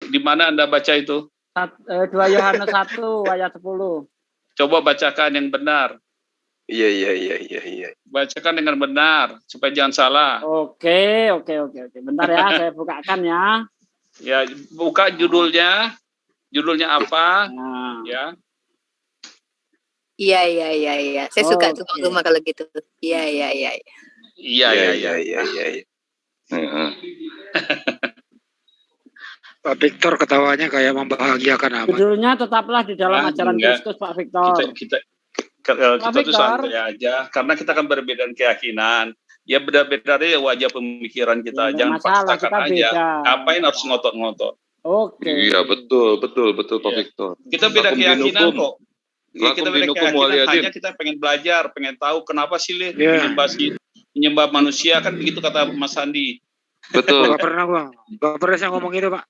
Di mana Anda baca itu? 2 Yohanes 1 ayat 10. Coba bacakan yang benar. Iya. Bacakan dengan benar supaya jangan salah. Oke. Bentar ya, saya bukakan ya. Ya, buka judulnya. Judulnya apa? Nah. Ya. Iya. Saya suka tuh Bang kalau gitu. Iya. Pak Victor ketawanya kayak membahagiakan amat. Judulnya tetaplah di dalam ajaran Kristus, Pak Victor. Kita tuh santai aja, karena kita kan berbeda keyakinan. Ya beda-beda ya wajah pemikiran kita. Jangan paksakan aja. Ngapain harus ngotot-ngotot? Oke. Iya betul Pak Victor. Kita beda keyakinan kok. Ya, kita beda keyakinan, hanya kita pengen belajar, pengen tahu kenapa sih menyembah manusia, kan begitu kata Mas Andi. Betul. Gak pernah saya ngomong itu, Pak.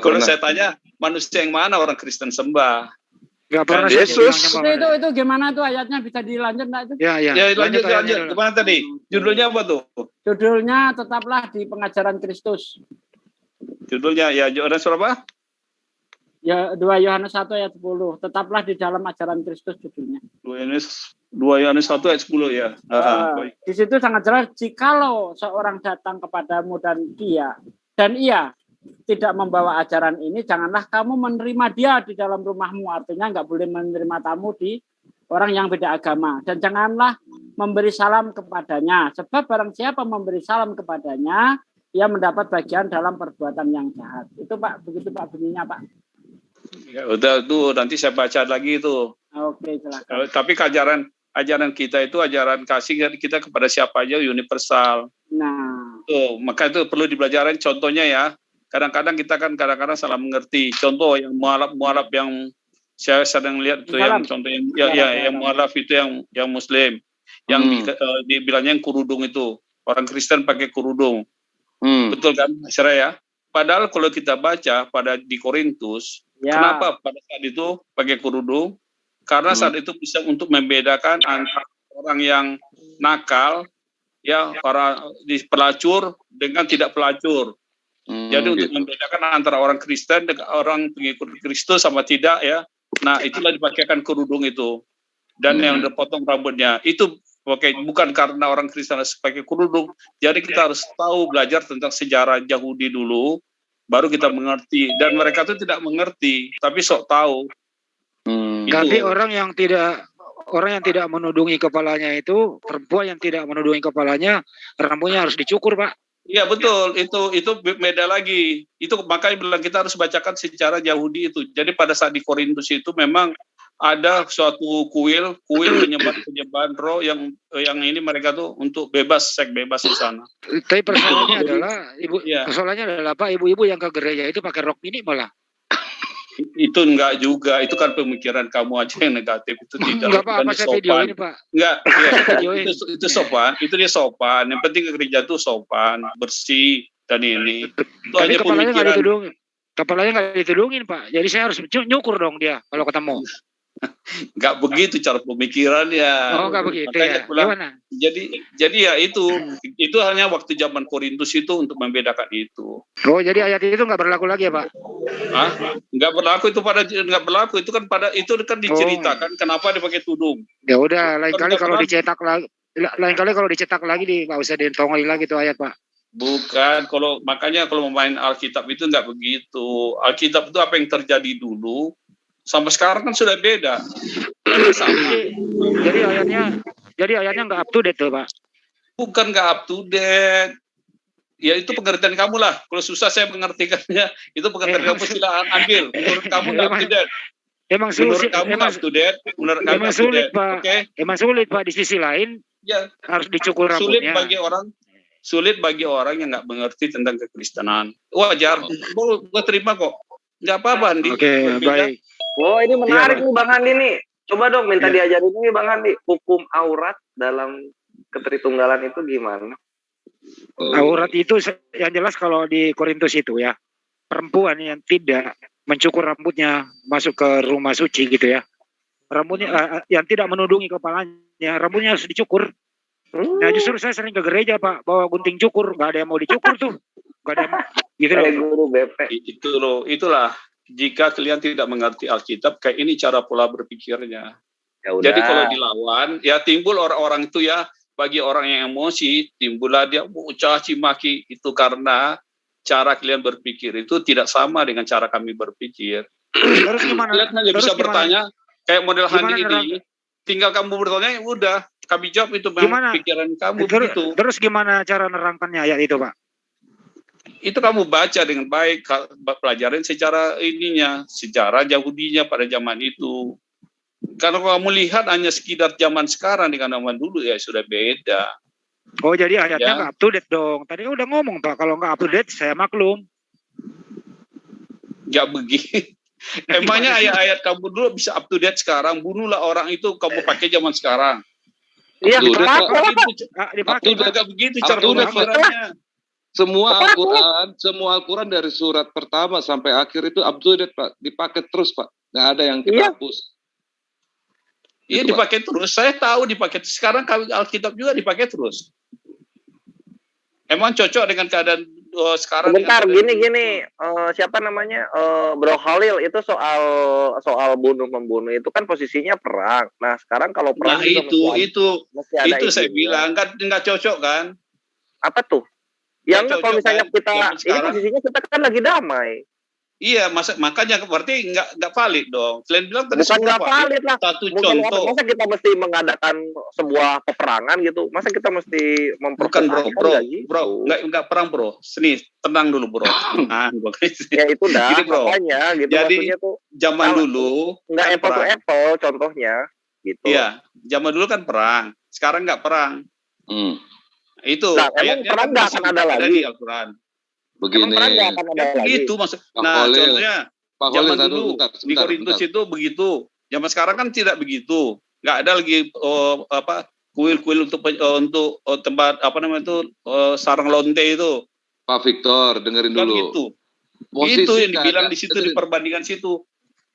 Kalau saya tanya, manusia yang mana orang Kristen sembah? Gak pernah Kan Yesus. Itu gimana tuh ayatnya, bisa dilanjut enggak itu? Ya, lanjut. Gimana tadi? Judulnya apa tuh? Judulnya tetaplah di pengajaran Kristus. Judulnya ya Yohanes berapa? Ya 2 Yohanes 1 ayat 10. Tetaplah di dalam ajaran Kristus judulnya. 2 Yohanes 1 ayat 10 ya. Di situ sangat jelas, jikalau seorang datang kepadamu dan ia tidak membawa ajaran ini, janganlah kamu menerima dia di dalam rumahmu. Artinya nggak boleh menerima tamu di orang yang beda agama. Dan janganlah memberi salam kepadanya. Sebab barang siapa memberi salam kepadanya, ia mendapat bagian dalam perbuatan yang jahat. Itu Pak, begitu Pak bunyinya Pak. Ya udah tuh, nanti saya baca lagi itu. Oke, silakan. Tapi ajaran kita itu ajaran kasih kita kepada siapa aja universal. Nah, maka itu perlu dipelajarin. Contohnya ya, kadang-kadang kita kan salah mengerti. Contoh yang mualaf yang saya sedang lihat itu yang contoh yang mualaf itu yang Muslim, yang dibilangnya yang kerudung itu orang Kristen pakai kerudung, betul kan, Seraya? Padahal kalau kita baca di Korintus, kenapa pada saat itu pakai kerudung? Karena saat itu bisa untuk membedakan antara orang yang nakal, ya para pelacur dengan tidak pelacur. Jadi untuk membedakan antara orang Kristen dengan orang pengikut Kristus sama tidak ya. Nah itulah dipakaikan kerudung itu. Dan yang dipotong rambutnya itu bukan karena orang Kristen harus pakai kerudung. Jadi kita harus tahu, belajar tentang sejarah Yahudi dulu, baru kita mengerti. Dan mereka itu tidak mengerti, tapi sok tahu. Tapi orang yang tidak menudungi kepalanya itu, perempuan yang tidak menudungi kepalanya, rambutnya harus dicukur, Pak. Iya betul, itu beda lagi. Itu makanya bilang kita harus bacakan secara Yahudi itu. Jadi pada saat di Korintus itu memang ada suatu kuil penyembahan roh yang ini mereka tuh untuk seks bebas di sana. Tapi persoalannya adalah Pak, ibu-ibu yang ke gereja itu pakai rok mini malah. Itu enggak juga, itu kan pemikiran kamu aja yang negatif, itu tidak. Enggak Pak, apa saya video ini Pak? Enggak, itu sopan, itu dia sopan. Yang penting ke gereja tuh sopan, bersih dan ini. Itu tapi hanya kepalanya nggak pemikiran. Kepalanya nggak ditudungin Pak, jadi saya harus nyukur dong dia kalau ketemu. Enggak begitu cara pemikirannya. Oh enggak begitu ya. Gimana? Jadi ya itu hanya waktu zaman Korintus itu untuk membedakan itu. Oh jadi ayat itu nggak berlaku lagi ya Pak? Nggak berlaku itu kan diceritakan kenapa dipakai tudung. Ya udah lain kali kalau dicetak lagi nggak usah ditongoli lagi tuh ayat Pak. Bukan, makanya kalau main Alkitab itu nggak begitu. Alkitab itu apa yang terjadi dulu sampai sekarang kan sudah beda. Jadi ayatnya nggak up to date tuh Pak. Bukan nggak up to date. Ya itu pengertian kamu lah. Kalau susah saya mengertikannya, itu pengertian kamu, silakan ambil. Menurut kamu nggak up to date. Emang sulit, up to date. Emang sulit Pak. Okay? Emang sulit Pak. Di sisi lain ya, harus dicukur rambutnya. Sulit bagi orang yang nggak mengerti tentang kekristenan. Wajar. Gue terima kok. Nggak apa-apa Andi. Oke, baik. Oh ini menarik nih Bang Andi nih. Coba dong minta diajarin nih Bang Andi. Hukum aurat dalam ketritunggalan itu gimana? Aurat itu yang jelas kalau di Korintus itu ya, perempuan yang tidak mencukur rambutnya masuk ke rumah suci gitu ya, rambutnya yang tidak menudungi kepalanya, rambutnya harus dicukur. Nah justru saya sering ke gereja Pak, bawa gunting cukur, nggak ada yang mau dicukur tuh. Gak ada gitu loh. Kayak guru BP. Itulah jika kalian tidak mengerti Alkitab, kayak ini cara pola berpikirnya. Ya udah. Jadi kalau dilawan, ya timbul orang-orang itu ya, bagi orang yang emosi, timbullah dia caci maki, itu karena cara kalian berpikir itu tidak sama dengan cara kami berpikir. Terus gimana? Kalian hanya bisa bertanya, kayak model Handi ini, tinggal kamu bertanya, ya udah, kami jawab itu pikiran kamu begitu. Terus gimana cara nerangkannya ayat itu, Pak? Itu kamu baca dengan baik, pelajarin secara sejarah Yahudinya pada zaman itu. Karena kalau kamu lihat hanya sekedar zaman sekarang dengan zaman dulu ya sudah beda. Oh, jadi ayatnya nggak up to date dong. Tadi udah ngomong, Pak, kalau nggak up to date saya maklum. Ya begini. Emangnya ayat-ayat kamu dulu bisa up to date sekarang? Bunuhlah orang itu kamu pakai zaman sekarang. Iya, dipakai. Agak begitu cara pemikirannya. Semua Al-Quran dari surat pertama sampai akhir itu up to date, Pak. Dipakai terus, Pak. Nggak ada yang kita hapus. Iya, dipakai terus. Saya tahu dipakai. Sekarang Alkitab juga dipakai terus. Emang cocok dengan keadaan sekarang? Bentar, gini. Siapa namanya? Bro Khalil itu soal bunuh-membunuh itu kan posisinya perang. Nah, sekarang kalau perang itu saya bilang kan nggak cocok kan? Apa tuh? Yang kalau misalnya kita ini posisinya kita kan lagi damai. Iya, makanya berarti nggak valid dong. Kalian bilang tadi bukan nggak valid lah. Satu contoh. Masa kita mesti mengadakan sebuah peperangan gitu? Masa kita mesti memperkenalkan? Bro, nggak perang bro. Sini, tenang dulu bro. Ya itu dah. Gini, bro. Makanya gitu. Jadi tuh, zaman dulu nggak apple to apple contohnya. Gitu. Iya, zaman dulu kan perang. Sekarang nggak perang. Itu nah, ayatnya perang nggak akan ada lagi Al-Quran. Begini. Itu maksud. Nah, contohnya zaman dulu di Korintus itu begitu. Zaman sekarang kan tidak begitu. Nggak ada lagi kuil-kuil untuk tempat sarang lonte itu. Pak Victor, dengerin dulu. Gitu. Itu yang dibilang di situ di perbandingan situ.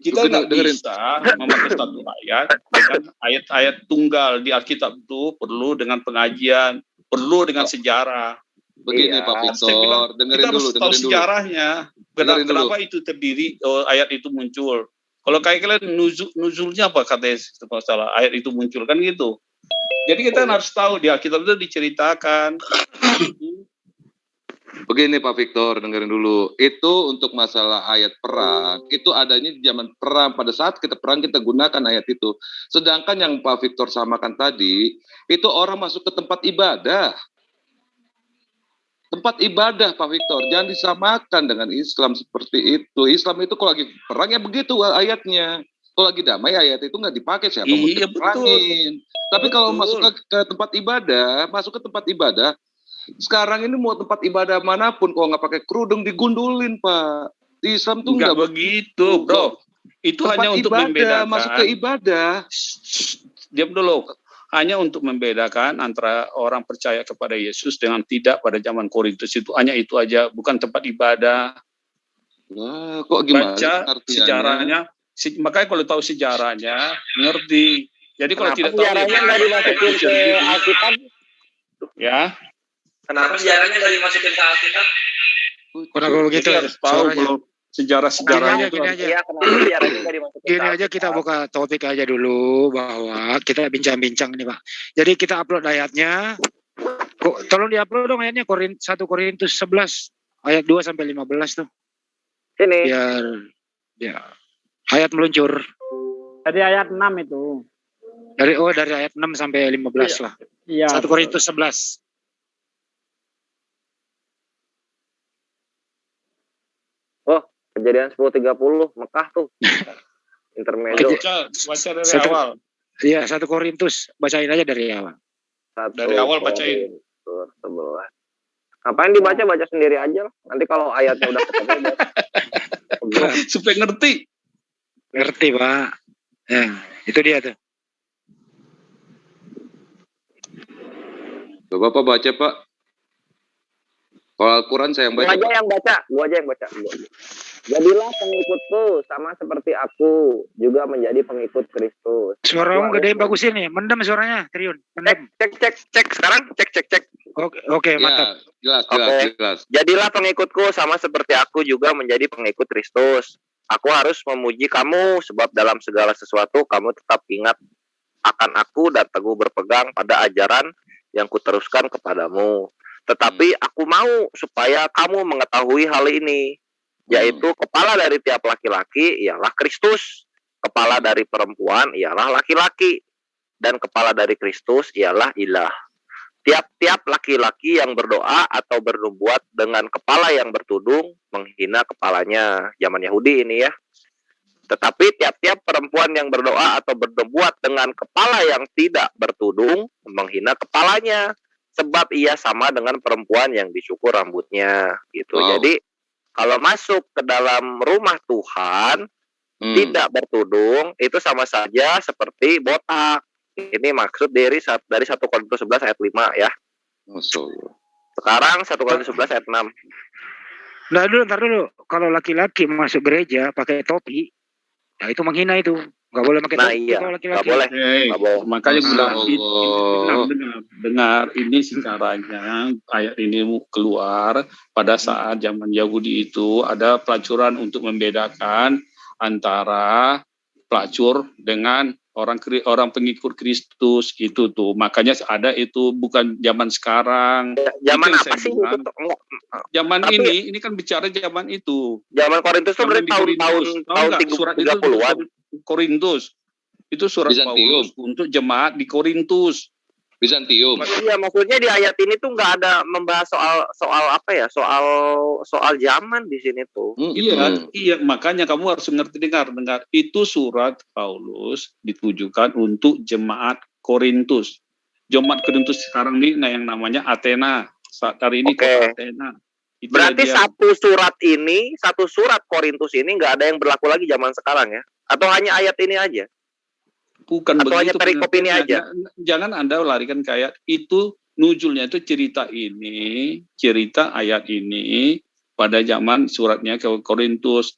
Kita nggak bisa memakai satu ayat dengan ayat-ayat tunggal di Alkitab itu perlu dengan pengajian, perlu dengan sejarah. Begini Pak Victor, dengerin dulu. Kita harus tahu sejarahnya. Kenapa itu terdiri, ayat itu muncul. Kalau kayak kalian nuzulnya apa katanya, salah ayat itu muncul kan gitu. Jadi kita harus tahu di Alkitab itu diceritakan. Begini Pak Victor, dengerin dulu. Itu untuk masalah ayat perang, itu adanya di zaman perang. Pada saat kita perang kita gunakan ayat itu. Sedangkan yang Pak Victor samakan tadi, itu orang masuk ke tempat ibadah. Tempat ibadah Pak Victor, jangan disamakan dengan Islam seperti itu. Islam itu kalau lagi perang ya begitu ayatnya. Kalau lagi damai ayat itu nggak dipakai, siapa mau perangin. Tapi kalau masuk ke tempat ibadah, sekarang ini mau tempat ibadah manapun kalau nggak pakai kerudung digundulin Pak. Di Islam tuh nggak begitu bro. Itu hanya untuk membedakan. Masuk ke ibadah. Diam dulu. Hanya untuk membedakan antara orang percaya kepada Yesus dengan tidak pada zaman Korintus itu. Hanya itu aja, bukan tempat ibadah. Wah, kok gimana? Baca sejarahnya. Makanya kalau tahu sejarahnya, ngerti. Jadi kalau tidak tahu sejarahnya nggak dimasukin ke Alkitab? Ya. Kenapa sejarahnya nggak dimasukin ke Alkitab? Kenapa begitu? Harus tahu kalau sejarah-sejarahnya itu. Gini aja kita buka topik aja dulu bahwa kita bincang-bincang nih Pak. Jadi kita upload ayatnya. Tolong diupload dong ayatnya 1 Korintus 11 ayat 2 sampai 15 tuh. Ini. Biar ya ayat meluncur. Dari ayat 6 itu. Dari ayat 6 sampai 15 lah. Iya. 1 Korintus 11. Kejadian 10:30 Mekah tuh. Intermezzo. Baca dari awal. Iya, 1 Korintus. Bacain aja dari awal. Dari awal bacain. 11. Ngapain dibaca? Baca sendiri aja. Nanti kalau ayatnya udah ketemu. Supaya ngerti. Ngerti Pak. Ya, itu dia tuh. Bapak baca Pak. Kalau Al-Quran saya yang baca. Gua aja yang baca. Jadilah pengikutku sama seperti aku juga menjadi pengikut Kristus. Suaramu gedein bagusin nih, mendem suaranya, Triun. Mendem. Cek sekarang, cek. Oke, mantap. Ya, jelas. Jadilah pengikutku sama seperti aku juga menjadi pengikut Kristus. Aku harus memuji kamu sebab dalam segala sesuatu kamu tetap ingat akan aku dan teguh berpegang pada ajaran yang kuteruskan kepadamu. Tetapi aku mau supaya kamu mengetahui hal ini, yaitu kepala dari tiap laki-laki ialah Kristus, kepala dari perempuan ialah laki-laki, dan kepala dari Kristus ialah ilah. Tiap-tiap laki-laki yang berdoa atau bernubuat dengan kepala yang bertudung menghina kepalanya. Zaman Yahudi ini ya. Tetapi tiap-tiap perempuan yang berdoa atau bernubuat dengan kepala yang tidak bertudung menghina kepalanya, sebab ia sama dengan perempuan yang dicukur rambutnya gitu. Wow. Jadi kalau masuk ke dalam rumah Tuhan tidak bertudung itu sama saja seperti botak. Ini maksud dari 1 Korintus 11 ayat 5 ya. Sekarang 1 Korintus 11 ayat 6. Ntar dulu. Kalau laki-laki masuk gereja pakai topi, nah itu menghina itu. Nggak boleh pakai topi kalau laki-laki. Nggak boleh. Makanya dengar ini caranya ayat ini keluar pada saat zaman Yahudi itu ada pelacuran untuk membedakan antara pelacur dengan orang pengikut Kristus itu tuh. Makanya ada itu bukan zaman sekarang. Zaman apa sih itu? Zaman ini kan bicara zaman itu. Zaman Korintus itu berarti tahun 30-an. Korintus. Itu surat Paulus untuk jemaat di Korintus. Bizantium. Iya, maksudnya di ayat ini tuh nggak ada membahas soal apa ya? Soal zaman di sini tuh. Iya, makanya kamu harus dengar. Itu surat Paulus ditujukan untuk jemaat Korintus. Jemaat Korintus sekarang ini yang namanya Athena. Saat hari ini kota Athena. Berarti satu surat Korintus ini nggak ada yang berlaku lagi zaman sekarang ya? Atau hanya ayat ini aja? Bukan atau begitu. Hanya perikop ini aja? Jangan Anda larikan kayak itu nujulnya itu cerita ayat ini pada zaman suratnya ke Korintus.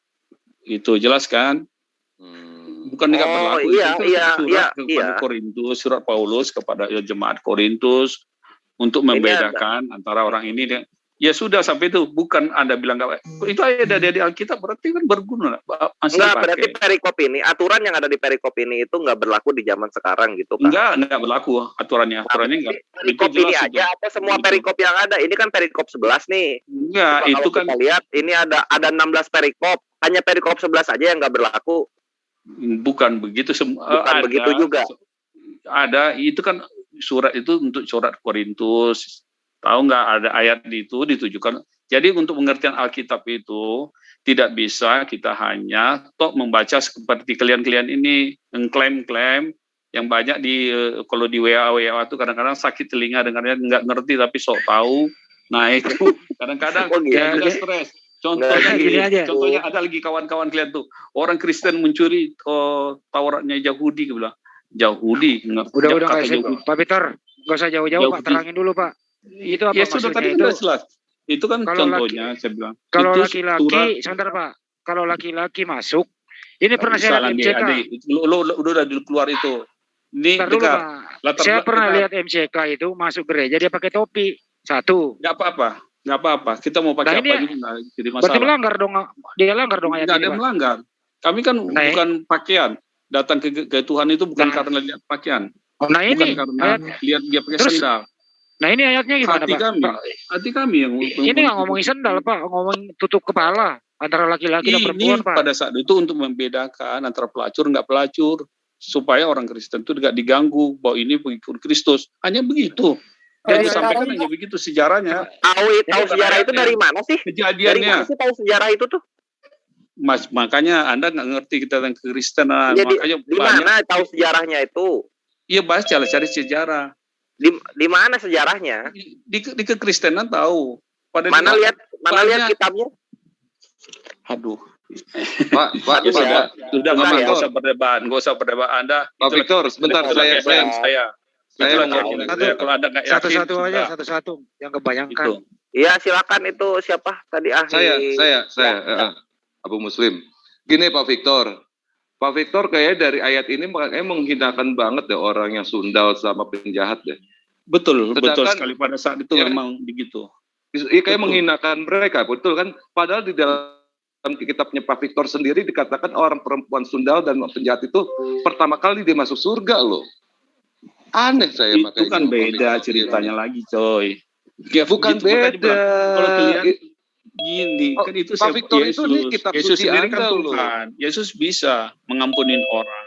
Itu jelas kan? Bukan nggak berlaku. Surat kepada Korintus, surat Paulus kepada jemaat Korintus untuk membedakan antara orang ini dan ya sudah sampai itu. Bukan Anda bilang nggak, itu ada di Alkitab berarti kan berguna. Enggak, berarti perikop ini, aturan yang ada di perikop ini itu nggak berlaku di zaman sekarang gitu kan? Enggak berlaku aturannya enggak. Perikop ini aja atau semua perikop yang ada? Ini kan perikop 11 nih. Enggak, itu kan kita lihat ini ada 16 perikop, hanya perikop 11 aja yang nggak berlaku. Bukan begitu semua. Bukan begitu juga. Ada, itu kan surat itu untuk surat Korintus. Tahu nggak ada ayat itu ditujukan. Jadi untuk pengertian Alkitab itu tidak bisa kita hanya membaca seperti kalian ini klaim yang banyak kalau di WA itu kadang-kadang sakit telinga dengarnya nggak ngerti tapi sok tahu. Nah itu kadang-kadang juga stres. Contohnya ada lagi kawan-kawan kalian tuh orang Kristen mencuri Tauratnya Yahudi, bilang Yahudi. Udah nggak Pak Peter, nggak usah jauh-jauh Pak, terangin dulu Pak. Itu apa sudah maksudnya? Tadi jelas. Itu kan contohnya saya bilang. Kalau laki-laki, sebentar Pak. Kalau laki-laki masuk, ini pernah saya lihat MCK. Lu udah keluar itu. Ini dengar. Saya pernah lihat MCK itu masuk gereja dia pakai topi. Satu. Nggak apa-apa. Kita mau pakai apa juga nggak jadi masalah. Berarti melanggar dong. Dia langgar dong ayat ini. Nggak ada melanggar. Kami kan bukan pakaian. Datang ke Tuhan itu bukan karena lihat pakaian. Nah ini. Bukan karena lihat dia pakai sendal. Nah ini ayatnya gimana Pak? Hati kami yang ini nggak ngomongin sendal Pak, ngomong tutup kepala antara laki-laki dan perempuan Pak. Pada saat itu untuk membedakan antara pelacur nggak pelacur supaya orang Kristen itu nggak diganggu bahwa ini pengikut Kristus. Hanya begitu. Yang disampaikan hanya begitu sejarahnya. Tahu sejarah itu dari mana sih? Kejadiannya. Dari mana sih tahu sejarah itu tuh? Makanya Anda nggak ngerti kita tentang Kekristenan. Makanya di mana tahu sejarahnya itu? Iya cari sejarah. Di mana sejarahnya? Di Kekristenan tahu. Mana lihat kitabnya? Aduh. Pak, sudah nggak usah berdebat, Anda. Pak Victor, sebentar saya. Kalau Anda nggak yakin. Satu-satu yang kebayangkan. Iya silakan itu siapa tadi ahli? Saya. Abu Muslim. Gini Pak Victor kayak dari ayat ini menghinakan banget deh orang yang sundal sama penjahat deh. Betul Sedangkan, sekali pada saat itu memang begitu. Iya kayak menghinakan mereka, betul kan? Padahal di dalam kitabnya Pak Victor sendiri dikatakan orang perempuan sundal dan penjahat itu pertama kali dia masuk surga loh. Aneh saya itu makanya. Itu kan beda ceritanya lagi, coy. Ya bukan gitu, beda. Kalau kalian gini, kan itu Pak Victor Yesus. Itu nih kitab Yesus suci sendiri kan Anda Tuhan. Loh. Yesus bisa mengampunin orang.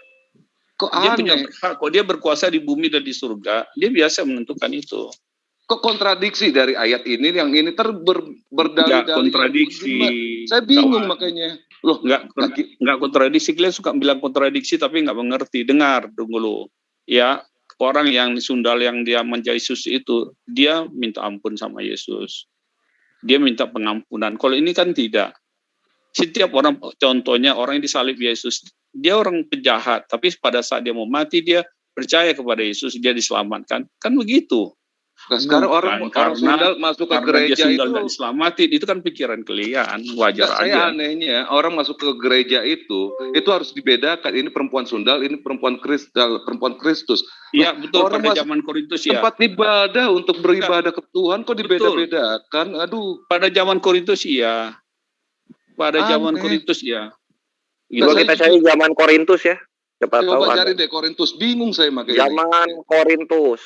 Kok dia aneh? punya hak, kok dia berkuasa di bumi dan di surga, dia biasa menentukan itu. Kok kontradiksi dari ayat ini, yang ini berdalih-dalih. Kontradiksi. Saya bingung makanya. Loh, enggak kontradiksi. Kalian suka bilang kontradiksi tapi enggak mengerti. Dengar dulu. Ya, orang yang sundal yang dia menjadi Yesus itu, dia minta ampun sama Yesus. Dia minta pengampunan. Kalau ini kan tidak. Setiap orang, contohnya orang yang disalib Yesus, dia orang penjahat, tapi pada saat dia mau mati, dia percaya kepada Yesus, dia diselamatkan. Kan begitu. Nah, sekarang orang sundal masuk ke gereja itu dan diselamatin, itu kan pikiran kalian, wajar aja. Saya anehnya orang masuk ke gereja itu harus dibedakan, ini perempuan sundal, ini perempuan Kristus. Iya betul, pada zaman Korintus ya. Tempat ibadah untuk beribadah ke Tuhan kok dibeda-bedakan, aduh. Pada zaman Korintus iya. Pada zaman Korintus ya. Coba kita cari zaman Korintus ya. Coba cari deh Korintus, bingung saya makanya. Zaman Korintus.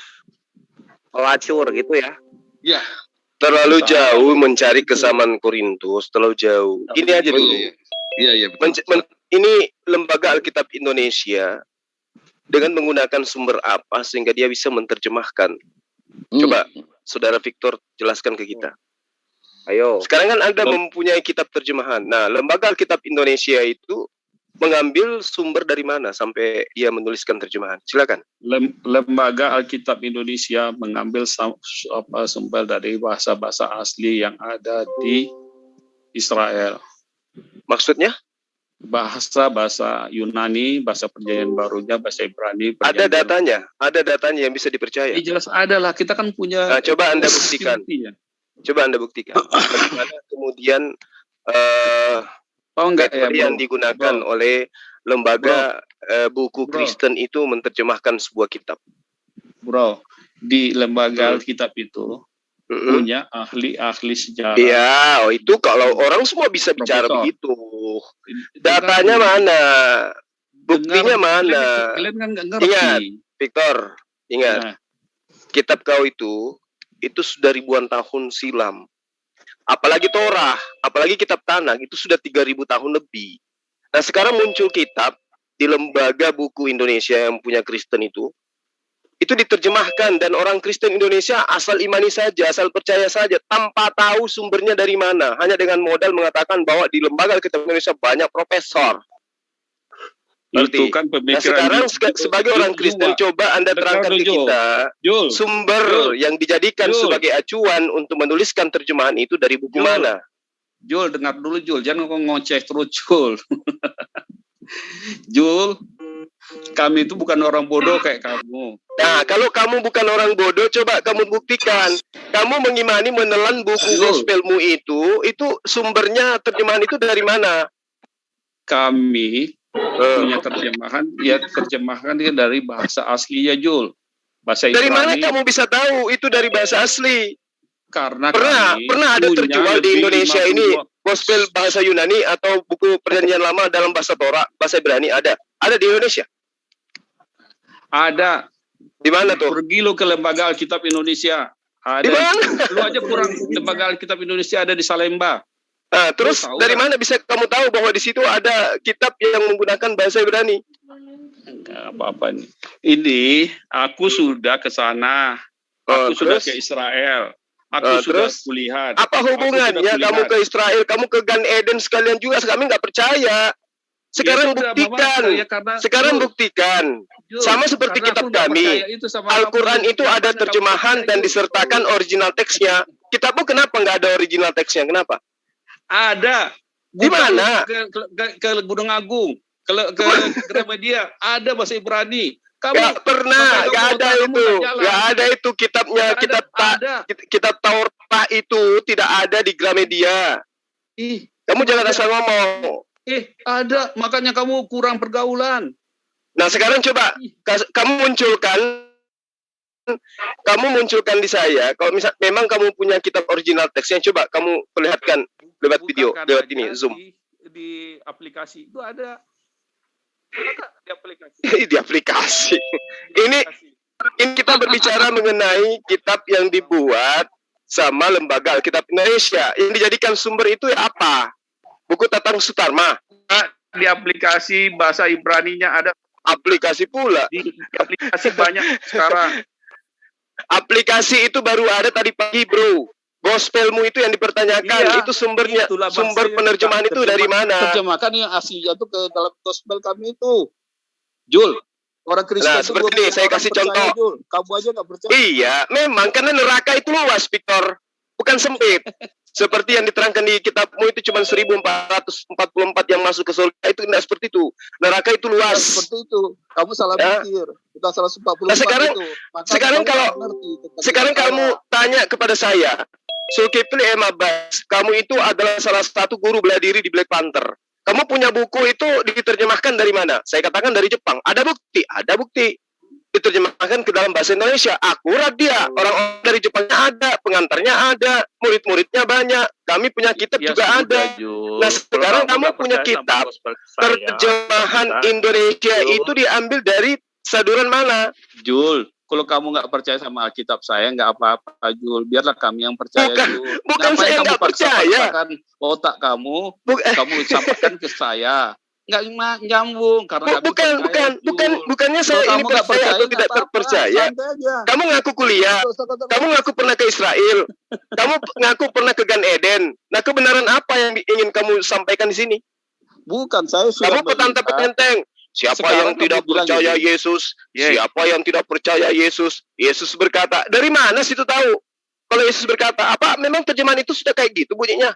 Pelacur gitu ya. Ya. Terlalu jauh mencari kesamaan Korintus, terlalu jauh. Ini aja dulu. Iya. Ini Lembaga Alkitab Indonesia dengan menggunakan sumber apa sehingga dia bisa menerjemahkan. Coba Saudara Victor jelaskan ke kita. Ayo. Sekarang kan Anda mempunyai kitab terjemahan. Nah, Lembaga Alkitab Indonesia itu mengambil sumber dari mana sampai dia menuliskan terjemahan? Silakan. Lembaga Alkitab Indonesia mengambil sumber dari bahasa-bahasa asli yang ada di Israel. Maksudnya? Bahasa Yunani, bahasa Perjanjian Barunya, bahasa Ibrani. Ada datanya yang bisa dipercaya. Jelas ada lah, kita kan punya. Nah, coba Anda buktikan. Bagaimana kemudian yang digunakan oleh lembaga buku Kristen itu menerjemahkan sebuah kitab. Bro, di lembaga Alkitab itu punya ahli-ahli sejarah. Iya, itu kalau orang semua bisa bicara begitu. Datanya mana? Buktinya mana? Kalian kan nggak ngerti. Ingat, Victor, ingat. Kitab kau itu sudah ribuan tahun silam. Apalagi Torah, apalagi kitab Tanakh, itu sudah 3.000 tahun lebih. Nah sekarang muncul kitab di Lembaga Buku Indonesia yang punya Kristen itu diterjemahkan, dan orang Kristen Indonesia asal imani saja, asal percaya saja, tanpa tahu sumbernya dari mana, hanya dengan modal mengatakan bahwa di Lembaga Alkitab Indonesia banyak profesor. Itu kan pemikiran. Nah sekarang sebagai orang Kristen coba Anda terangkan ke kita sumber yang dijadikan sebagai acuan untuk menuliskan terjemahan itu dari buku mana? Jul, dengar dulu Jul, jangan ngoceh terus Jul. Jul, kami itu bukan orang bodoh kayak kamu. Nah, kalau kamu bukan orang bodoh, coba kamu buktikan. Kamu mengimani menelan buku gospelmu itu sumbernya terjemahan itu dari mana? Kami punya terjemahan dia dari bahasa asli ya Jul. Bahasa Ibrani. Dari mana kamu bisa tahu itu dari bahasa asli? Karena pernah ada terjual di Indonesia ini gospel bahasa Yunani atau buku Perjanjian Lama dalam bahasa Torah, bahasa Ibrani ada di Indonesia? Ada. Di mana tuh? Pergi lo ke Lembaga Alkitab Indonesia. Ada. Di mana? Lu aja kurang. Lembaga Alkitab Indonesia ada di Salemba. Nah, terus dari mana bisa kamu tahu bahwa di situ ada kitab yang menggunakan bahasa Ibrani? Enggak apa-apa nih. Ini aku sudah ke sana. Aku sudah ke Israel. Aku sudah kulihat. Apa hubungannya kamu ke Israel? Kamu ke Gan Eden sekalian juga? Kami nggak percaya. Sekarang buktikan. Sekarang buktikan. Sama seperti kitab kami. Al-Quran itu ada terjemahan dan disertakan original teksnya. Kitabmu kenapa nggak ada original teksnya? Kenapa? Ada. Di mana? Ke Gunung Agung, ke Gramedia, ada bahasa Ibrani. Gak pernah, gak ada itu kitabnya. Kitab Taurat itu tidak ada di Gramedia. Kamu jangan asal ngomong. Ada, makanya kamu kurang pergaulan. Nah, sekarang coba kamu munculkan di saya, kalau misal memang kamu punya kitab original teksnya, coba kamu perlihatkan lewat video, lewat ini Zoom. Di aplikasi itu ada. Di aplikasi. Di aplikasi. Ini kita berbicara mengenai kitab yang dibuat sama lembaga Alkitab Indonesia. Yang dijadikan sumber itu apa? Buku Tatang Sutarma. Di aplikasi bahasa Ibraninya ada. Aplikasi pula. Di aplikasi banyak sekarang. Aplikasi itu baru ada tadi pagi, bro. Gospelmu itu yang dipertanyakan. Itu sumbernya, sumber penerjemahan itu dari mana? Terjemahkan yang aslinya itu ke dalam gospel kami itu. Jul, orang Kristen. Nah, seperti ini, saya kasih contoh. Jul. Kamu aja nggak percaya. Iya, memang karena neraka itu luas, Victor. Bukan sempit. Seperti yang diterangkan di kitabmu itu cuma 1444 yang masuk ke surga, itu tidak seperti itu. Neraka itu luas. Seperti itu. Kamu salah pikir. Kita 144 nah, sekarang, itu. Sekarang kamu tanya kepada saya, Zulkifli M. Abbas, kamu itu adalah salah satu guru bela diri di Black Panther. Kamu punya buku itu diterjemahkan dari mana? Saya katakan dari Jepang. Ada bukti? Ada bukti. Diterjemahkan ke dalam bahasa Indonesia. Akurat dia. Orang-orang dari Jepangnya ada, pengantarnya ada, murid-muridnya banyak. Kami punya kitab juga ada. Nah, sekarang kamu punya kitab terjemahan Indonesia itu diambil dari saduran mana? Jul, kalau kamu nggak percaya sama Alkitab saya, nggak apa-apa, Jul. Biarlah kami yang percaya, Jul. Bukan saya nggak percaya. Otak kamu sampaikan ke saya. Nggak nyambung karena bukannya saya ini percaya atau tidak terpercaya. Kamu ngaku kuliah, kamu ngaku pernah ke Israel, kamu ngaku pernah ke Gan Eden. Nah, kebenaran apa yang ingin kamu sampaikan di sini? Bukan, saya sudah kamu petantang-petenteng. Siapa yang tidak percaya Yesus? Siapa yang tidak percaya Yesus? Yesus berkata, dari mana situ tahu? Kalau Yesus berkata, apa memang terjemahan itu sudah kayak gitu bunyinya?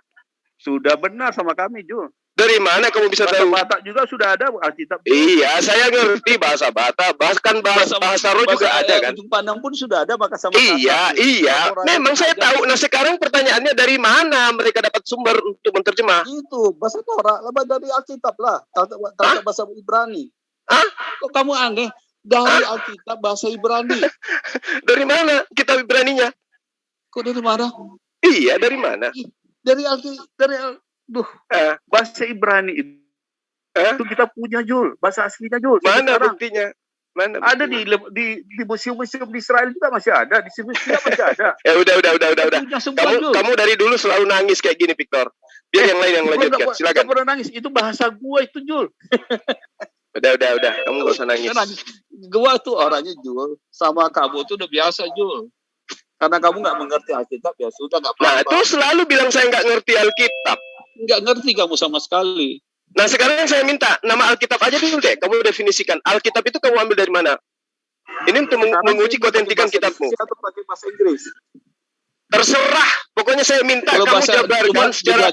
Sudah benar sama kami, Jul. Dari mana kamu bisa tahu? Bahasa Batak juga sudah ada Alkitab. Iya, saya ngerti bahasa Batak. Bahkan bahasa Roh juga ada kan? Ujung Pandang pun sudah ada maka sama Iya. Memang saya tahu. Nah, sekarang pertanyaannya dari mana mereka dapat sumber untuk menerjemah? Itu bahasa Torah, lebih dari Alkitab lah. Bahasa Ibrani. Kok kamu aneh? Dari Alkitab bahasa Ibrani. Dari mana kitab Ibraninya? Kok dari mana? Iya, dari mana? Dari Alkitab. Bahasa Ibrani itu kita punya, Jul. Bahasa aslinya, Jul. Mana buktinya? Mana ada di museum-museum di Israel juga masih ada, di Syria masih ada. Ya udah. Kamu dari dulu selalu nangis kayak gini, Victor. Biar yang lain yang lanjutkan. Silakan. Pernah nangis, itu bahasa gua itu, Jul. Udah. Kamu gak usah nangis. Gua tuh orangnya, Jul, sama kamu tuh udah biasa, Jul. Karena kamu nggak mengerti Alkitab, ya sudah nggak apa-apa. Nah, itu selalu bilang saya nggak ngerti Alkitab. Nggak ngerti kamu sama sekali. Nah, sekarang saya minta nama Alkitab aja dulu deh. Kamu definisikan Alkitab itu kamu ambil dari mana? Ini untuk menguji keotentikan kitabmu. Atau pakai bahasa Inggris? Terserah. Pokoknya saya minta kalau kamu jabarkan secara.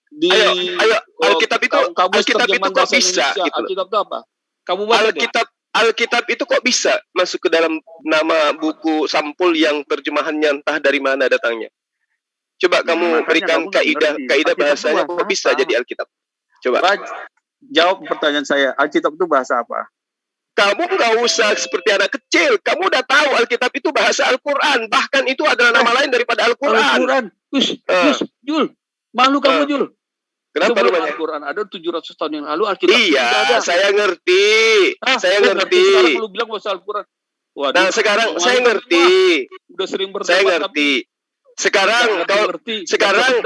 Ayo. Alkitab itu kok bisa? Gitu. Alkitab itu apa? Kamu Alkitab itu kok bisa masuk ke dalam nama buku sampul yang terjemahannya entah dari mana datangnya? Coba kamu berikan kaidah bahasanya kok bisa jadi Alkitab? Coba. Jawab pertanyaan saya. Alkitab itu bahasa apa? Kamu nggak usah seperti anak kecil. Kamu udah tahu Alkitab itu bahasa Al-Quran. Bahkan itu adalah nama lain daripada Al-Quran. Jul, malu kamu, Jul. Kenapa namanya? Al-Quran ada 700 tahun yang lalu Alkitab iya, ada. Saya ngerti. Saya ngerti. Sekarang lu bilang bahasa Al-Quran. Waduh, nah, sekarang saya ngerti. Udah sering berdebat. Saya ngerti. Sekarang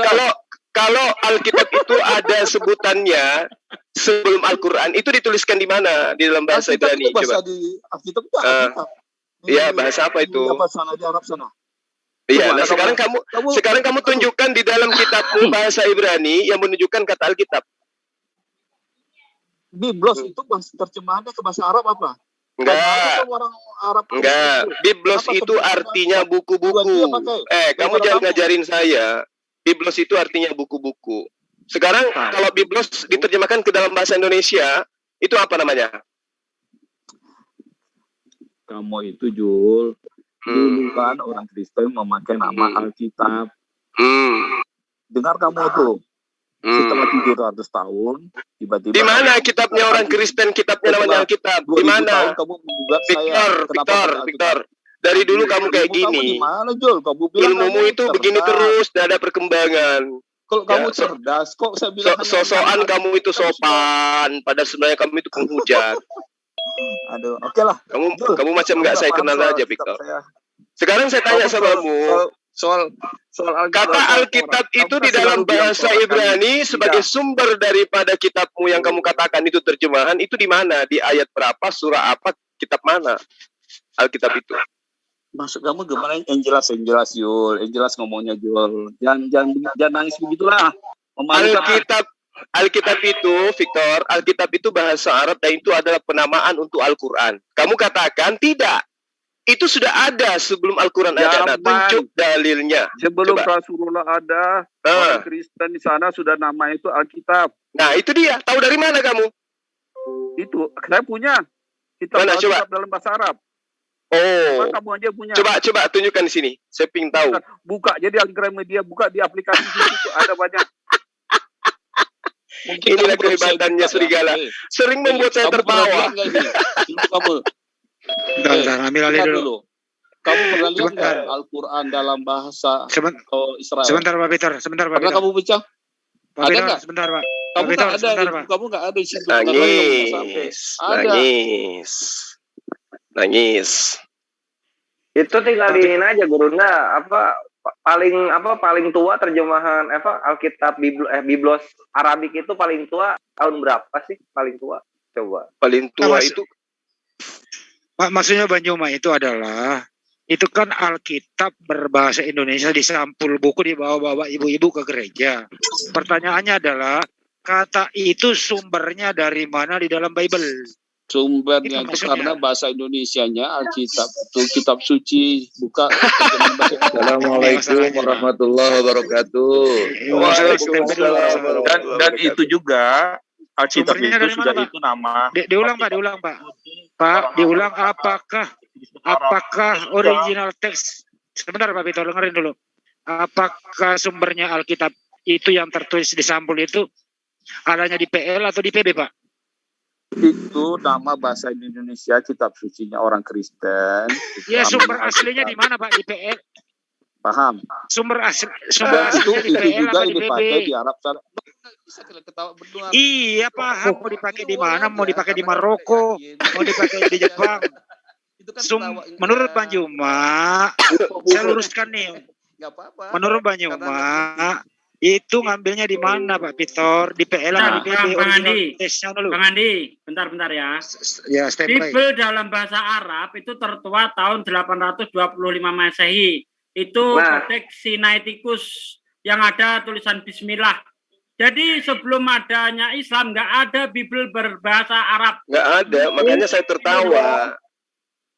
kalau Alkitab itu ada sebutannya sebelum Al-Quran, itu dituliskan di mana? Di dalam bahasa Ibrani. Coba. Alkitab itu Alkitab. Iya, bahasa apa itu? Di Arab sana. Iya, nah sekarang kamu tunjukkan di dalam kitabmu bahasa Ibrani yang menunjukkan kata Alkitab. Biblos itu terjemahannya ke bahasa Arab apa? Enggak. Biblos itu artinya buku-buku. Kamu jangan ngajarin saya. Biblos itu artinya buku-buku. Sekarang kalau Biblos diterjemahkan ke dalam bahasa Indonesia, itu apa namanya? Kamu itu, Jul. Dulu kan orang Kristen memakai nama Alkitab. Dengar kamu tuh. Setelah 700 tahun, tiba-tiba... Di mana kitabnya orang Kristen, kitabnya namanya Alkitab? Di mana? Kamu menggugat saya. Victor. Dari dulu kamu kayak gini. Gimana, Jul? Kamu bilang ilmumu itu cerdas. Begini terus, tidak ada perkembangan. Kalau kamu cerdas, kok saya bilang... Sosokan kamu itu sopan, padahal sebenarnya kamu itu penghujat. Aduh, oke lah. Kamu macam nggak saya kenal aja, Victor. Sekarang saya tanya sama kamu. Soal kata Alkitab itu di dalam bahasa Ibrani sebagai sumber daripada kitabmu yang kamu katakan itu terjemahan itu di mana? Di ayat berapa? Surah apa? Kitab mana? Alkitab itu. Maksud kamu gimana? Yang jelas Yul, yang jelas ngomongnya Yul. Jangan nangis begitulah. Alkitab itu, Victor, Alkitab itu bahasa Arab dan itu adalah penamaan untuk Al-Quran. Kamu katakan tidak. Itu sudah ada sebelum Al-Quran ada. Tunjuk dalilnya. Sebelum Rasulullah ada, orang Kristen di sana sudah nama itu Alkitab. Nah, itu dia. Tahu dari mana kamu? Itu, saya punya. Kitab Alkitab dalam bahasa Arab. Oh. Kamu aja punya. Coba tunjukkan di sini. Saya ingin tahu. Buka, jadi Gramedia buka di aplikasi itu ada banyak. Inilah kehebatannya serigala. Sering membuat saya tertawa. Kamu. Bentar, ambil alih dulu. Kamu pernah lihat nggak Al-Quran dalam bahasa Israel? Sebentar, Pak Peter. Pernah kamu baca? Ada nggak? Sebentar, Pak. Kamu nggak ada di situ. Nangis. Itu tinggal diinin aja gurunya paling tua terjemahan Alkitab Biblos Arabik itu paling tua tahun berapa sih paling tua? Coba. Paling tua itu maksudnya Banjuma itu adalah itu kan Alkitab berbahasa Indonesia di sampul buku dibawa-bawa ibu-ibu ke gereja. Pertanyaannya adalah kata itu sumbernya dari mana di dalam Bible? Sumbernya itu karena bahasa Indonesianya Alkitab itu kitab suci, buka. Assalamualaikum warahmatullahi wabarakatuh. Dan itu juga Alkitab itu sudah mana, itu nama. Diulang Pak. Pak, diulang apakah original teks? Sebentar Pak Peter, dengerin dulu. Apakah sumbernya Alkitab itu yang tertulis di sampul itu adanya di PL atau di PB, Pak? Itu nama bahasa Indonesia, kitab sucinya orang Kristen. Ya, sumber aslinya di mana, Pak? Di PL? Paham. Sumber aslinya di PL atau di PB? Di Arab sana. Iya, paham. Mau dipakai di mana? Mau dipakai di Maroko? Mau dipakai di Jepang? Menurut Banjuma, saya luruskan nih. Menurut Banjuma, itu ngambilnya di mana, Pak Peter? Di PL atau di PB? Bang Andi, bentar ya. Ya, Bible dalam bahasa Arab itu tertua tahun 825 Masehi. Itu Kodeks Sinaiticus yang ada tulisan Bismillah. Jadi sebelum adanya Islam nggak ada Bible berbahasa Arab. Nggak ada, makanya saya tertawa.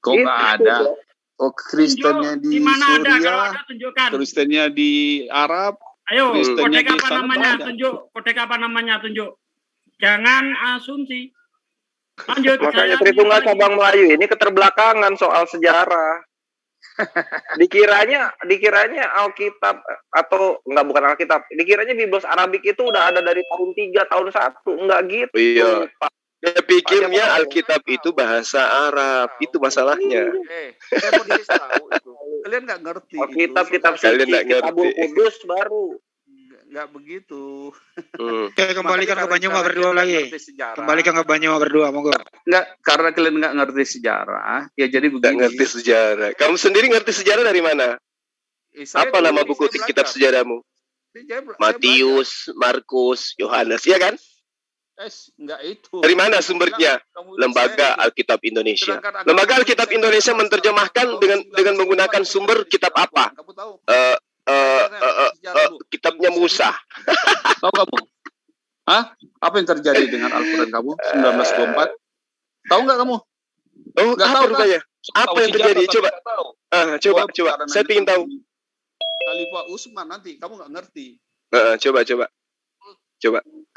Kok nggak ada? Oh, Kristennya di Suriah, Kristennya di Arab. Ayo, kodek apa namanya? Kodek apa namanya? Tunjuk. Jangan asumsi. Lanjut. Makanya Tritunggal Cabang Melayu ini keterbelakangan soal sejarah. dikiranya Alkitab atau bukan Alkitab, dikiranya Biblos Arabik itu udah ada dari tahun 3, tahun 1, enggak gitu. Iya. Dia pikirnya Alkitab itu bahasa Arab, itu masalahnya. Saya mau dikasih tahu itu. Kalian nggak ngerti. Alkitab kitab suci, Kitabul Kudus baru. Nggak begitu. Oke, kembalikan ke Banjuma berdua lagi. Kembalikan ke Banjuma berdua, monggo. Nggak, karena kalian nggak ngerti sejarah, ya jadi begini. Nggak ngerti sejarah. Kamu sendiri ngerti sejarah dari mana? Apa nama buku kitab sejarahmu? Matius, Markus, Yohanes, ya kan? Enggak itu. Dari mana sumbernya? Lembaga Alkitab Indonesia. Lembaga Alkitab Indonesia menerjemahkan dengan menggunakan sumber kitab apa? Kitabnya Musa. Tahu kamu? Hah? Apa yang terjadi dengan Al-Quran kamu 1924? Tahu nggak kamu? Oh, nggak tahu rupanya. Apa yang terjadi? Coba. Saya ingin tahu. Khalifah Utsman nanti kamu nggak ngerti. Coba.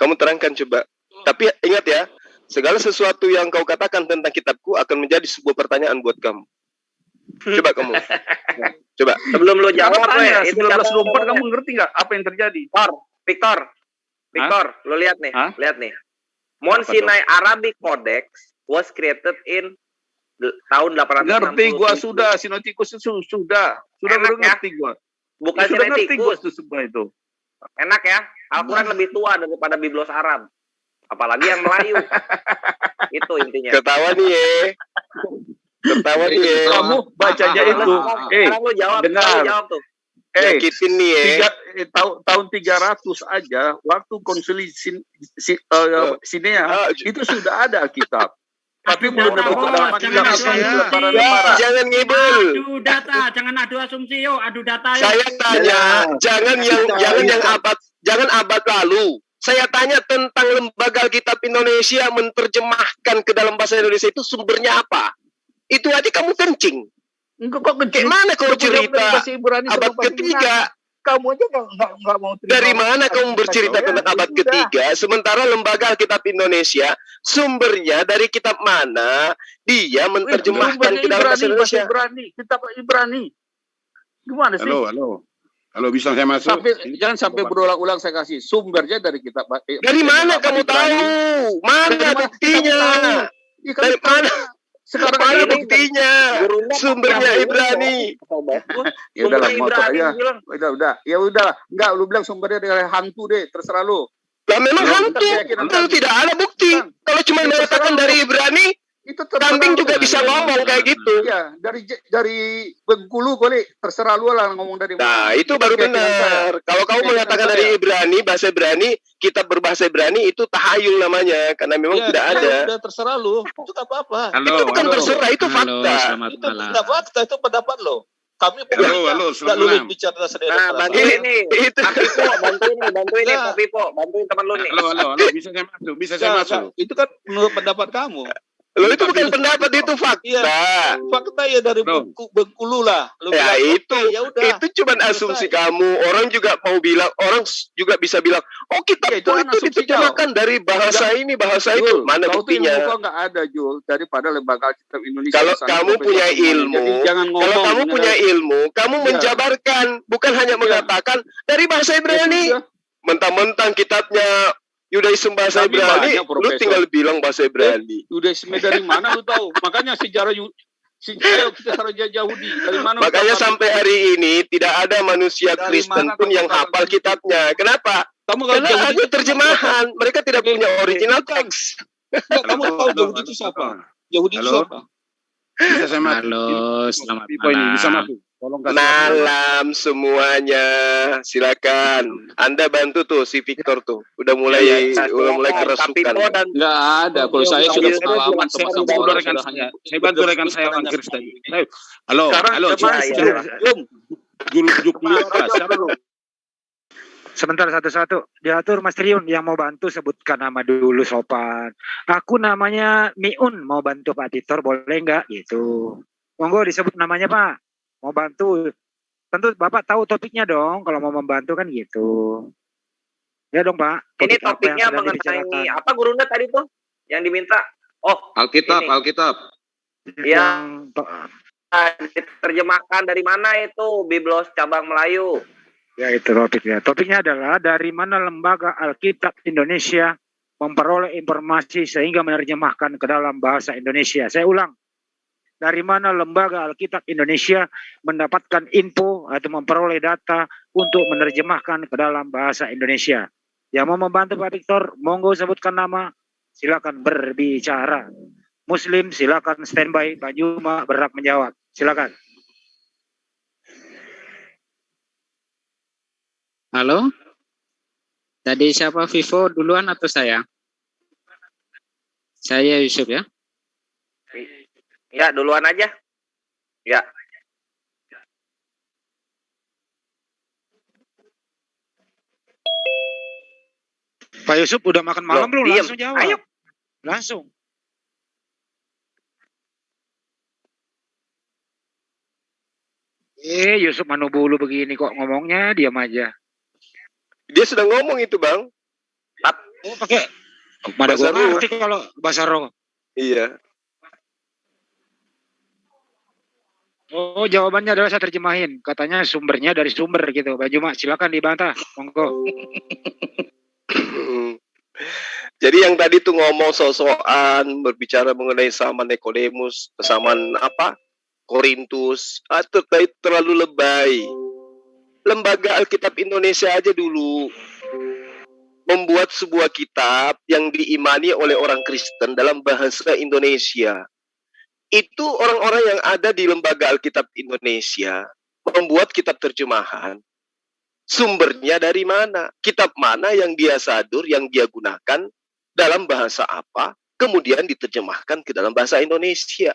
Kamu terangkan coba. Tapi ingat ya, segala sesuatu yang kau katakan tentang kitabku akan menjadi sebuah pertanyaan buat kamu. Coba kamu. Sebelum lo jawab, itu 1924 kamu ngerti nggak apa yang terjadi? Victor. Victor, lu lihat nih, lihat nih. Mount Sinai Arabic Codex was created in tahun 860. Ngerti gua sudah, Sinaiticus sudah ngerti gua. Bukan sudah ngerti gua Sinaiticus. semua itu. Enak ya, Al-Quran lebih tua daripada Biblos Arab. Apalagi yang Melayu. Itu intinya. Ketawa nih ya. Ketawa nih ya. Kamu bacanya itu. Sekarang lu jawab, dengar. lu jawab tuh. Yakin nih ya. Tahun 300 aja, waktu konsili Sinea, itu sudah ada Alkitab. Tapi belum ada pengalaman jangan ngibul. Adu data, jangan adu asumsi yo, adu data. Saya tanya, jangan abad lalu. Saya tanya tentang lembaga Alkitab Indonesia menerjemahkan ke dalam bahasa Indonesia itu sumbernya apa? Itu aja kamu kencing. Enggak kok kencing. Gimana kau cerita abad ketiga? Kamu aja nggak mau terima. Dari mana kamu bercerita tentang abad ketiga? Sementara lembaga Alkitab Indonesia sumbernya dari kitab mana? Dia menerjemahkan ke dalam bahasa Indonesia. Kitab Ibrani. Gimana sih? Halo, bisa saya masuk? Jangan sampai berulang-ulang saya kasih sumbernya dari kitab. Dari mana kamu tahu? Mana buktinya? Dari mana? Sekarang ada buktinya. Sumbernya Ibrani. Ya udah motor aja. Udah. Ya udah. Enggak, lu bilang sumbernya dari hantu deh, terserah lu. Lah memang hantu. Kalau tidak ada bukti. Kalau cuma mengatakan dari Ibrani, itu kambing juga bisa ngomong kayak gitu. Iya, dari Bengkulu kali, terserah lu lah ngomong dari mana. Nah, itu baru benar. Kalau kamu mengatakan dari Ibrani, bahasa Ibrani, kitab berbahasa Ibrani itu tahayul namanya karena memang tidak ada. Udah terserah lu. Itu enggak apa-apa. Itu bukan terserah, itu fakta. Itu enggak fakta, itu pendapat lo. Kami selamat lulus bicara sendiri. Nah, bantuin nih. Bantuin nih, Pak Pipo. Bantuin teman lu nih. Halo, bisa saya masuk. Itu kan menurut pendapat kamu. Lo itu bukan pendapat, itu fakta. Iya, fakta ya dari Bengkulu lah. Ya itu, itu cuma asumsi kamu. Orang juga mau bilang, orang juga bisa bilang, oh kitab itu diterjemahkan dari bahasa ini, bahasa itu. Mana buktinya? Kok nggak ada, Jul, daripada lembaga kitab Indonesia. Kalau kamu punya ilmu, kamu menjabarkan, bukan hanya mengatakan dari bahasa Ibrani. Mentang-mentang kitabnya Yudaisme bahasa Ibrani, lu tinggal bilang bahasa Ibrani. Yudaisme dari mana lu tahu? Makanya sejarah Yahudi dari mana? Makanya sampai hari ini tidak ada manusia Kristen pun yang hafal kitabnya. Kenapa? Karena hanya terjemahan. Mereka tidak punya original teks. Kamu tahu Yahudi itu siapa? Yahudi itu siapa? Bisa saya masuk? Halo, selamat malam. Bisa masuk. Malam semuanya, silakan. Anda bantu tuh si Victor tuh, udah mulai kerasukan. Nggak ada, kalau saya sudah pengalaman saya bantu rekan saya orang Kristen. Halo, Sebentar satu-satu, diatur Mas Triun yang mau bantu sebutkan nama dulu sopan. Aku namanya Miun, mau bantu Pak Titor boleh nggak? Gitu. Monggo disebut namanya Pak. Mau bantu, tentu Bapak tahu topiknya dong, kalau mau membantu kan gitu. Ya dong Pak. Ini topiknya mengenai apa gurunya tadi tuh yang diminta? Oh, Alkitab. Yang diterjemahkan dari mana itu Biblos cabang Melayu? Ya itu topiknya. Topiknya adalah dari mana lembaga Alkitab Indonesia memperoleh informasi sehingga menerjemahkan ke dalam bahasa Indonesia. Saya ulang. Dari mana lembaga Alkitab Indonesia mendapatkan info atau memperoleh data untuk menerjemahkan ke dalam bahasa Indonesia. Yang mau membantu Pak Victor, monggo sebutkan nama, silakan berbicara. Muslim silakan standby, Pak Juma berhak menjawab. Silakan. Halo? Tadi siapa, Vivo duluan atau saya? Saya Yusuf ya. Ya, duluan aja. Ya. Pak Yusuf udah makan malam belum? Langsung jawab. Ayo. Langsung. Yusuf Manubulu begini kok ngomongnya, diam aja. Dia sudah ngomong itu, Bang. Oh, pakai mana gua ngerti kalau bahasa roh. Iya. Oh, jawabannya adalah saya terjemahin. Katanya sumbernya dari sumber gitu. Pak Juma, silakan dibantah. Monggo. Jadi yang tadi tuh ngomong sosokan, berbicara mengenai zaman Nikodemus, zaman apa? Korintus, itu terlalu lebay. Lembaga Alkitab Indonesia aja dulu membuat sebuah kitab yang diimani oleh orang Kristen dalam bahasa Indonesia. Itu orang-orang yang ada di Lembaga Alkitab Indonesia membuat kitab terjemahan. Sumbernya dari mana? Kitab mana yang dia sadur, yang dia gunakan, dalam bahasa apa, kemudian diterjemahkan ke dalam bahasa Indonesia.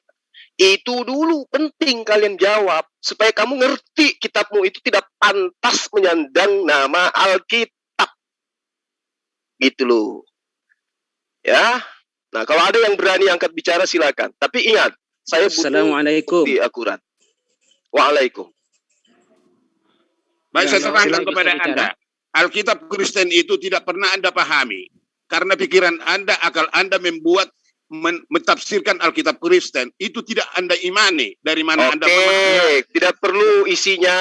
Itu dulu penting kalian jawab, supaya kamu ngerti kitabmu itu tidak pantas menyandang nama Alkitab. Gitu loh. Ya. Nah, kalau ada yang berani angkat bicara silakan. Tapi ingat, saya butuh bukti akurat. Waalaikumsalam. Baik, saya terangkan kepada Anda. Alkitab Kristen itu tidak pernah Anda pahami. Karena pikiran Anda, akal Anda membuat mentafsirkan Alkitab Kristen. Itu tidak Anda imani. Dari mana Anda pahami? Tidak perlu isinya.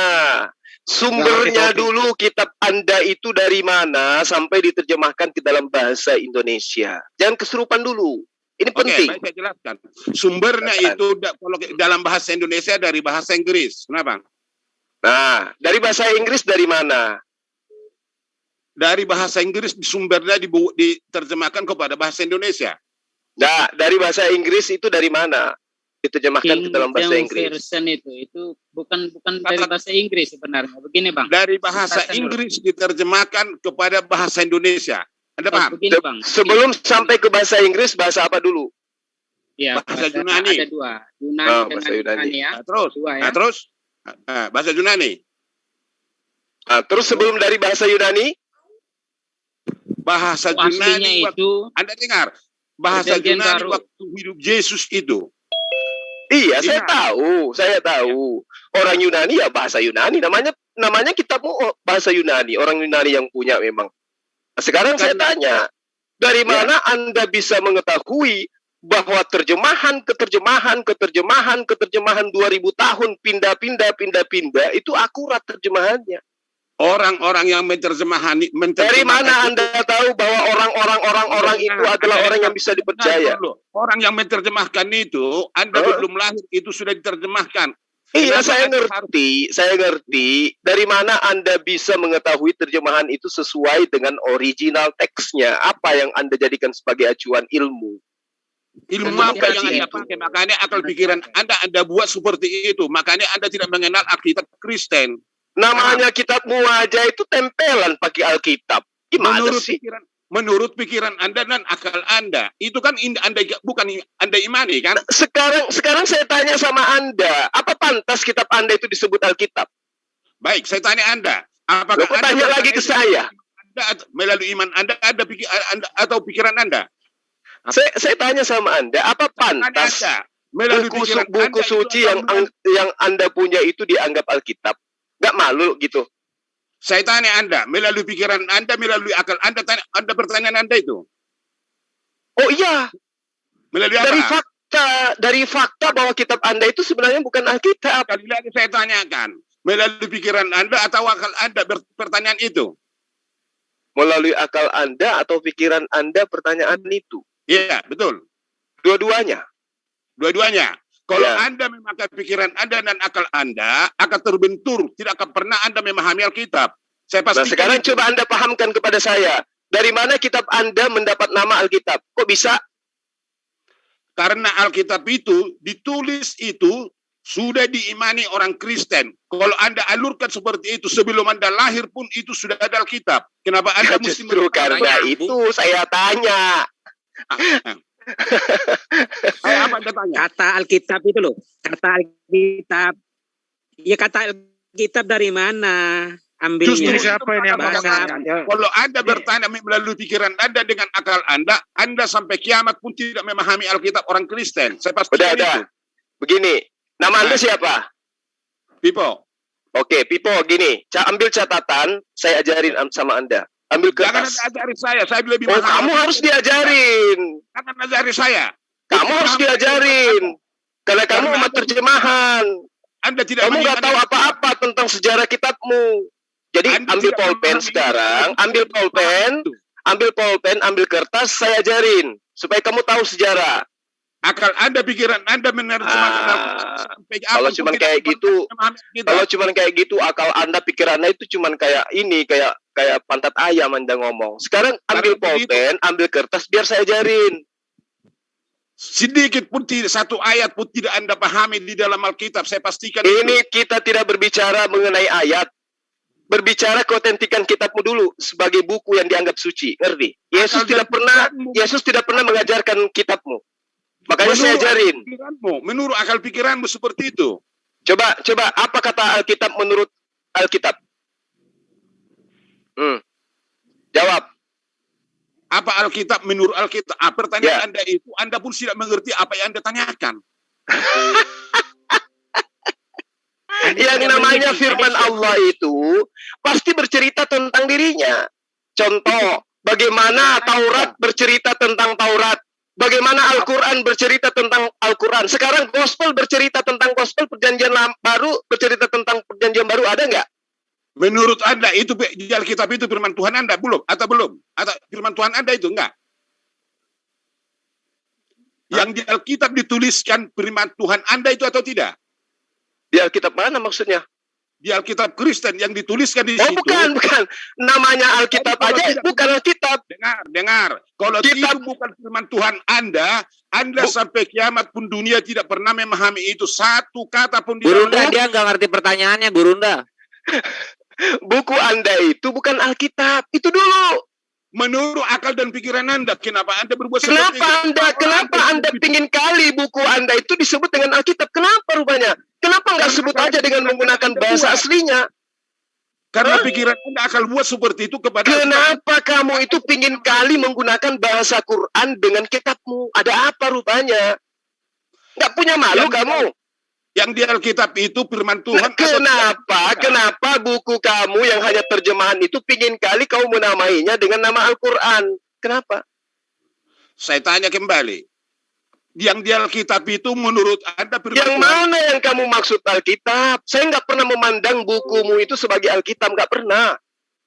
Sumbernya dulu kitab Anda itu dari mana sampai diterjemahkan ke dalam bahasa Indonesia. Jangan kesurupan dulu. Ini penting. Baik, saya jelaskan. Sumbernya itu kalau dalam bahasa Indonesia dari bahasa Inggris. Kenapa? Nah, dari bahasa Inggris dari mana? Dari bahasa Inggris sumbernya diterjemahkan kepada bahasa Indonesia. Nah, dari bahasa Inggris itu dari mana? Diterjemahkan ke dalam bahasa Inggris. Version itu bukan dari bahasa Inggris sebenarnya. Begini, Bang. Dari bahasa Inggris diterjemahkan kepada bahasa Indonesia. Anda paham? Begini, Bang. Sebelum sampai ke bahasa Inggris, bahasa apa dulu? Ya, bahasa Yunani. Ada dua. Yunani dengan Yunani ya. Terus bahasa Yunani. Nah, terus sebelum dari bahasa Yunani? Bahasa Yunani itu, Anda dengar, bahasa Yunani waktu hidup Yesus itu. Iya, saya tahu. Orang Yunani ya bahasa Yunani, namanya kitabmu bahasa Yunani, orang Yunani yang punya memang. Sekarang saya tanya, dari mana Anda bisa mengetahui bahwa terjemahan 2000 tahun pindah-pindah itu akurat terjemahannya? Orang-orang yang menerjemahkan dari mana Anda tahu bahwa orang itu adalah orang yang bisa dipercaya? Orang yang menerjemahkan itu, Anda belum lahir itu sudah diterjemahkan. Iya, saya ngerti. Dari mana Anda bisa mengetahui terjemahan itu sesuai dengan original teksnya? Apa yang Anda jadikan sebagai acuan ilmu? Ilmu apa yang Anda pakai? Makanya akal pikiran Anda buat seperti itu. Makanya Anda tidak mengenal Alkitab Kristen. Namanya kitabmu aja itu tempelan pakai Alkitab. Gimana sih? Menurut pikiran Anda dan akal Anda, itu kan bukan Anda imani kan? Sekarang saya tanya sama Anda, apa pantas kitab Anda itu disebut Alkitab? Baik, saya tanya Anda. Apakah Anda tanya lagi ke saya? Anda melalui iman Anda atau pikiran Anda? Saya tanya sama Anda, apa pantas buku suci yang Anda punya itu dianggap Alkitab? Nggak malu gitu? Saya tanya Anda, melalui pikiran Anda, melalui akal Anda, pertanyaan Anda itu. Oh iya. Melalui apa? Dari fakta bahwa kitab Anda itu sebenarnya bukan Alkitab. Kali lagi saya tanyakan, melalui pikiran Anda atau akal Anda pertanyaan itu? Melalui akal Anda atau pikiran Anda pertanyaan itu? Iya, betul. Dua-duanya. Kalau Anda memakai pikiran Anda dan akal Anda akan terbentur, tidak akan pernah Anda memahami Alkitab. Nah, sekarang coba Anda pahamkan kepada saya, dari mana kitab Anda mendapat nama Alkitab? Kok bisa? Karena Alkitab itu ditulis itu sudah diimani orang Kristen. Kalau Anda alurkan seperti itu sebelum Anda lahir pun itu sudah ada Alkitab. Kenapa Anda mesti karena itu saya tanya. Apa Anda tanya? Kata Alkitab itu loh. Kata Alkitab. Ya kata Alkitab dari mana? Ambilnya. Justru siapa yang kalau Anda bertanya melalui pikiran Anda dengan akal Anda sampai kiamat pun tidak memahami Alkitab orang Kristen. Saya pastikan itu. Begini, nama Anda siapa? Pipo. Oke, Pipo, gini. Ambil catatan, saya ajarin sama Anda. Ambil kertas. Jangan ajari saya lebih mahal. Kamu harus diajarin. Jangan ajari saya. Kamu harus diajarin. Karena kamu umat terjemahan. Anda tidak kamu nggak tahu apa-apa tentang sejarah kitabmu. Jadi ambil pulpen sekarang, ambil pulpen, ambil pulpen, ambil kertas, saya ajarin supaya kamu tahu sejarah. Akal Anda, pikiran Anda menerjemahkan kalau cuman kayak gitu, kalau cuman kayak gitu, akal Anda, pikirannya itu cuman kayak ini, kayak pantat ayam Anda ngomong. Sekarang ambil pulpen, ambil kertas, biar saya ajarin. Sedikit pun tidak, satu ayat pun tidak Anda pahami di dalam Alkitab, saya pastikan. Ini kita tidak berbicara mengenai ayat, berbicara keautentikan kitabmu dulu sebagai buku yang dianggap suci, ngerti? Yesus tidak pernah mengajarkan kitabmu, makanya saya ajarin. Menurut akal pikiranmu seperti itu. Coba apa kata Alkitab menurut Alkitab? Jawab. Apa Alkitab menurut Alkitab? Pertanyaan Anda itu, Anda pun tidak mengerti apa yang Anda tanyakan. Yang namanya firman Allah itu pasti bercerita tentang dirinya. Contoh, bagaimana Taurat bercerita tentang Taurat, bagaimana Al-Quran bercerita tentang Al-Quran. Sekarang Gospel bercerita tentang Gospel, Perjanjian Baru bercerita tentang Perjanjian Baru, ada nggak? Menurut Anda itu di Alkitab itu firman Tuhan Anda belum? Atau firman Tuhan Anda itu enggak? Yang di Alkitab dituliskan firman Tuhan Anda itu atau tidak? Di Alkitab mana maksudnya? Di Alkitab Kristen yang dituliskan di situ. Bukan. Namanya Alkitab aja, bukan Alkitab. Dengar. Kalau itu bukan firman Tuhan Anda sampai kiamat pun dunia tidak pernah memahami itu. Satu kata pun di Gurunda, dia nggak ngerti pertanyaannya, Gurunda. Buku Anda itu bukan Alkitab, itu dulu. Menurut akal dan pikiran Anda, kenapa Anda berbuat seperti itu? Kenapa Anda pingin kali buku Anda itu disebut dengan Alkitab? Kenapa rupanya? Kenapa nggak sebut aja dengan menggunakan bahasa aslinya? Karena pikiran Anda akal buat seperti itu kepada. Kenapa kamu itu pingin kali menggunakan bahasa Quran dengan kitabmu? Ada apa rupanya? Nggak punya malu kamu? Yang di Alkitab itu firman Tuhan. Kenapa buku kamu yang hanya terjemahan itu pingin kali kau menamainya dengan nama Al-Quran? Kenapa? Saya tanya kembali. Yang di Alkitab itu menurut Anda firman yang Tuhan. Mana yang kamu maksud Alkitab? Saya nggak pernah memandang bukumu itu sebagai Alkitab, nggak pernah.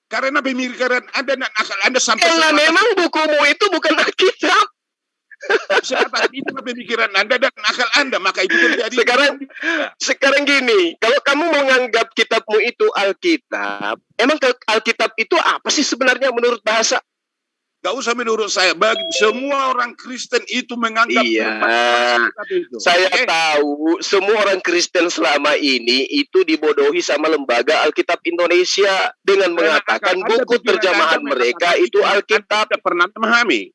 Karena pemikiran Anda dan akal Anda sampai. Karena memang bukumu itu bukan Alkitab. Itu pemikiran Anda dan akal Anda, maka itu terjadi. Sekarang gini, kalau kamu menganggap kitabmu itu Alkitab, emang Alkitab itu apa sih sebenarnya menurut bahasa? Gak usah menurut saya, bagi semua orang Kristen itu menganggap. Saya tahu semua orang Kristen selama ini itu dibodohi sama lembaga Alkitab Indonesia dengan mengatakan buku terjemahan mereka itu Alkitab. Tidak pernah memahami.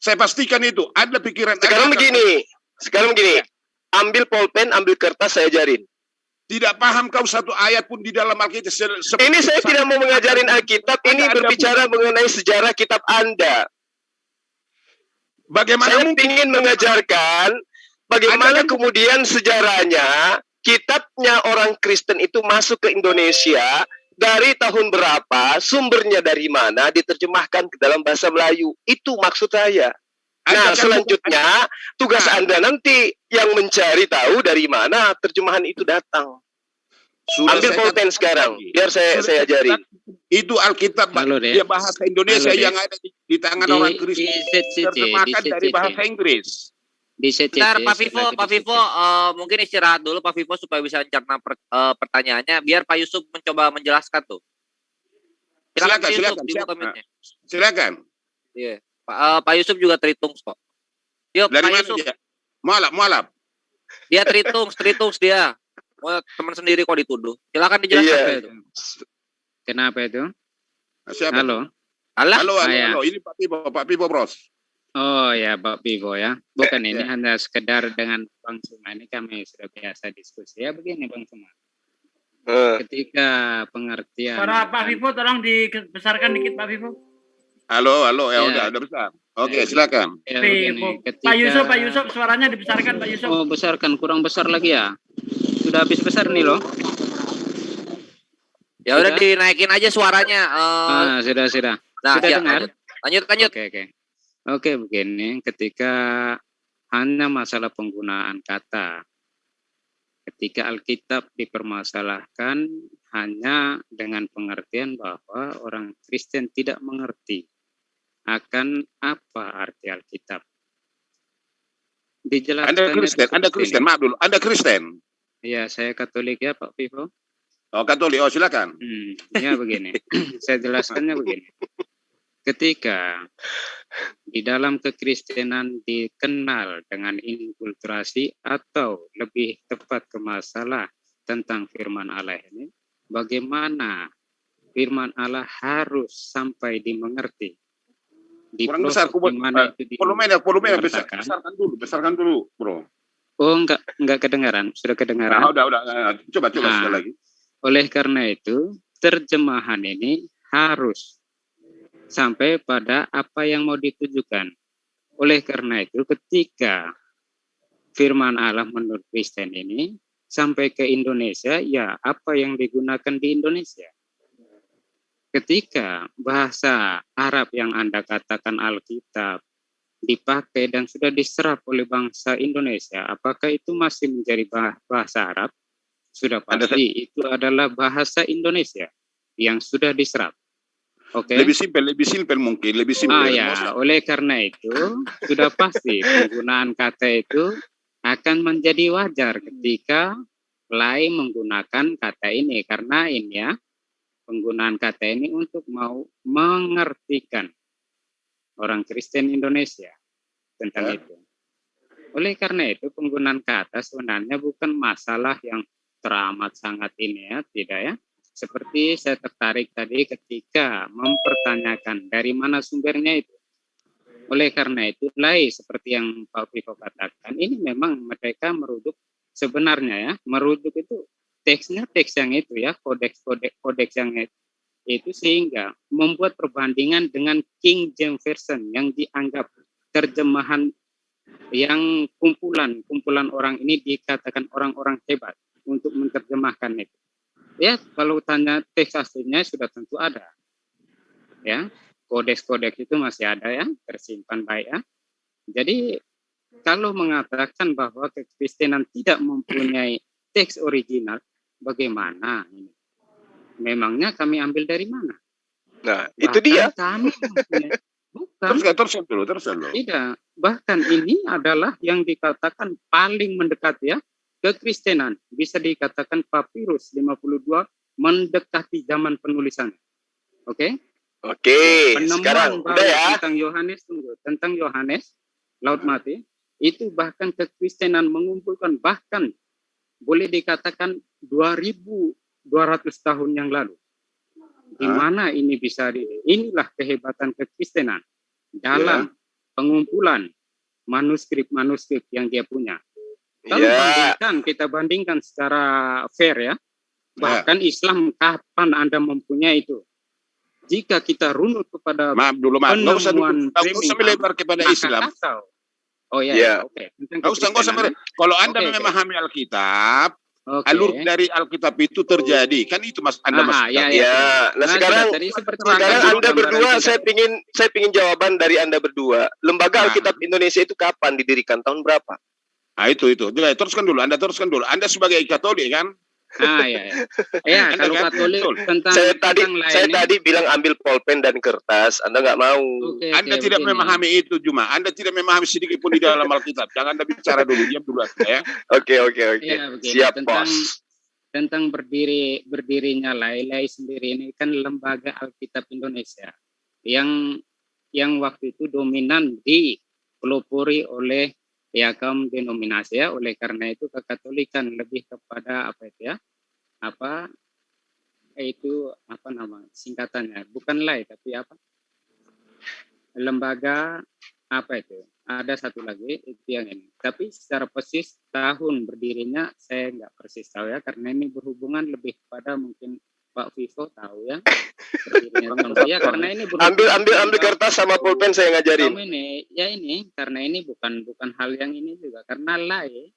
Saya pastikan itu. Ada pikiran. Sekarang begini. Ambil pulpen, ambil kertas, saya ajarin. Tidak paham kau satu ayat pun di dalam Alkitab. Ini saya tidak mau mengajarin Alkitab. Ini berbicara mengenai sejarah kitab Anda. Bagaimana saya ingin mengajarkan bagaimana kemudian sejarahnya kitabnya orang Kristen itu masuk ke Indonesia. Dari tahun berapa, sumbernya dari mana, diterjemahkan ke dalam bahasa Melayu. Itu maksud saya. Nah, selanjutnya, tugas Anda nanti yang mencari tahu dari mana terjemahan itu datang. Ambil pulpen sekarang, biar saya ajarin. Itu Alkitab, dia bahasa Indonesia yang ada di tangan orang Kristen. Terjemahkan dari bahasa Inggris. Bentar, Pak Vivo, mungkin istirahat dulu Pak Vivo supaya bisa mencerna pertanyaannya, biar Pak Yusuf mencoba menjelaskan tuh. Silakan. Iya, Pak Yusuf juga terhitung kok. Yuk, dari Pak Yusuf. Dia? Mualaf. Dia terhitung dia. Teman sendiri kok dituduh. Silakan dijelaskan itu. Kenapa itu? Siapa? Halo. Ini Pak Vivo Bros. Oh ya, Pak Vivo ya. Bukan ini hanya sekedar dengan Bang Suma ini kami sudah biasa diskusi. Ya begini Bang Suma. Ketika pengertian. Suara Pak Vivo tolong dibesarkan dikit Pak Vivo. Halo, ya udah besar. Oke, silakan. Ya, begini, Pak Yusuf suaranya dibesarkan Pak Yusuf. Oh, besarkan, kurang besar lagi ya. Sudah habis besar nih loh. Ya udah dinaikin aja suaranya. Sudah. Nah, sudah dengar? Lanjut. Oke, begini, ketika hanya masalah penggunaan kata, ketika Alkitab dipermasalahkan hanya dengan pengertian bahwa orang Kristen tidak mengerti. akan apa arti Alkitab. Dijelaskan. Anda Kristen, maaf dulu. Anda Kristen? Iya, saya Katolik ya Pak Vivo. Oh, Katolik. Oh, silakan. Ya begini, saya jelaskannya begini. Ketika di dalam kekristenan dikenal dengan inkulturasi atau lebih tepat ke masalah tentang firman Allah ini, bagaimana firman Allah harus sampai dimengerti. Kurang besar, volume besarkan dulu, bro. Oh, enggak kedengaran, sudah kedengaran. Nah, udah. Coba sekali lagi. Oleh karena itu, terjemahan ini harus sampai pada apa yang mau ditujukan. Oleh karena itu, ketika firman Allah menurut Kristen ini sampai ke Indonesia, ya apa yang digunakan di Indonesia. Ketika bahasa Arab yang Anda katakan Alkitab dipakai dan sudah diserap oleh bangsa Indonesia, apakah itu masih menjadi bahasa Arab? Sudah pasti itu adalah bahasa Indonesia yang sudah diserap. Oke. Lebih simpel mungkin, lebih simpel. Ya, oleh karena itu sudah pasti penggunaan kata itu akan menjadi wajar ketika mulai menggunakan kata ini, karena ini ya penggunaan kata ini untuk mau mengertikan orang Kristen Indonesia tentang itu. Oleh karena itu penggunaan kata sebenarnya bukan masalah yang teramat sangat ini ya, tidak ya. Seperti saya tertarik tadi ketika mempertanyakan dari mana sumbernya itu. Oleh karena itu, seperti yang Pak Vivo katakan, ini memang mereka merujuk sebenarnya ya, merujuk itu teksnya teks yang itu ya, kodeks yang itu, sehingga membuat perbandingan dengan King James Version yang dianggap terjemahan yang kumpulan orang ini dikatakan orang-orang hebat untuk menerjemahkan itu. Ya, kalau tanya teks aslinya sudah tentu ada. Ya, kodeks-kodeks itu masih ada ya, tersimpan baik ya. Jadi kalau mengatakan bahwa kekristenan tidak mempunyai teks original, bagaimana ini? Memangnya kami ambil dari mana? Nah, itu dia. Bukan. Terus dulu. Tidak. Bahkan ini adalah yang dikatakan paling mendekati ya kekristenan. Bisa dikatakan papirus 52 mendekati zaman penulisan. Oke? Oke. Sekarang udah ya. Tentang Yohanes Laut Mati itu bahkan kekristenan mengumpulkan bahkan boleh dikatakan 2.200 tahun yang lalu. Di mana ini bisa inilah kehebatan kekristenan dalam pengumpulan manuskrip yang dia punya. Kalau kita bandingkan secara fair ya. Bahkan Islam kapan Anda mempunyai itu? Jika kita runut kepada nggak usah melebar kepada Islam. Oke. Nggak usah kalau Anda memahami Alkitab, alur dari Alkitab itu terjadi, kan itu Mas Anda Nah, sekarang Anda berdua, saya pingin jawaban dari Anda berdua. Lembaga Alkitab Indonesia itu kapan didirikan? Tahun berapa? Nah, itu. Jadi, teruskan dulu. Anda sebagai Katolik kan? Kalau Katolik saya tadi bilang ambil pulpen dan kertas, Anda nggak mau. Anda tidak memahami itu, Juma. Anda tidak memahami sedikit pun di dalam Alkitab. Jangan Anda bicara dulu, diam dulu ya. Oke. Siap, Bos. Tentang berdirinya Lai sendiri ini kan lembaga Alkitab Indonesia yang waktu itu dominan dipelopori oleh kaum denominasi ya. Oleh karena itu kekatolikan lebih kepada singkatannya bukan Lai tapi lembaga ada satu lagi itu yang ini, tapi secara persis tahun berdirinya saya nggak persis tahu ya, karena ini berhubungan lebih kepada mungkin Pak Vivo tahu ya. Karena ini ambil kertas sama pulpen saya ngajarin. Karena ini bukan hal yang ini juga, karena Lai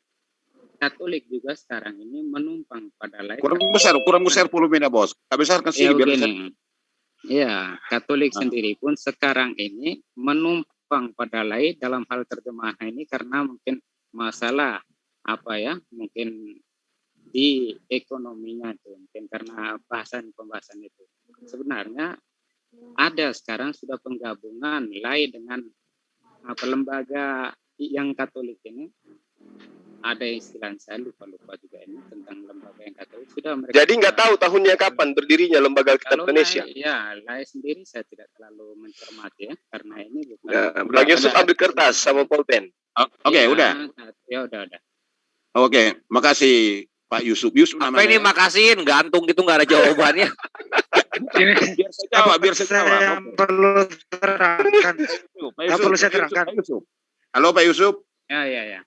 Katolik juga sekarang ini menumpang pada Lai. Kurang besar volumenya, Bos. Besarkan sih Katolik sendiri pun sekarang ini menumpang pada Lai dalam hal terjemahan ini karena mungkin masalah mungkin di ekonominya itu, mungkin karena pembahasan itu. Sebenarnya ada sekarang sudah penggabungan lain dengan lembaga yang Katolik ini. Ada istilah saya lupa juga ini tentang lembaga yang Katolik sudah mereka. Jadi nggak tahu tahunnya kapan berdirinya lembaga Alkitab Indonesia. Lai sendiri saya tidak terlalu mencermati ya, karena ini bukan. Bang Yusuf ambil kertas sama pulpen. Oke, udah. Ya udah. Oke, makasih Pak Yusuf. Yusuf apa ini makasihin, gantung gitu nggak ada jawabannya. biar saya jawab. Perlu terangkan. Perlu saya terangkan. Halo Pak Yusuf. Ya.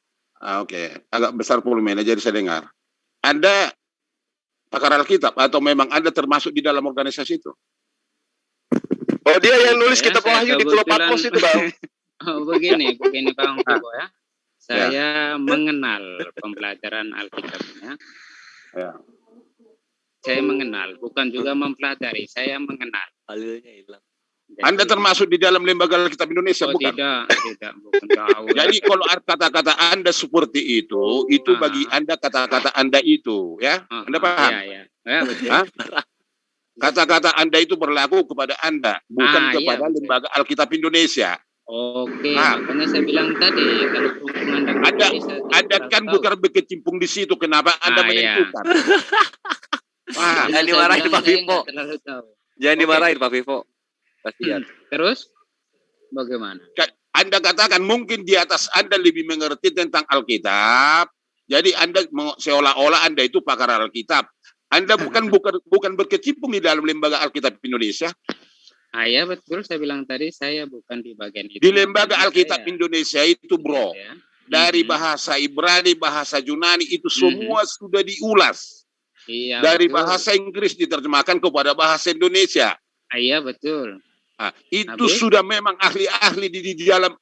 Oke. Agak besar volume jadi saya dengar. Anda pakar Alkitab atau memang Anda termasuk di dalam organisasi itu? Oh, dia yang nulis kitab Wahyu di Pulau Patmos itu, Bang. Begini Bang Fibo ya. Saya mengenal pembelajaran Alkitabnya. Ya. Saya mengenal, bukan juga mempelajari, saya mengenal. Alilnya hilang. Anda termasuk di dalam lembaga Alkitab Indonesia, bukan? Tidak, bukan tahu. Jadi kalau kata-kata Anda seperti itu bagi Anda kata-kata Anda itu, ya? Anda paham? Iya, betul. Kata-kata Anda itu berlaku kepada Anda, bukan kepada lembaga Alkitab Indonesia. Oke, makanya saya bilang tadi kalau hubungan Anda kan bukan berkecimpung di situ, kenapa Anda menentukan? Jangan dimarahin Pak Vivo. Jangan dimarahin Pak Vivo. Kasihan. Terus bagaimana? Anda katakan mungkin di atas Anda lebih mengerti tentang Alkitab. Jadi Anda seolah-olah Anda itu pakar Alkitab. Anda bukan berkecimpung di dalam lembaga Alkitab Indonesia. Ya betul, saya bilang tadi saya bukan di bagian itu. Di lembaga Alkitab Indonesia itu, bro. Dari bahasa Ibrani, bahasa Yunani itu semua sudah diulas. Iya, dari betul. Bahasa Inggris diterjemahkan kepada bahasa Indonesia. Iya betul. Itu sudah memang ahli-ahli di dalam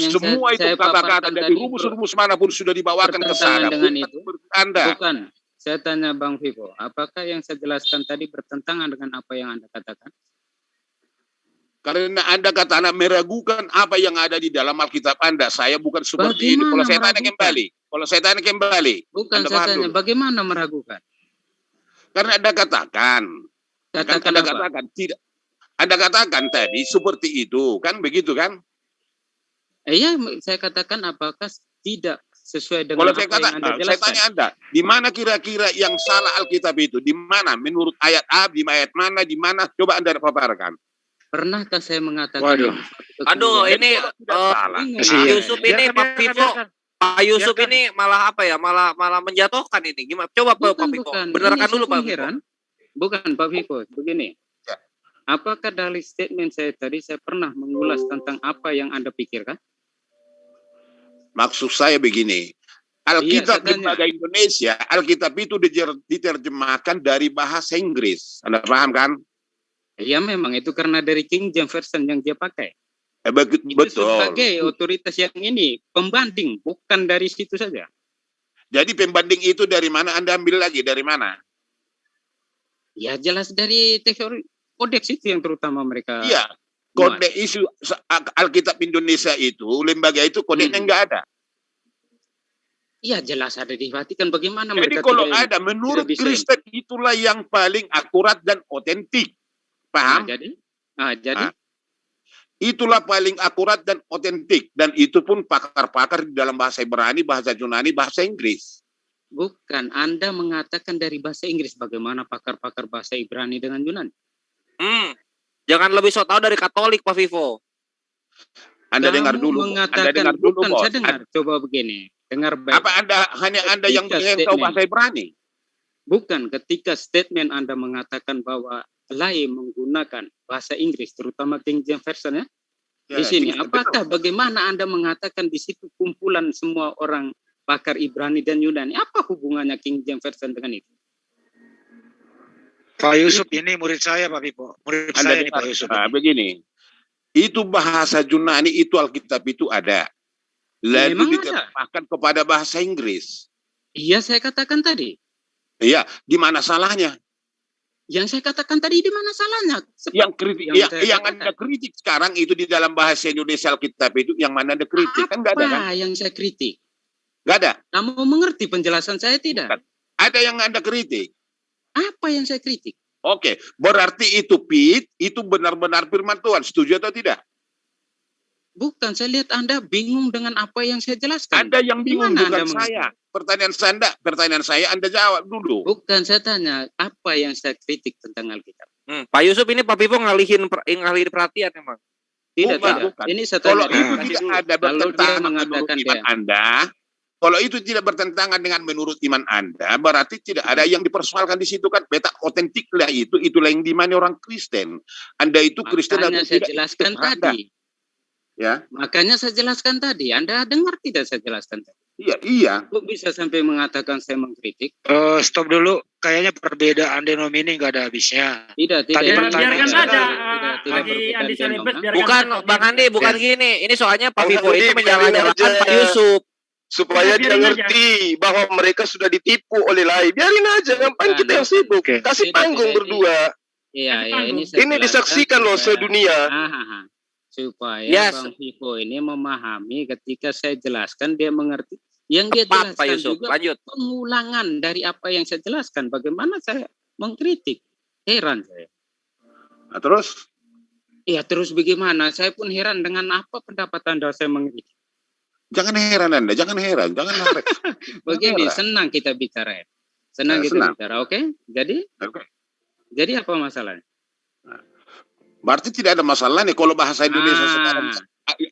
semua itu kata-kata dari rumus-rumus manapun sudah dibawakan ke sana. Dengan itu, Anda. Bukan. Saya tanya Bang Vivo, apakah yang saya jelaskan tadi bertentangan dengan apa yang Anda katakan? Karena Anda kata Anda meragukan apa yang ada di dalam Alkitab Anda. Saya bukan seperti ini. Kalau saya tanya kembali. Bukan, saya tanya bagaimana meragukan? Karena Anda katakan tidak. Anda katakan tadi seperti itu, kan begitu kan? Iya, saya katakan apakah tidak sesuai dengan apa yang Anda jelaskan? Saya tanya Anda, di mana kira-kira yang salah Alkitab itu? Di mana? Menurut ayat A, di ayat mana? Di mana? Coba Anda paparkan. Pernahkah saya mengatakan? Aduh, ini Pak Yusuf ini Pak Vivo. Pak Yusuf ini malah apa ya? Malah menjatuhkan ini. Gimana? Coba Pak Vivo. Benarkan dulu Pak Vivo. Bukan Pak Vivo, begini. Apakah dari statement saya tadi saya pernah mengulas tentang apa yang Anda pikirkan? Maksud saya begini, Alkitab lembaga Indonesia, Alkitab itu diterjemahkan dari bahasa Inggris. Anda paham kan? Iya memang itu karena dari King James Version yang dia pakai. Betul. Sebagai otoritas yang ini, pembanding, bukan dari situ saja. Jadi pembanding itu dari mana Anda ambil lagi? Dari mana? Ya jelas dari teori kodeks itu yang terutama mereka. Iya, kodeks isu Alkitab Indonesia itu, lembaga itu kodeknya enggak ada. Iya jelas ada di Vatikan. Bagaimana jadi mereka kalau ada, menurut Kristen itulah yang paling akurat dan otentik. Paham? Jadi? Itulah paling akurat dan otentik. Dan itu pun pakar-pakar di dalam bahasa Ibrani, bahasa Yunani, bahasa Inggris. Bukan, Anda mengatakan dari bahasa Inggris. Bagaimana pakar-pakar bahasa Ibrani dengan Yunani? Jangan lebih so tahu dari Katolik, Pak Vivo. Anda dengar dulu. Anda dengar dulu, bukan, saya dengar. Coba begini, dengar baik. Apa hanya Anda yang tahu bahasa Ibrani? Bukan, ketika statement Anda mengatakan bahwa lain menggunakan bahasa Inggris, terutama King James Version di sini. Apakah bagaimana Anda mengatakan di situ kumpulan semua orang pakar Ibrani dan Yunani? Apa hubungannya King James Version dengan itu? Pak Yusuf ini murid saya Pak Vipo. Murid saya ini Pak Yusuf. Begini, itu bahasa Yunani itu Alkitab itu ada. Lalu diterjemahkan kepada bahasa Inggris. Iya, saya katakan tadi. Iya, di mana salahnya? Yang saya katakan tadi di mana salahnya? Yang kritik, yang Anda kritik sekarang itu di dalam bahasa Indonesia Alkitab itu yang mana Anda kritik? Kan nggak ada kan? Apa yang saya kritik? Nggak ada. Kamu mengerti penjelasan saya tidak? Ada yang Anda kritik. Apa yang saya kritik? Oke, berarti itu Pit, itu benar-benar firman Tuhan. Setuju atau tidak? Bukan, saya lihat Anda bingung dengan apa yang saya jelaskan. Anda yang bingung, Gimana bukan saya. Pertanyaan saya Anda jawab dulu. Bukan, saya tanya apa yang saya kritik tentang Alkitab. Pak Yusuf ini Pak Pipo ngalihin perhatian emang. Tidak. Ini saya tanya. Kalau itu tidak ada bertentangan menurut iman Anda, kalau itu tidak bertentangan dengan menurut iman Anda, berarti tidak ada yang dipersoalkan di situ kan. Beta otentik lah itulah yang dimana orang Kristen. Anda itu Kristen atau saya tidak? Jelaskan tadi. Ya. Makanya saya jelaskan tadi. Anda dengar tidak saya jelaskan tadi? Iya. Kok bisa sampai mengatakan saya mengkritik? Stop dulu. Kayaknya perbedaan denomini nggak ada habisnya. Tidak. Biarkan saja. Bukan, Bang Andi, bukan gini. Ini soalnya Pak Vivo itu menyalah-nyalahkan Pak Yusuf. Supaya dia ngerti bahwa mereka sudah ditipu oleh lain. Biarin aja, ngapain kita yang sibuk? Kasih panggung berdua. Iya, ini disaksikan loh sedunia. Supaya Bang Vivo ini memahami ketika saya jelaskan dia mengerti. Yang dia jelaskan juga pengulangan dari apa yang saya jelaskan. Bagaimana saya mengkritik? Heran saya. Nah, terus? Iya, terus bagaimana? Saya pun heran dengan apa pendapat Anda saya mengkritik. Jangan heran Anda, jangan heran. Begini, senang kita bicara. Senang kita bicara, oke? Jadi apa masalahnya? Berarti tidak ada masalah nih kalau bahasa Indonesia sekarang.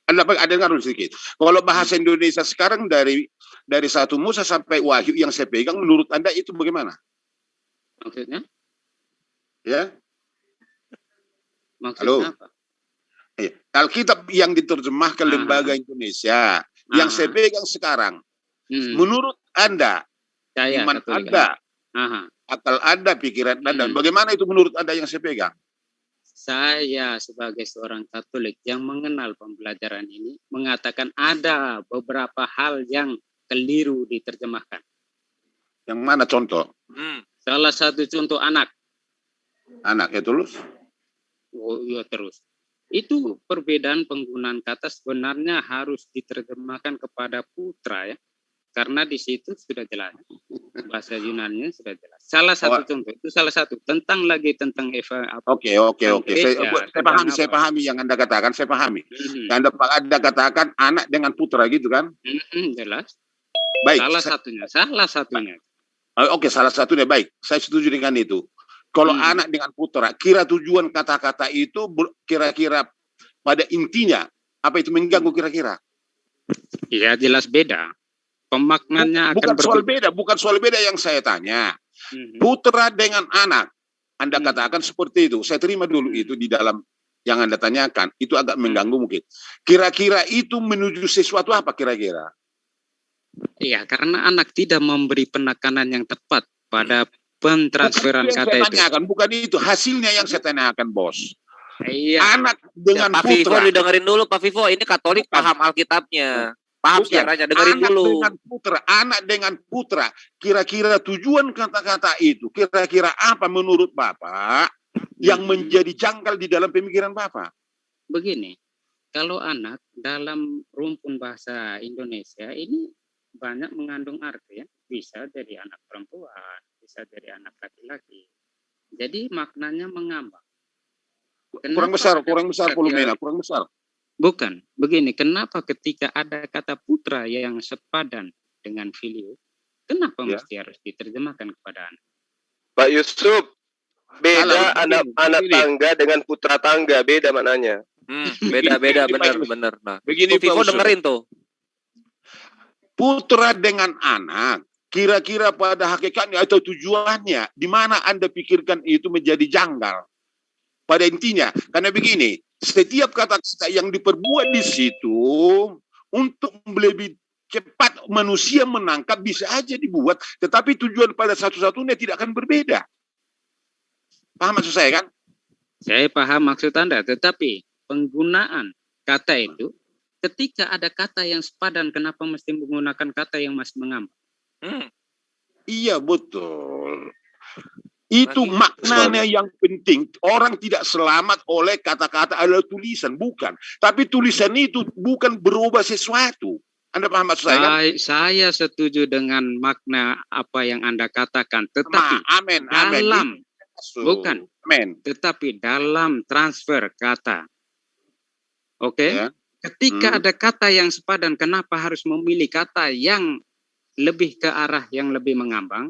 Ada dengar sedikit. Kalau bahasa Indonesia sekarang dari 1 Musa sampai Wahyu yang saya pegang, menurut Anda itu bagaimana? Maksudnya? Ya. Maksudnya apa? Alkitab yang diterjemahkan Lembaga Indonesia, yang saya pegang sekarang, menurut Anda, iman Anda, akal Anda, pikiran Anda, bagaimana itu menurut Anda yang saya pegang? Saya sebagai seorang Katolik yang mengenal pembelajaran ini mengatakan ada beberapa hal yang keliru diterjemahkan. Yang mana contoh? Salah satu contoh anak. Anak ya terus? Oh iya terus. Itu perbedaan penggunaan kata sebenarnya harus diterjemahkan kepada putra ya. Karena di situ sudah jelas. Bahasa Yunani sudah jelas. Salah satu contoh, itu salah satu. Tentang Eva. Oke. Saya pahami yang Anda katakan, saya pahami. Anda katakan anak dengan putra gitu kan? Jelas. Baik. Salah satunya. Oke, salah satunya, baik. Saya setuju dengan itu. Kalau anak dengan putra, kira tujuan kata-kata itu kira-kira pada intinya, apa itu mengganggu kira-kira? Iya, jelas beda. Pemaknannya akan bukan soal beda yang saya tanya. Putra dengan anak, Anda katakan seperti itu. Saya terima dulu itu di dalam yang Anda tanyakan. Itu agak mengganggu mungkin. Kira-kira itu menuju sesuatu apa kira-kira? Iya, karena anak tidak memberi penekanan yang tepat pada pentransferan kata itu. Bukan itu, hasilnya yang saya tanyakan, Bos. Iya. Anak dengan Pak putra. Vivo didengerin dulu, Pak Vivo. Ini Katolik paham Alkitabnya. Paham sejarahnya, dengerin dulu. Anak dengan putra, kira-kira tujuan kata-kata itu, kira-kira apa menurut Bapak yang menjadi janggal di dalam pemikiran Bapak? Begini, kalau anak dalam rumpun bahasa Indonesia ini banyak mengandung arti ya. Bisa dari anak perempuan, bisa dari anak laki-laki. Jadi maknanya mengambang. Kurang besar volumenya, kurang besar. Bukan, begini, kenapa ketika ada kata putra yang sepadan dengan filio, kenapa mesti harus diterjemahkan kepada anak? Pak Yusuf, beda anak tangga dengan putra tangga, beda maknanya. Beda, benar. Nah, begini Vivo dengerin tuh. Putra dengan anak, kira-kira pada hakikatnya atau tujuannya, di mana Anda pikirkan itu menjadi janggal? Pada intinya, karena begini, setiap kata-kata yang diperbuat di situ untuk lebih cepat manusia menangkap bisa aja dibuat, tetapi tujuan pada satu-satunya tidak akan berbeda. Paham maksud saya kan? Saya paham maksud Anda, tetapi penggunaan kata itu, ketika ada kata yang sepadan, kenapa mesti menggunakan kata yang masih mengambang? Iya betul. Itu maknanya yang penting. Orang tidak selamat oleh kata-kata adalah tulisan, bukan. Tapi tulisan itu bukan berubah sesuatu. Anda paham maksud saya kan? Saya setuju dengan makna apa yang Anda katakan. Tetapi Bukan. Tetapi dalam transfer kata. Oke? Ketika ada kata yang sepadan, kenapa harus memilih kata yang lebih ke arah yang lebih mengambang?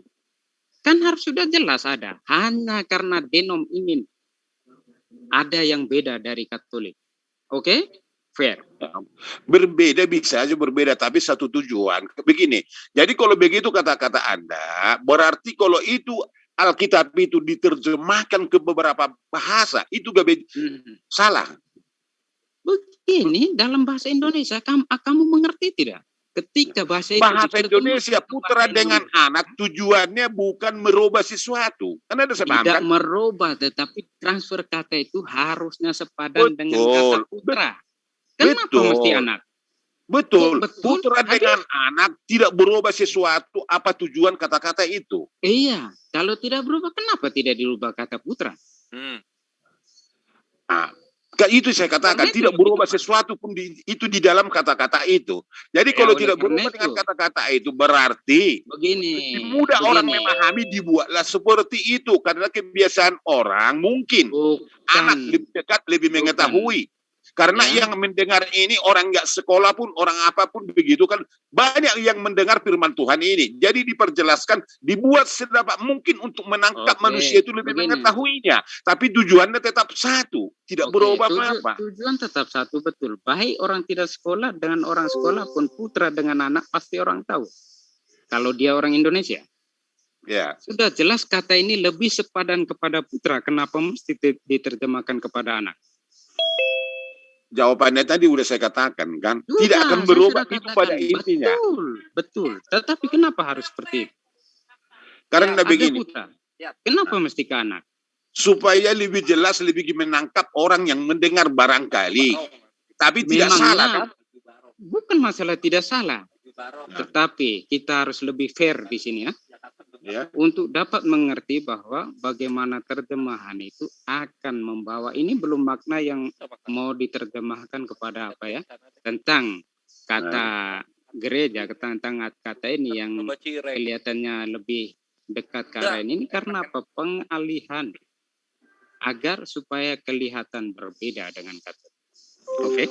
Kan harus sudah jelas ada. Hanya karena denom ingin ada yang beda dari Katolik. Oke? Fair. Berbeda bisa aja berbeda, tapi satu tujuan. Begini, jadi kalau begitu kata-kata Anda, berarti kalau itu Alkitab itu diterjemahkan ke beberapa bahasa, itu gak salah. Begini, dalam bahasa Indonesia, kamu mengerti tidak? Ketika bahasa Indonesia putra dengan anak, tujuannya bukan merubah sesuatu. Kan ada tidak merubah, tetapi transfer kata itu harusnya sepadan dengan kata putra. Kenapa mesti anak? Betul. Putra dengan anak tidak berubah sesuatu. Apa tujuan kata-kata itu? Iya. Kalau tidak berubah, kenapa tidak dirubah kata putra? Itu saya katakan tidak berubah sesuatu pun itu di dalam kata-kata itu. Jadi kalau tidak berubah dengan kata-kata itu berarti begini, mudah orang memahami dibuatlah seperti itu karena kebiasaan orang mungkin anak lebih dekat lebih mengetahui. Karena yang mendengar ini orang nggak sekolah pun, orang apapun begitu kan. Banyak yang mendengar firman Tuhan ini. Jadi diperjelaskan, dibuat sedapat mungkin untuk menangkap manusia itu lebih mengetahuinya. Tapi tujuannya tetap satu. Tidak berubah apa-apa. Tujuan tetap satu, betul. Baik orang tidak sekolah dengan orang sekolah pun, putra dengan anak pasti orang tahu. Kalau dia orang Indonesia. Ya. Sudah jelas kata ini lebih sepadan kepada putra. Kenapa mesti diterjemahkan kepada anak? Jawabannya tadi udah saya katakan kan, tidak akan berubah itu pada intinya. Betul. Tetapi kenapa harus seperti itu? Karena begini. Kenapa mesti ke anak? Supaya lebih jelas, lebih menangkap orang yang mendengar barangkali. Tapi tidak salah kan? Bukan masalah tidak salah. Tetapi kita harus lebih fair di sini ya. Untuk dapat mengerti bahwa bagaimana terjemahan itu akan membawa, ini belum makna yang mau diterjemahkan kepada apa ya, tentang kata gereja, tentang kata ini yang kelihatannya lebih dekat ke arah ini karena apa? Pengalihan agar supaya kelihatan berbeda dengan kata. Oke?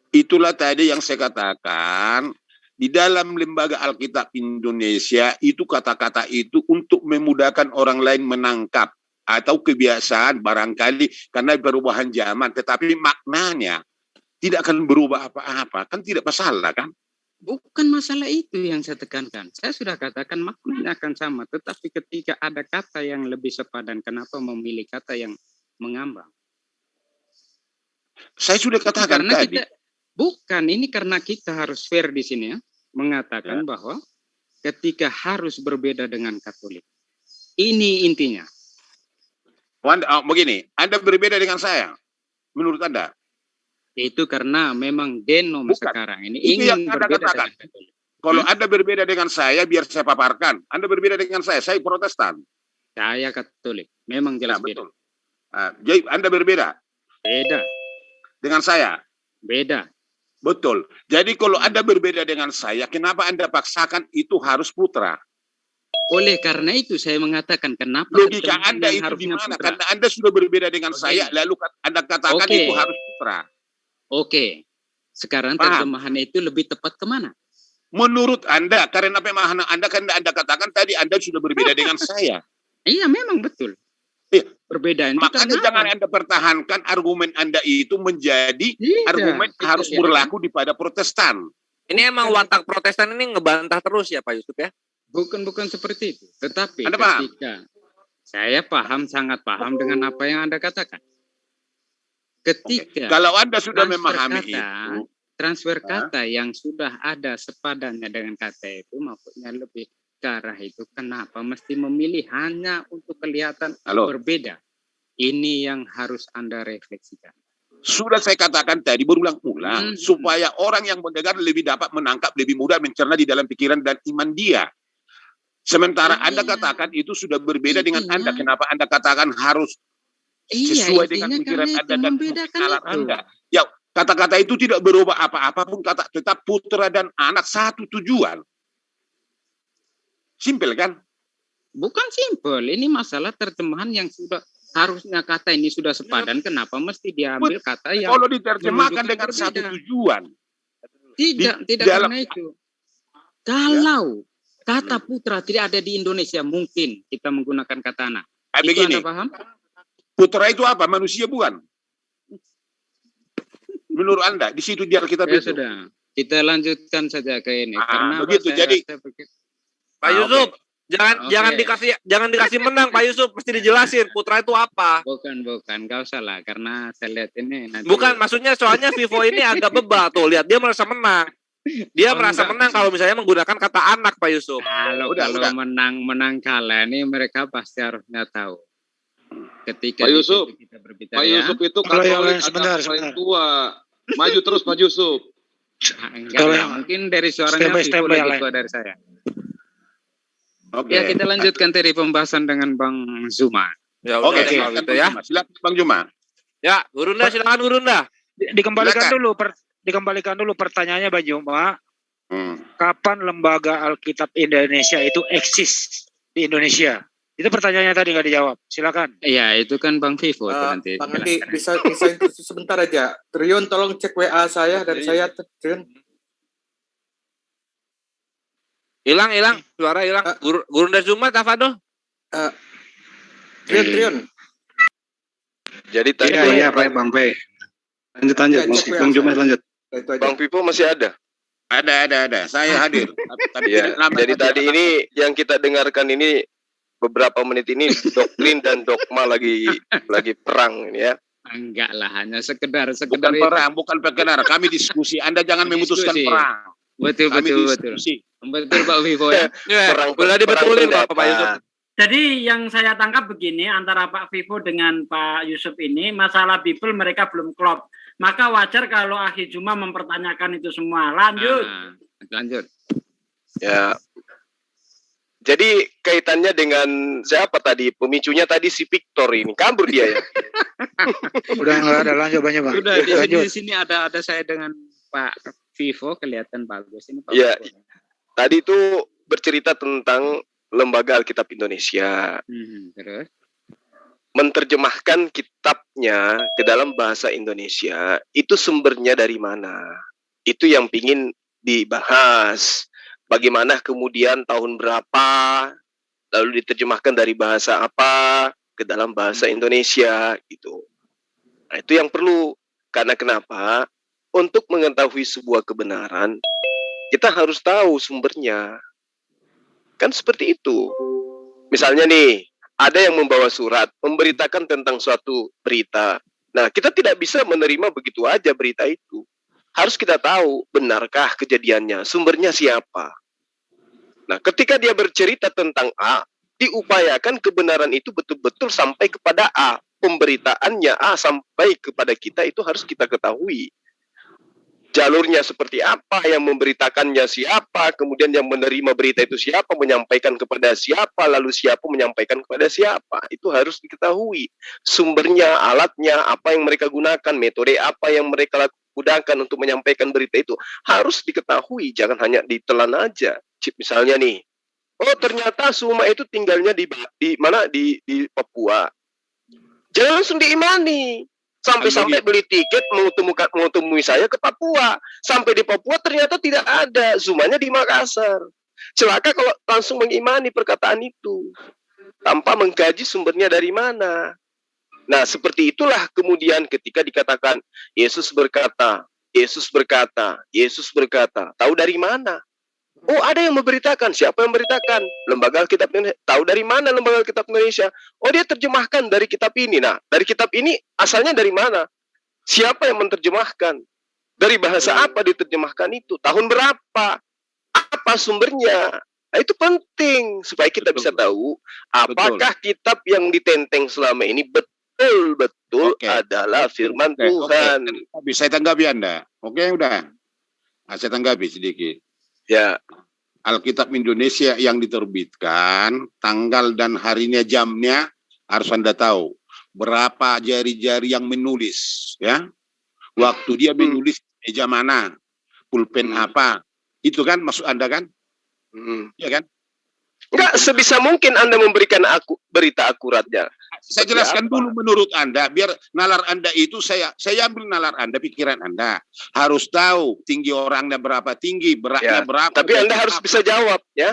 Itulah tadi yang saya katakan. Di dalam lembaga Alkitab Indonesia itu kata-kata itu untuk memudahkan orang lain menangkap atau kebiasaan barangkali karena perubahan zaman, tetapi maknanya tidak akan berubah apa-apa, kan tidak masalah kan? Bukan masalah itu yang saya tekankan. Saya sudah katakan maknanya akan sama, tetapi ketika ada kata yang lebih sepadan, kenapa memilih kata yang mengambang? Saya sudah katakan tadi. Bukan, ini karena kita harus fair di sini ya, mengatakan bahwa ketika harus berbeda dengan Katolik. Ini intinya. Begini, Anda berbeda dengan saya, menurut Anda? Itu karena memang denom sekarang ini ingin berbeda dengan Katolik. Kalau Anda berbeda dengan saya, biar saya paparkan. Anda berbeda dengan saya Protestan. Saya Katolik, memang jelas beda. Jadi Anda berbeda? Beda. Dengan saya? Beda. Betul. Jadi kalau Anda berbeda dengan saya, kenapa Anda paksakan itu harus putra? Oleh karena itu saya mengatakan kenapa logika Anda itu di mana? Karena Anda sudah berbeda dengan saya, lalu Anda katakan itu harus putra. Oke. Sekarang terjemahan itu lebih tepat kemana? Menurut Anda, karena pemahaman Anda kan Anda katakan tadi Anda sudah berbeda dengan saya. Iya, memang betul. Perbedaan itu makanya jangan Anda pertahankan argumen Anda itu menjadi argumen harus berlaku di pada Protestan. Ini emang watak Protestan ini ngebantah terus ya Pak Yusuf ya? Bukan seperti itu. Tetapi Anda ketika saya paham, sangat paham dengan apa yang Anda katakan. Ketika kalau Anda sudah memahami itu, transfer kata yang sudah ada sepadannya dengan kata itu, maksudnya lebih ke arah itu, kenapa mesti memilih hanya untuk kelihatan berbeda? Ini yang harus Anda refleksikan. Sudah saya katakan tadi berulang-ulang, supaya orang yang mendengar lebih dapat menangkap, lebih mudah mencerna di dalam pikiran dan iman dia. Sementara Anda katakan itu sudah berbeda dengan Anda. Kenapa Anda katakan harus sesuai dengan pikiran Anda dan alat Anda? Ya, kata-kata itu tidak berubah apa-apa pun, kata tetap putra dan anak satu tujuan. Simpel kan? Bukan simpel, ini masalah terjemahan yang sudah harusnya kata ini sudah sepadan. Kenapa mesti diambil kata yang kalau diterjemahkan dengan satu tujuan? Tidak karena itu. Kalau kata putra tidak ada di Indonesia, mungkin kita menggunakan kata anak. Begini, paham? Putra itu apa? Manusia bukan? Menurut Anda, di situ di Alkitab itu. Sudah, kita lanjutkan saja ke ini. Karena begitu. Jadi, Pak Yusuf, jangan dikasih menang, Pak Yusuf, mesti dijelasin putra itu apa. Bukan, enggak usah lah, karena saya lihat ini nanti. Bukan, maksudnya soalnya Vivo ini agak bebal tuh, lihat dia merasa menang. Dia merasa menang kalau misalnya menggunakan kata anak, Pak Yusuf. Kalau menang kalah ini mereka pasti harusnya tahu. Ketika Pak Yusuf, kita berbicara, Pak Yusuf itu Katolik sebentar. Tua. Maju terus Pak Yusuf. Enggak, mungkin dari suaranya Vivo lebih tua dari saya. Ya, kita lanjutkan tadi pembahasan dengan Bang Zuma. Ya, gitu ya. Silakan Bang Zuma. Ya, Gurunda, silakan Gurunda. Dikembalikan dulu pertanyaannya Bang Zuma. Kapan lembaga Alkitab Indonesia itu eksis di Indonesia? Itu pertanyaannya tadi nggak dijawab. Silakan. Iya, itu kan Bang Vivo nanti. Bang Andi, bisa sebentar aja. Trion, tolong cek WA saya dan saya Trion. Hilang, suara hilang. Gurunda Zuma, Tafadol. Trion. Jadi tadi Iya, Pak Bang P. Lanjut. Bang Zuma lanjut. Bang Pipo masih ada? Ada. Saya hadir. Ya, jadi tadi ini yang kita dengarkan ini beberapa menit ini doktrin dan dogma lagi perang ini ya. Enggak lah, hanya sekedar bukan itu. Perang, bukan perkenalan. Kami diskusi. Anda jangan memutuskan perang. Betul. Betul Pak Vivo ya. Boleh dibetulin Pak Yusuf. Jadi yang saya tangkap begini, antara Pak Vivo dengan Pak Yusuf ini, masalah Bible mereka belum klop. Maka wajar kalau Akhi Zuma mempertanyakan itu semua. Lanjut. Ya. Jadi kaitannya dengan siapa tadi? Pemicunya tadi si Victor ini. Kabur dia ya. Udah nggak ada, lanjut banyak Bang. Udah di sini ada saya dengan Pak Vivo, kelihatan bagus ini Pak. Ya. Vivo. Tadi itu bercerita tentang Lembaga Alkitab Indonesia. Terus menerjemahkan kitabnya ke dalam bahasa Indonesia, itu sumbernya dari mana? Itu yang pingin dibahas. Bagaimana kemudian tahun berapa, lalu diterjemahkan dari bahasa apa ke dalam bahasa Indonesia gitu. Nah, itu yang perlu. Karena kenapa? Untuk mengetahui sebuah kebenaran, kita harus tahu sumbernya. Kan seperti itu. Misalnya nih, ada yang membawa surat, memberitakan tentang suatu berita. Nah, kita tidak bisa menerima begitu aja berita itu. Harus kita tahu, benarkah kejadiannya, sumbernya siapa. Nah, ketika dia bercerita tentang A, diupayakan kebenaran itu betul-betul sampai kepada A. Pemberitaannya A sampai kepada kita itu harus kita ketahui. Jalurnya seperti apa, yang memberitakannya siapa, kemudian yang menerima berita itu siapa, menyampaikan kepada siapa, lalu siapa menyampaikan kepada siapa. Itu harus diketahui. Sumbernya, alatnya, apa yang mereka gunakan, metode apa yang mereka gunakan untuk menyampaikan berita itu harus diketahui. Jangan hanya ditelan aja. Misalnya nih, oh ternyata Suma itu tinggalnya di Papua. Jangan langsung diimani. Sampai beli tiket mau temui saya ke Papua. Sampai di Papua ternyata tidak ada. Zumanya di Makassar. Celaka kalau langsung mengimani perkataan itu. Tanpa mengkaji sumbernya dari mana. Nah, seperti itulah kemudian ketika dikatakan Yesus berkata. Tahu dari mana? Oh, ada yang memberitakan. Siapa yang memberitakan? Lembaga Alkitab Indonesia. Tahu dari mana Lembaga Alkitab Indonesia? Oh, dia terjemahkan dari kitab ini. Nah, dari kitab ini asalnya dari mana? Siapa yang menerjemahkan? Dari bahasa apa diterjemahkan itu? Tahun berapa? Apa sumbernya? Nah, itu penting supaya kita bisa tahu apakah kitab yang ditenteng selama ini betul-betul adalah firman Tuhan. Bisa tanggapi Anda. Oke, udah. Nah, saya tanggapi sedikit. Ya, Alkitab Indonesia yang diterbitkan, tanggal dan harinya, jamnya harus Anda tahu. Berapa jari-jari yang menulis, ya? Waktu dia menulis meja mana, pulpen apa? Itu kan maksud Anda kan? Ya kan? Enggak, sebisa mungkin Anda memberikan berita akuratnya. Saya jelaskan dulu menurut Anda, biar nalar Anda itu saya ambil nalar Anda, pikiran Anda. Harus tahu tinggi orangnya berapa tinggi, beratnya berapa. Tapi Anda harus bisa jawab, ya.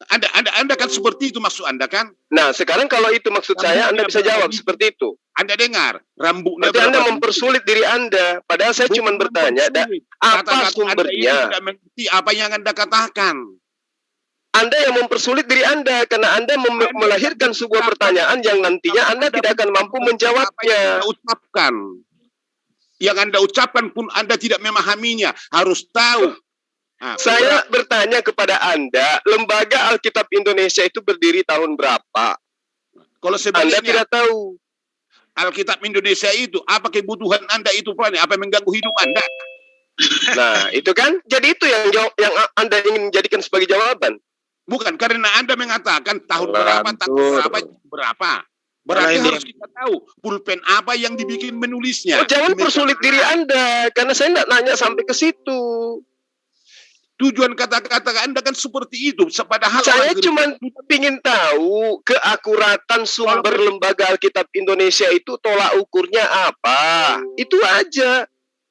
Anda kan seperti itu maksud Anda kan? Nah, sekarang kalau itu maksud saya, Anda bisa jawab seperti itu. Anda dengar, rambutnya berarti Anda mempersulit diri Anda. Padahal saya cuma bertanya, apa sumbernya? Tidak mengerti apa yang Anda katakan. Anda yang mempersulit diri Anda karena Anda melahirkan sebuah pertanyaan yang nantinya Anda tidak akan mampu menjawabnya. Yang Anda ucapkan pun Anda tidak memahaminya. Harus tahu. Saya bertanya kepada Anda, Lembaga Alkitab Indonesia itu berdiri tahun berapa? Kalau Anda tidak tahu. Alkitab Indonesia itu, apa kebutuhan Anda itu, Pak? Apa yang mengganggu hidup Anda? Nah, itu kan. Jadi itu yang Anda ingin jadikan sebagai jawaban. Bukan, karena Anda mengatakan tahun berapa. Berarti harus kita tahu pulpen apa yang dibikin menulisnya. Jangan persulit diri Anda, karena saya tidak nanya sampai ke situ. Tujuan kata-kata Anda kan seperti itu. Padahal saya cuma ingin tahu keakuratan sumber Lembaga Alkitab Indonesia itu tolak ukurnya apa. Itu aja.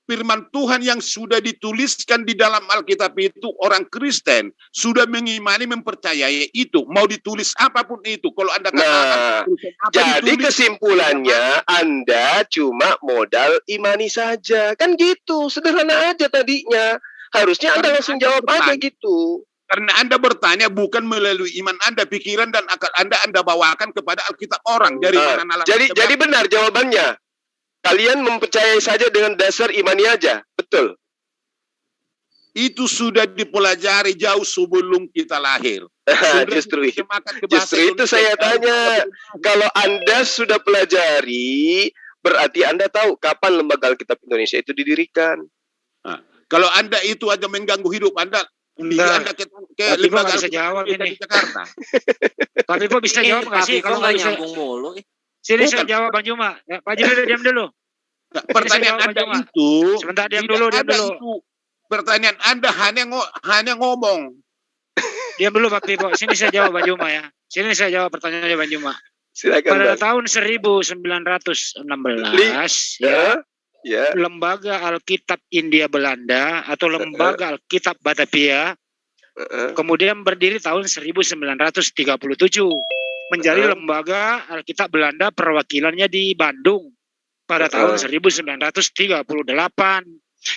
Firman Tuhan yang sudah dituliskan di dalam Alkitab itu, orang Kristen sudah mengimani, mempercayai itu. Mau ditulis apapun itu. Kalau Anda katakan, jadi kesimpulannya Anda cuma modal imani saja. Kan gitu, sederhana aja tadinya. Harusnya Anda langsung jawab aja gitu. Karena Anda bertanya bukan melalui iman Anda, pikiran dan akal Anda bawakan kepada Alkitab orang. Dari mana nalar. Jadi benar jawabannya. Kalian mempercayai saja dengan dasar imani aja, betul? Itu sudah dipelajari jauh sebelum kita lahir. Justru itu saya tanya. Kalau Anda sudah pelajari, berarti Anda tahu kapan Lembaga Alkitab Indonesia itu didirikan. Nah, kalau Anda itu aja mengganggu hidup Anda, Anda ke Lembaga Alkitab di Jakarta. Tapi kok bisa jawab nggak sih? Kalau nggak nyambung mulu. Sini saya jawab Bang Juma. Ya, Pak Jibril diam dulu. Pertanyaan Anda itu. Sebentar diam dulu. Pertanyaan Anda hanya ngomong. Diam dulu Pak Pipo. Sini saya jawab Bang Juma ya. Sini saya jawab pertanyaannya Bang Juma. Silakan. Pada tahun 1916 Lembaga Alkitab India Belanda atau Lembaga Alkitab Batavia kemudian berdiri tahun 1937. Menjadi Lembaga Alkitab Belanda perwakilannya di Bandung pada tahun 1938.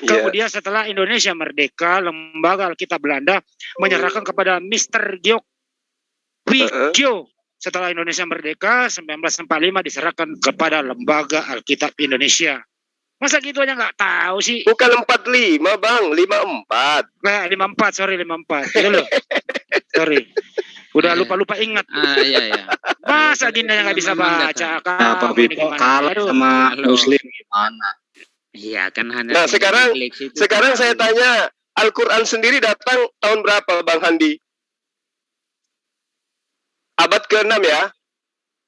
Kemudian setelah Indonesia merdeka, Lembaga Alkitab Belanda menyerahkan kepada Mr. Gyo. Setelah Indonesia merdeka, 1945 diserahkan kepada Lembaga Alkitab Indonesia. Masa gitu aja nggak tahu sih? Bukan 45 Bang, 54. Nah, 54, sorry 54. Itu loh. Sorry. Udah lupa-lupa ingat. Iya. Masa Dinda nggak bisa baca? Apa Bipo kalah sama Muslim gimana? Iya kan hanya. Nah sekarang saya tanya, Al-Quran sendiri datang tahun berapa Bang Handi? Abad ke-6 ya?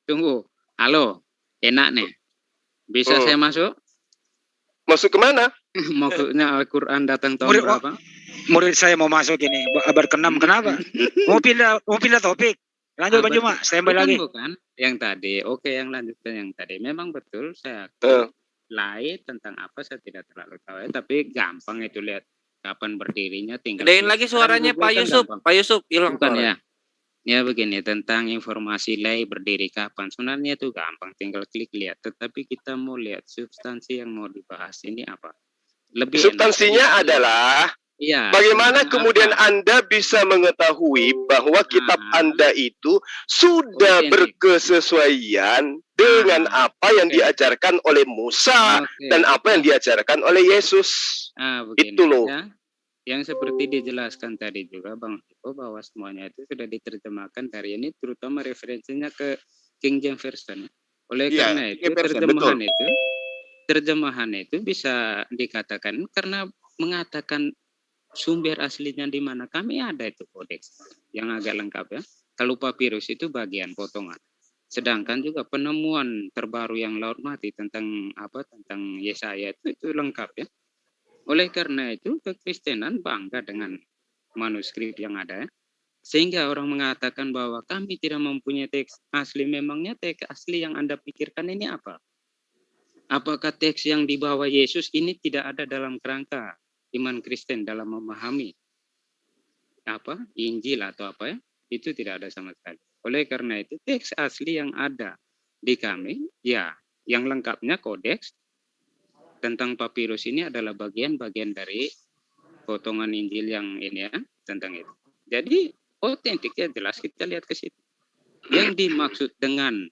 Tunggu, halo, enak nih. Bisa saya masuk? Masuk kemana? Maksudnya Al-Quran datang tahun berapa? Murid saya mau masuk ini abad ke-6, kenapa? Mau pindah topik. Lanjut Bang Juma, standby lagi. Bukan yang tadi. Oke, yang lanjutkan yang tadi. Memang betul saya lain tentang apa saya tidak terlalu tahu ya, tapi gampang itu lihat kapan berdirinya tinggal. Gedein lagi suaranya Pak Yusuf. Pak Yusuf hilang bukan ya. Ya begini, tentang informasi lay berdiri kapan, sebenarnya itu gampang, tinggal klik lihat. Tetapi kita mau lihat substansi yang mau dibahas ini apa. Lebih substansinya adalah bagaimana kemudian Anda bisa mengetahui bahwa kitab Anda itu sudah berkesesuaian dengan apa yang diajarkan oleh Musa dan apa yang diajarkan oleh Yesus. Itu loh. Ya. Yang seperti dijelaskan tadi juga Bang Pipo bahwa semuanya itu sudah diterjemahkan dari ini, terutama referensinya ke King James Version. Oleh karena itu terjemahan itu bisa dikatakan karena mengatakan sumber aslinya di mana, kami ada itu kodeks yang agak lengkap ya. Kalau papirus itu bagian potongan. Sedangkan juga penemuan terbaru yang Laut Mati tentang Yesaya itu lengkap ya. Oleh karena itu kekristenan bangga dengan manuskrip yang ada. Sehingga orang mengatakan bahwa kami tidak mempunyai teks asli. Memangnya teks asli yang Anda pikirkan ini apa? Apakah teks yang dibawa Yesus ini tidak ada dalam kerangka iman Kristen dalam memahami Injil atau apa ya? Itu tidak ada sama sekali. Oleh karena itu teks asli yang ada di kami, ya, yang lengkapnya kodeks tentang papirus ini adalah bagian-bagian dari potongan Injil yang ini ya, tentang itu. Jadi otentiknya jelas, kita lihat ke situ. Yang dimaksud dengan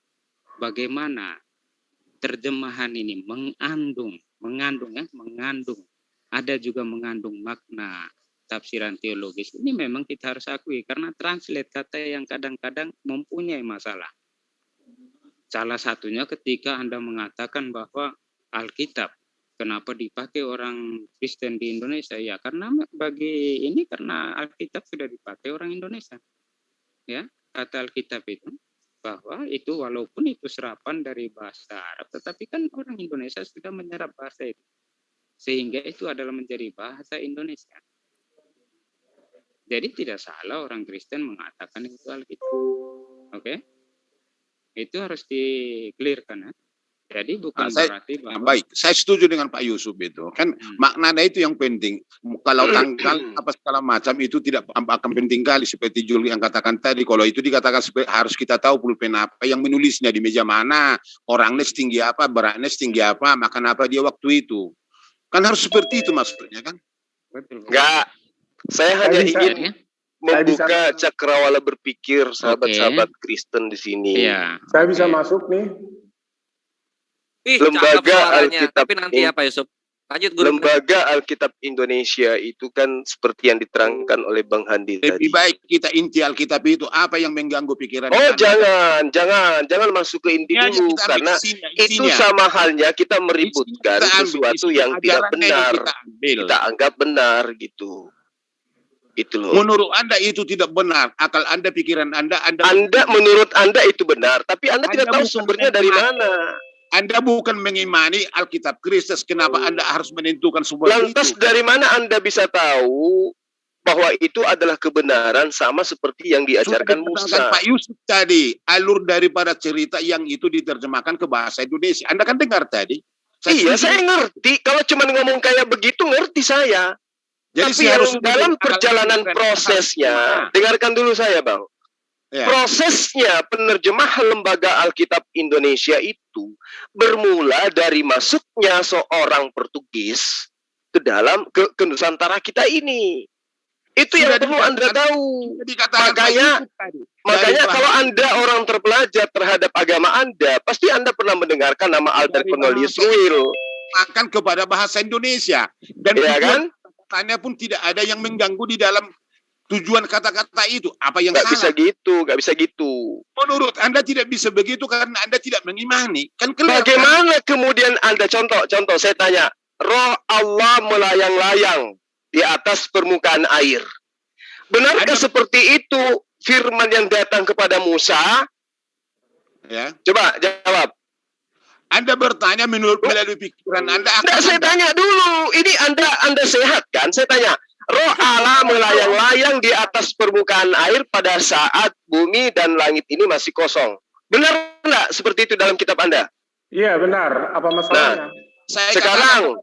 bagaimana terjemahan ini mengandung, ada juga mengandung makna tafsiran teologis. Ini memang kita harus akui karena translate kata yang kadang-kadang mempunyai masalah. Salah satunya ketika Anda mengatakan bahwa Alkitab kenapa dipakai orang Kristen di Indonesia? Ya karena karena Alkitab sudah dipakai orang Indonesia. Ya, kata Alkitab itu bahwa itu walaupun itu serapan dari bahasa Arab, tetapi kan orang Indonesia sudah menyerap bahasa itu. Sehingga itu adalah menjadi bahasa Indonesia. Jadi tidak salah orang Kristen mengatakan itu Alkitab. Oke? Itu harus di-clearkan ya. Jadi bukan berarti bahwa... Baik, saya setuju dengan Pak Yusuf itu. Kan maknanya itu yang penting. Kalau tanggal apa segala macam itu tidak akan penting kali seperti Juli yang katakan tadi. Kalau itu dikatakan harus kita tahu pulpen apa yang menulisnya di meja mana, orangnya setinggi apa, beratnya setinggi apa, makan apa dia waktu itu. Kan harus seperti itu maksudnya kan? Enggak. Saya hanya ingin membuka cakrawala berpikir sahabat-sahabat Kristen di sini. Iya. Saya bisa masuk nih. Lembaga Alkitab, tapi nanti ya Pak Yusuf. Lanjut, Guru. Lembaga Alkitab Indonesia itu kan seperti yang diterangkan oleh Bang Handi tadi. Lebih baik kita inti Alkitab itu apa yang mengganggu pikiran. Oh jangan masuk ke inti dulu karena itu sama halnya kita meributkan sesuatu yang tidak benar. Kita anggap benar gitu. Itu loh. Menurut Anda itu tidak benar, akal Anda, pikiran Anda menurut Anda itu benar, tapi Anda tidak tahu sumbernya dari mana. Anda bukan mengimani Alkitab Kristus, kenapa Anda harus menentukan sumber itu? Lantas dari mana Anda bisa tahu bahwa itu adalah kebenaran sama seperti yang diajarkan Musa? Pak Yusuf tadi, alur daripada cerita yang itu diterjemahkan ke bahasa Indonesia. Anda kan dengar tadi? Saya ngerti. Kalau cuma ngomong kayak begitu, ngerti saya. Jadi tapi yang dalam perjalanan prosesnya, dengarkan dulu saya Bang. Ya. Prosesnya penerjemahan Lembaga Alkitab Indonesia itu bermula dari masuknya seorang Portugis ke dalam ke Nusantara kita ini. Itu yang perlu Anda tahu. Makanya kalau Anda orang terpelajar terhadap agama Anda, pasti Anda pernah mendengarkan nama Albert Cornelius Ruil. Akan kepada bahasa Indonesia dan ya kan? Katanya pun tidak ada yang mengganggu di dalam tujuan kata-kata itu. Apa yang salah? Gak bisa gitu. Menurut Anda tidak bisa begitu karena Anda tidak mengimani. Kan bagaimana kemudian Anda contoh saya tanya, Roh Allah melayang-layang di atas permukaan air. Benarkah seperti itu firman yang datang kepada Musa? Ya. Coba jawab. Anda bertanya melalui pikiran Anda. Saya tanya dulu. Ini Anda sehat kan? Saya tanya. Roh Allah melayang-layang di atas permukaan air pada saat bumi dan langit ini masih kosong. Benar enggak seperti itu dalam kitab Anda? Iya benar. Apa masalahnya? Sekarang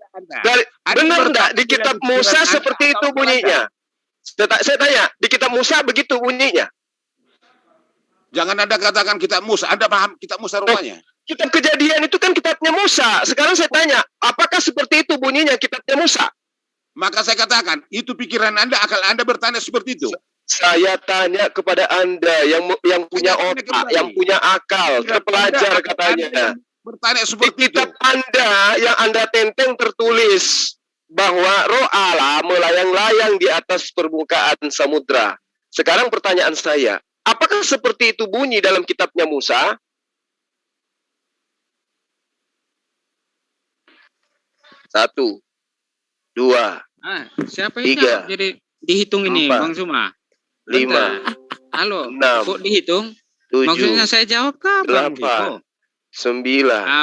benar enggak di kitab Musa seperti itu bunyinya? Saya tanya, di kitab Musa begitu bunyinya? Jangan Anda katakan kitab Musa. Anda paham kitab Musa rupanya? Kitab Kejadian itu kan kitabnya Musa. Sekarang saya tanya, apakah seperti itu bunyinya kitabnya Musa? Maka saya katakan, itu pikiran Anda, akal Anda bertanya seperti itu. Saya tanya kepada Anda yang punya otak, yang punya akal, terpelajar katanya. Bertanya seperti di kitab Anda yang Anda tenteng tertulis bahwa Roh Allah melayang-layang di atas permukaan samudra. Sekarang pertanyaan saya, apakah seperti itu bunyi dalam kitabnya Musa? Satu, dua, siapa yang jawab? Jadi dihitung ini, 4, Bang Suma. 5, halo, 6, kok dihitung? 7, maksudnya saya jawab kapan? 8, 9.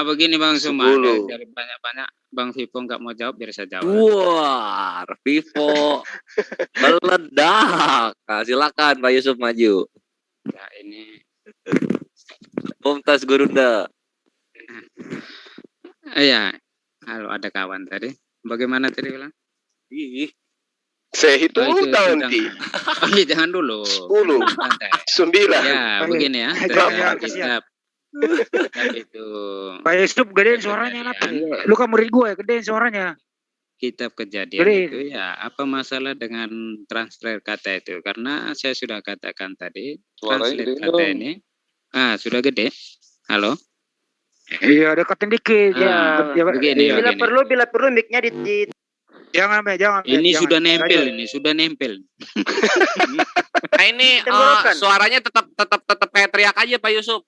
Begini Bang Suma, 10. dari banyak-banyak Bang Vivo nggak mau jawab, biar saya jawab. Wah, Vivo meledak. Nah, silakan Pak Yusuf maju. Ya ini Mumtaz Gurunda. Iya, halo, ada kawan tadi. Bagaimana tadi bilang? Saya hitung nanti. Jangan dulu. 10. 9. Ya, begini ya. Kitab itu. Pak Yusuf gedein suaranya apa? Lu kan murid gue, gedein suaranya. Kitab Kejadian itu ya, apa masalah dengan translate kata itu? Karena saya sudah katakan tadi, translate kata ini sudah gede. Halo? Iya, deketin dikit. Begini. Bila perlu mic-nya di jangan. Ini sudah nempel. Nah, ini suaranya tetap kayak teriak aja Pak Yusuf.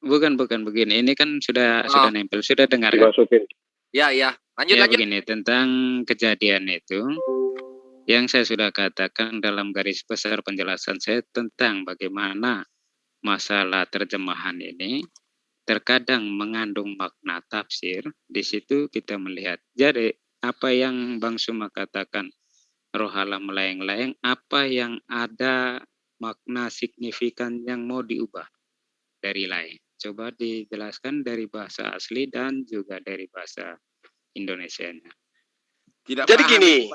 Bukan begini. Ini kan sudah nempel, sudah dengar. Ya. Lanjut. Begini, tentang Kejadian itu, yang saya sudah katakan dalam garis besar penjelasan saya tentang bagaimana masalah terjemahan ini terkadang mengandung makna tafsir. Di situ kita melihat. Jadi apa yang Bang Suma katakan, roh Allah melayang-layang, apa yang ada makna signifikan yang mau diubah dari lain. Coba dijelaskan dari bahasa asli dan juga dari bahasa Indonesianya. Jadi gini,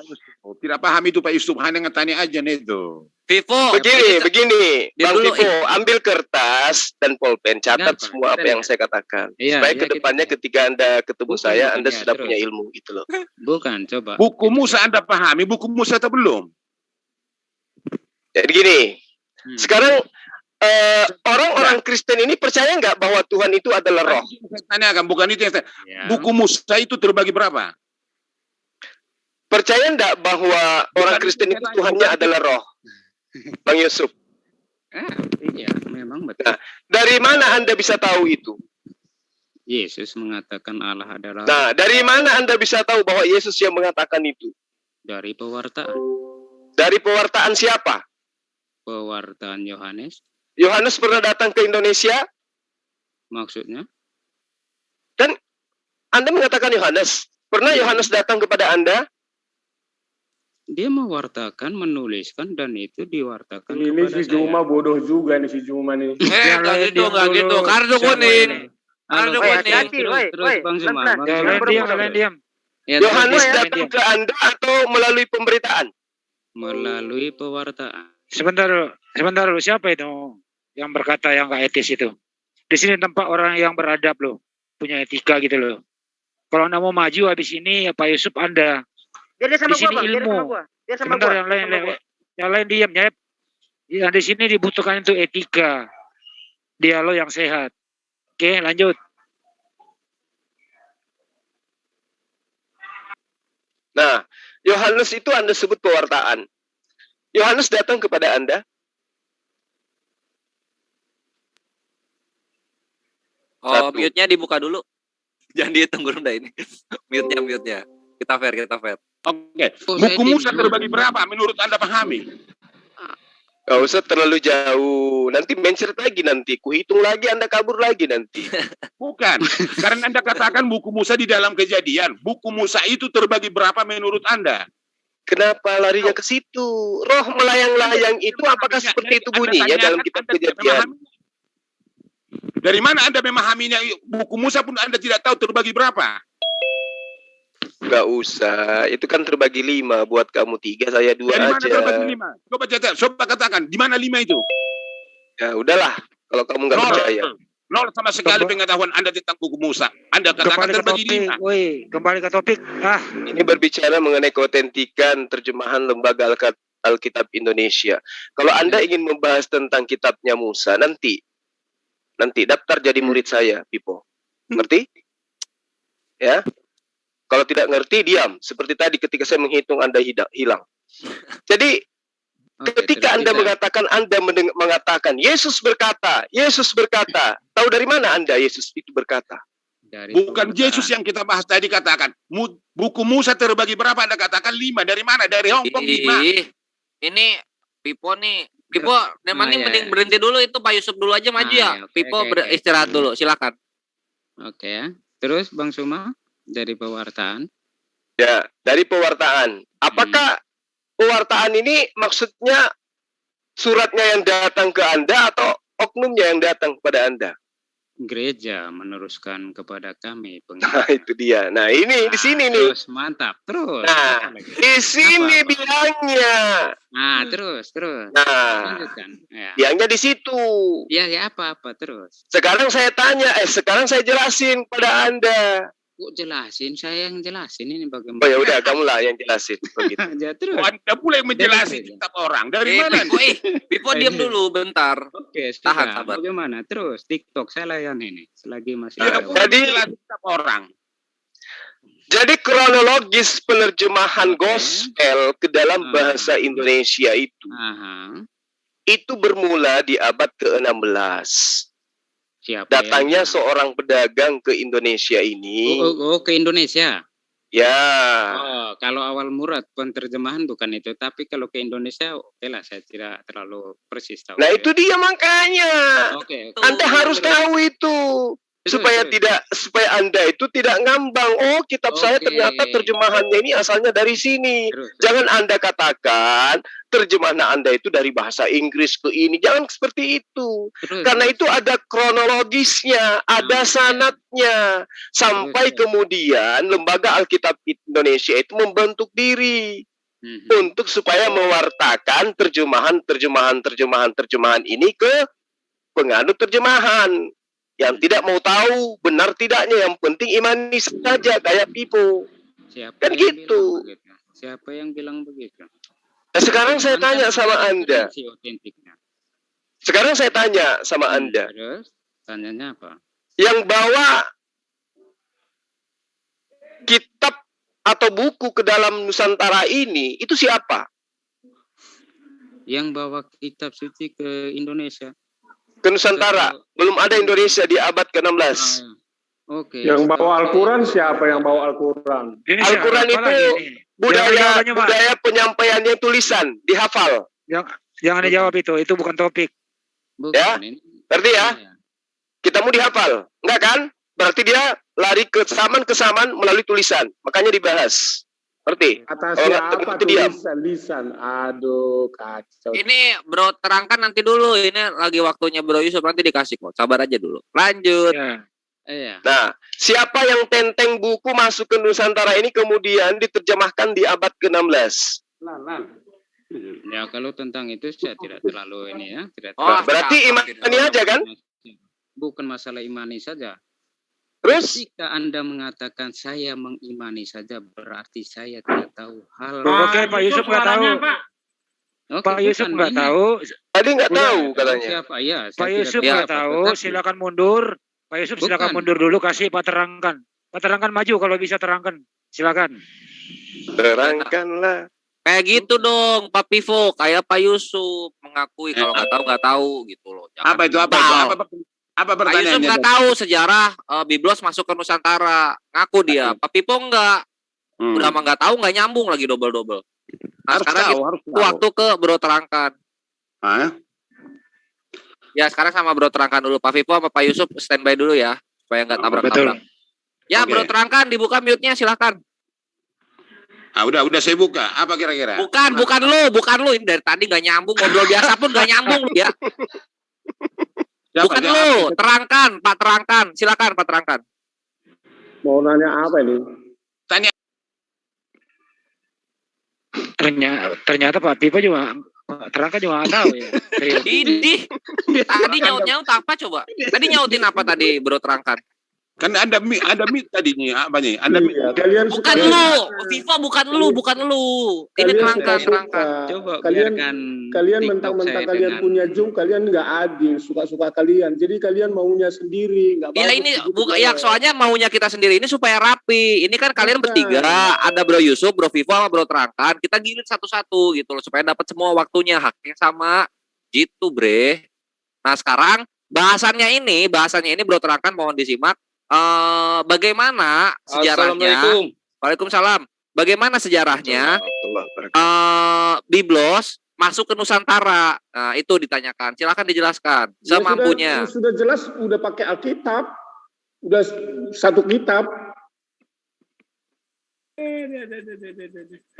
tidak paham itu Pak Yusuf, hanya ngetanya aja nih itu. Vivo. Begini, Bang Vivo, ambil kertas dan pulpen, catat semua apa yang saya katakan. Supaya kedepannya ketika Anda ketemu saya, Anda sudah punya ilmu gitu loh. Bukan, coba. Buku Musa Anda pahami, buku Musa atau belum? Jadi gini, sekarang orang-orang Kristen ini percaya nggak bahwa Tuhan itu adalah roh? Saya tanyakan, bukan itu yang saya. Buku Musa itu terbagi berapa? Percaya enggak bahwa orang Kristen itu Tuhannya adalah roh? Bang Yusuf. Iya, memang betul. Nah, dari mana Anda bisa tahu itu? Yesus mengatakan Allah adalah. Nah, dari mana Anda bisa tahu bahwa Yesus yang mengatakan itu? Dari pewartaan. Dari pewartaan siapa? Pewartaan Yohanes. Yohanes pernah datang ke Indonesia? Maksudnya? Dan Anda mengatakan Yohanes. Pernah Yohanes datang kepada Anda? Dia mewartakan, menuliskan, dan itu diwartakan ini kepada si Juma bodoh juga nih si Juma nih. Enggak gitu. Kartu kuning. Terus Bang Juma. Diam. Yohanes datang ke Anda atau melalui pemberitaan? Melalui pewartaan. Sebentar dulu. Siapa itu yang berkata yang gak etis itu? Di sini tempat orang yang beradab loh, punya etika gitu loh. Kalau Anda mau maju habis ini ya Pak Yusuf Anda. Di sini ilmu. Sebentar yang lain diam ya. Ya di sini dibutuhkan itu etika, dialog yang sehat. Oke, lanjut. Nah, Yohanes itu Anda sebut pewartaan. Yohanes datang kepada Anda. Mute-nya dibuka dulu. Jangan dihitung Gurunda ini. Mute-nya. Kita fair. Oke. Buku Musa terbagi berapa menurut Anda pahami? Gak usah terlalu jauh. Nanti mencret lagi nanti. Kuhitung lagi, Anda kabur lagi nanti. Bukan. Karena Anda katakan buku Musa di dalam Kejadian. Buku Musa itu terbagi berapa menurut Anda? Kenapa larinya ke situ? Roh melayang-layang itu apakah seperti itu bunyinya dalam kitab Kejadian? Dari mana Anda memahaminya? Buku Musa pun Anda tidak tahu terbagi berapa? Gak usah, itu kan terbagi 5, buat kamu 3, saya 2 dari aja. Dari mana terbagi 5? Coba katakan, di mana 5 itu? Ya udahlah, kalau kamu nggak percaya. Nol sama sekali pengetahuan Anda tentang buku Musa. Anda katakan terbagi 5. Kembali ke topik. Ini berbicara mengenai keotentikan terjemahan Lembaga Alkitab Indonesia. Kalau Anda ingin membahas tentang kitabnya Musa, nanti daftar jadi murid saya, Pipo. Ngerti? Ya. Kalau tidak ngerti, diam. Seperti tadi ketika saya menghitung, Anda hilang. Jadi, ketika Anda mengatakan, Yesus berkata. Tahu dari mana Anda Yesus itu berkata? Bukan Yesus yang kita bahas tadi katakan. Buku Musa terbagi berapa? Anda katakan 5. Dari mana? Dari Hong Kong 5. Ini Pipo nih. Pipo, mending berhenti dulu itu Pak Yusuf dulu aja maju ya. Pipo istirahat dulu, silakan. Oke ya. Terus Bang Suma dari pewartaan? Ya, dari pewartaan. Apakah pewartaan ini maksudnya suratnya yang datang ke Anda atau oknumnya yang datang kepada Anda? Gereja meneruskan kepada kami. Nah, itu dia. Nah, ini di sini nih. Terus mantap. Terus. Nah, di sini bilangnya. Nah, terus. Nah, lanjutkan. Ya. bilangnya di situ. Ya apa terus. Sekarang saya tanya, sekarang saya jelasin pada Anda. Kok jelasin? Saya yang jelasin ini bagaimana. Oh ya udah, kamulah yang jelasin. Begitu. Ya, terus. Anda pula yang menjelaskan kitab orang. Dari mana? Bipo diam dulu bentar. Oke, tahan sabar. Bagaimana? Terus TikTok saya layan ini selagi masih. Jadi kitab orang. Jadi kronologis penerjemahan gospel ke dalam bahasa Indonesia itu bermula di abad ke-16. Siapa datangnya seorang pedagang ke Indonesia ini. Ke Indonesia. Ya. Oh, kalau awal murad penerjemahan bukan itu, tapi kalau ke Indonesia oke lah, saya tidak terlalu persis tahu. Nah, itu dia makanya. Oke. Anda harus tahu itu. Supaya Anda itu tidak ngambang. Oh, kitab saya ternyata terjemahannya ini asalnya dari sini. Jangan Anda katakan terjemahan Anda itu dari bahasa Inggris ke ini. Jangan seperti itu. Karena itu ada kronologisnya, ada sanadnya. Sampai kemudian Lembaga Alkitab Indonesia itu membentuk diri untuk supaya mewartakan terjemahan ini ke penganut terjemahan. Yang tidak mau tahu benar tidaknya, yang penting imani saja kayak Pipo. Kan gitu. Siapa yang bilang begitu? Nah, sekarang saya tanya sama Anda. Sekarang saya tanya sama Anda. Terus tanyanya apa? Yang bawa kitab atau buku ke dalam Nusantara ini itu siapa? Yang bawa kitab suci ke Indonesia. Ke Nusantara. Belum ada Indonesia di abad ke-16. Oke. Yang bawa Al-Quran siapa yang bawa Al-Quran? Al-Quran itu budaya penyampaiannya tulisan, dihafal. Jangan dijawab itu bukan topik. Ya, berarti ya? Kita mau dihafal, enggak kan? Berarti dia lari ke kesamaan melalui tulisan, makanya dibahas. Ngerti? Atas siapa tulisan? Aduh, kacau. Ini Bro terangkan nanti dulu. Ini lagi waktunya Bro Yusuf, nanti dikasih kok. Sabar aja dulu. Lanjut. Nah, siapa yang tenteng buku masuk ke Nusantara ini kemudian diterjemahkan di abad ke-16? Ya, kalau tentang itu saya tidak terlalu ini ya. Berarti imani aja kan? Bukan masalah imani saja. Terus? Ketika Anda mengatakan saya mengimani saja, berarti saya tidak tahu hal. Oke, Pak Yusuf nggak tahu. Pak Yusuf nggak tahu. Tadi nggak tahu katanya. Siapa? Ya, Pak Yusuf nggak tahu. Silakan mundur. Pak Yusuf silakan mundur dulu. Kasih Pak terangkan. Pak terangkan maju kalau bisa terangkan. Silakan. Terangkanlah. Kayak gitu dong, Pak Pivo. Kayak Pak Yusuf mengakui kalau nggak tahu gitu loh. Jangan apa itu? Apa Pak Yusuf nggak tahu sejarah Biblos masuk ke Nusantara, ngaku dia. Pak Pipo nggak, udah mah nggak tahu, nggak nyambung lagi double. Nah, sekarang waktu ke Bro terangkan. Ya sekarang sama Bro terangkan dulu. Pak Pipo sama Pak Yusuf standby dulu ya, supaya nggak tabrak-tabrak. Ya Bro terangkan, dibuka mute-nya silakan. Udah saya buka. Apa kira-kira? Bukan lu. Ini dari tadi nggak nyambung, ngobrol biasa pun nggak nyambung ya. Bukan lu, terangkan, Pak terangkan. Silakan Pak terangkan. Mau nanya apa ini? Tanya. Ternyata Pak Pipa juga terangkan juga nggak tahu ya. Ini tadi nyaut apa coba? Tadi nyautin apa tadi Bro terangkan? Kan ada mic tadinya apa nih? Ada mic. Bukan lu, FIFA bukan lu. Ini terangkan. Coba kalian mentang-mentang kalian punya Zoom, kalian nggak adil, suka-suka kalian. Jadi kalian maunya sendiri, nggak bagus. Ya ini ya soalnya maunya kita sendiri ini supaya rapi. Ini kan kalian bertiga, ada Bro Yusuf, Bro FIFA, sama Bro terangkan. Kita gilir satu-satu gitu loh supaya dapat semua waktunya, haknya sama. Gitu, Bre. Nah, sekarang bahasannya ini Bro terangkan, mohon disimak. Bagaimana sejarahnya? Waalaikumsalam. Bagaimana sejarahnya Biblos masuk ke Nusantara? Nah, itu ditanyakan. Silakan dijelaskan semampunya. Sudah jelas, udah pakai Alkitab. Udah satu kitab.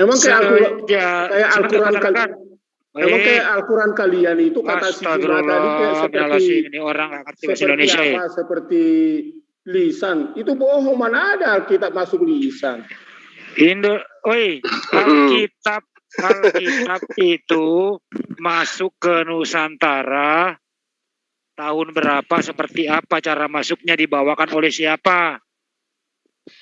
Emang kayak Al-Quran kalian. Emang kayak Al-Quran kalian itu kata si Juma tadi kayak seperti ini orang nggak ngerti bahasa Indonesia apa, seperti lisan. Itu bohong, mana ada Alkitab masuk lisan. Alkitab itu masuk ke Nusantara tahun berapa, seperti apa, cara masuknya, dibawakan oleh siapa.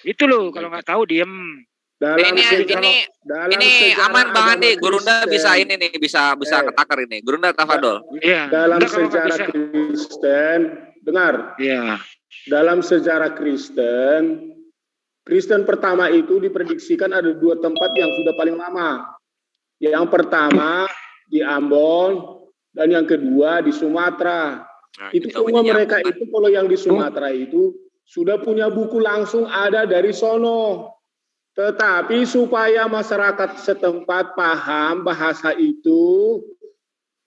Itu loh, kalau nggak tahu diem. Ini aman Bang Andi, Gurunda bisa ini nih, bisa ketakar ini. Gurunda tafadol. Dalam sejarah Kristen, dengar. Iya. Dalam sejarah Kristen pertama itu diprediksikan ada 2 tempat yang sudah paling lama. Yang pertama di Ambon dan yang kedua di Sumatera. Nah, itu semua mereka itu kalau yang di Sumatera itu sudah punya buku langsung ada dari sono. Tetapi supaya masyarakat setempat paham bahasa itu,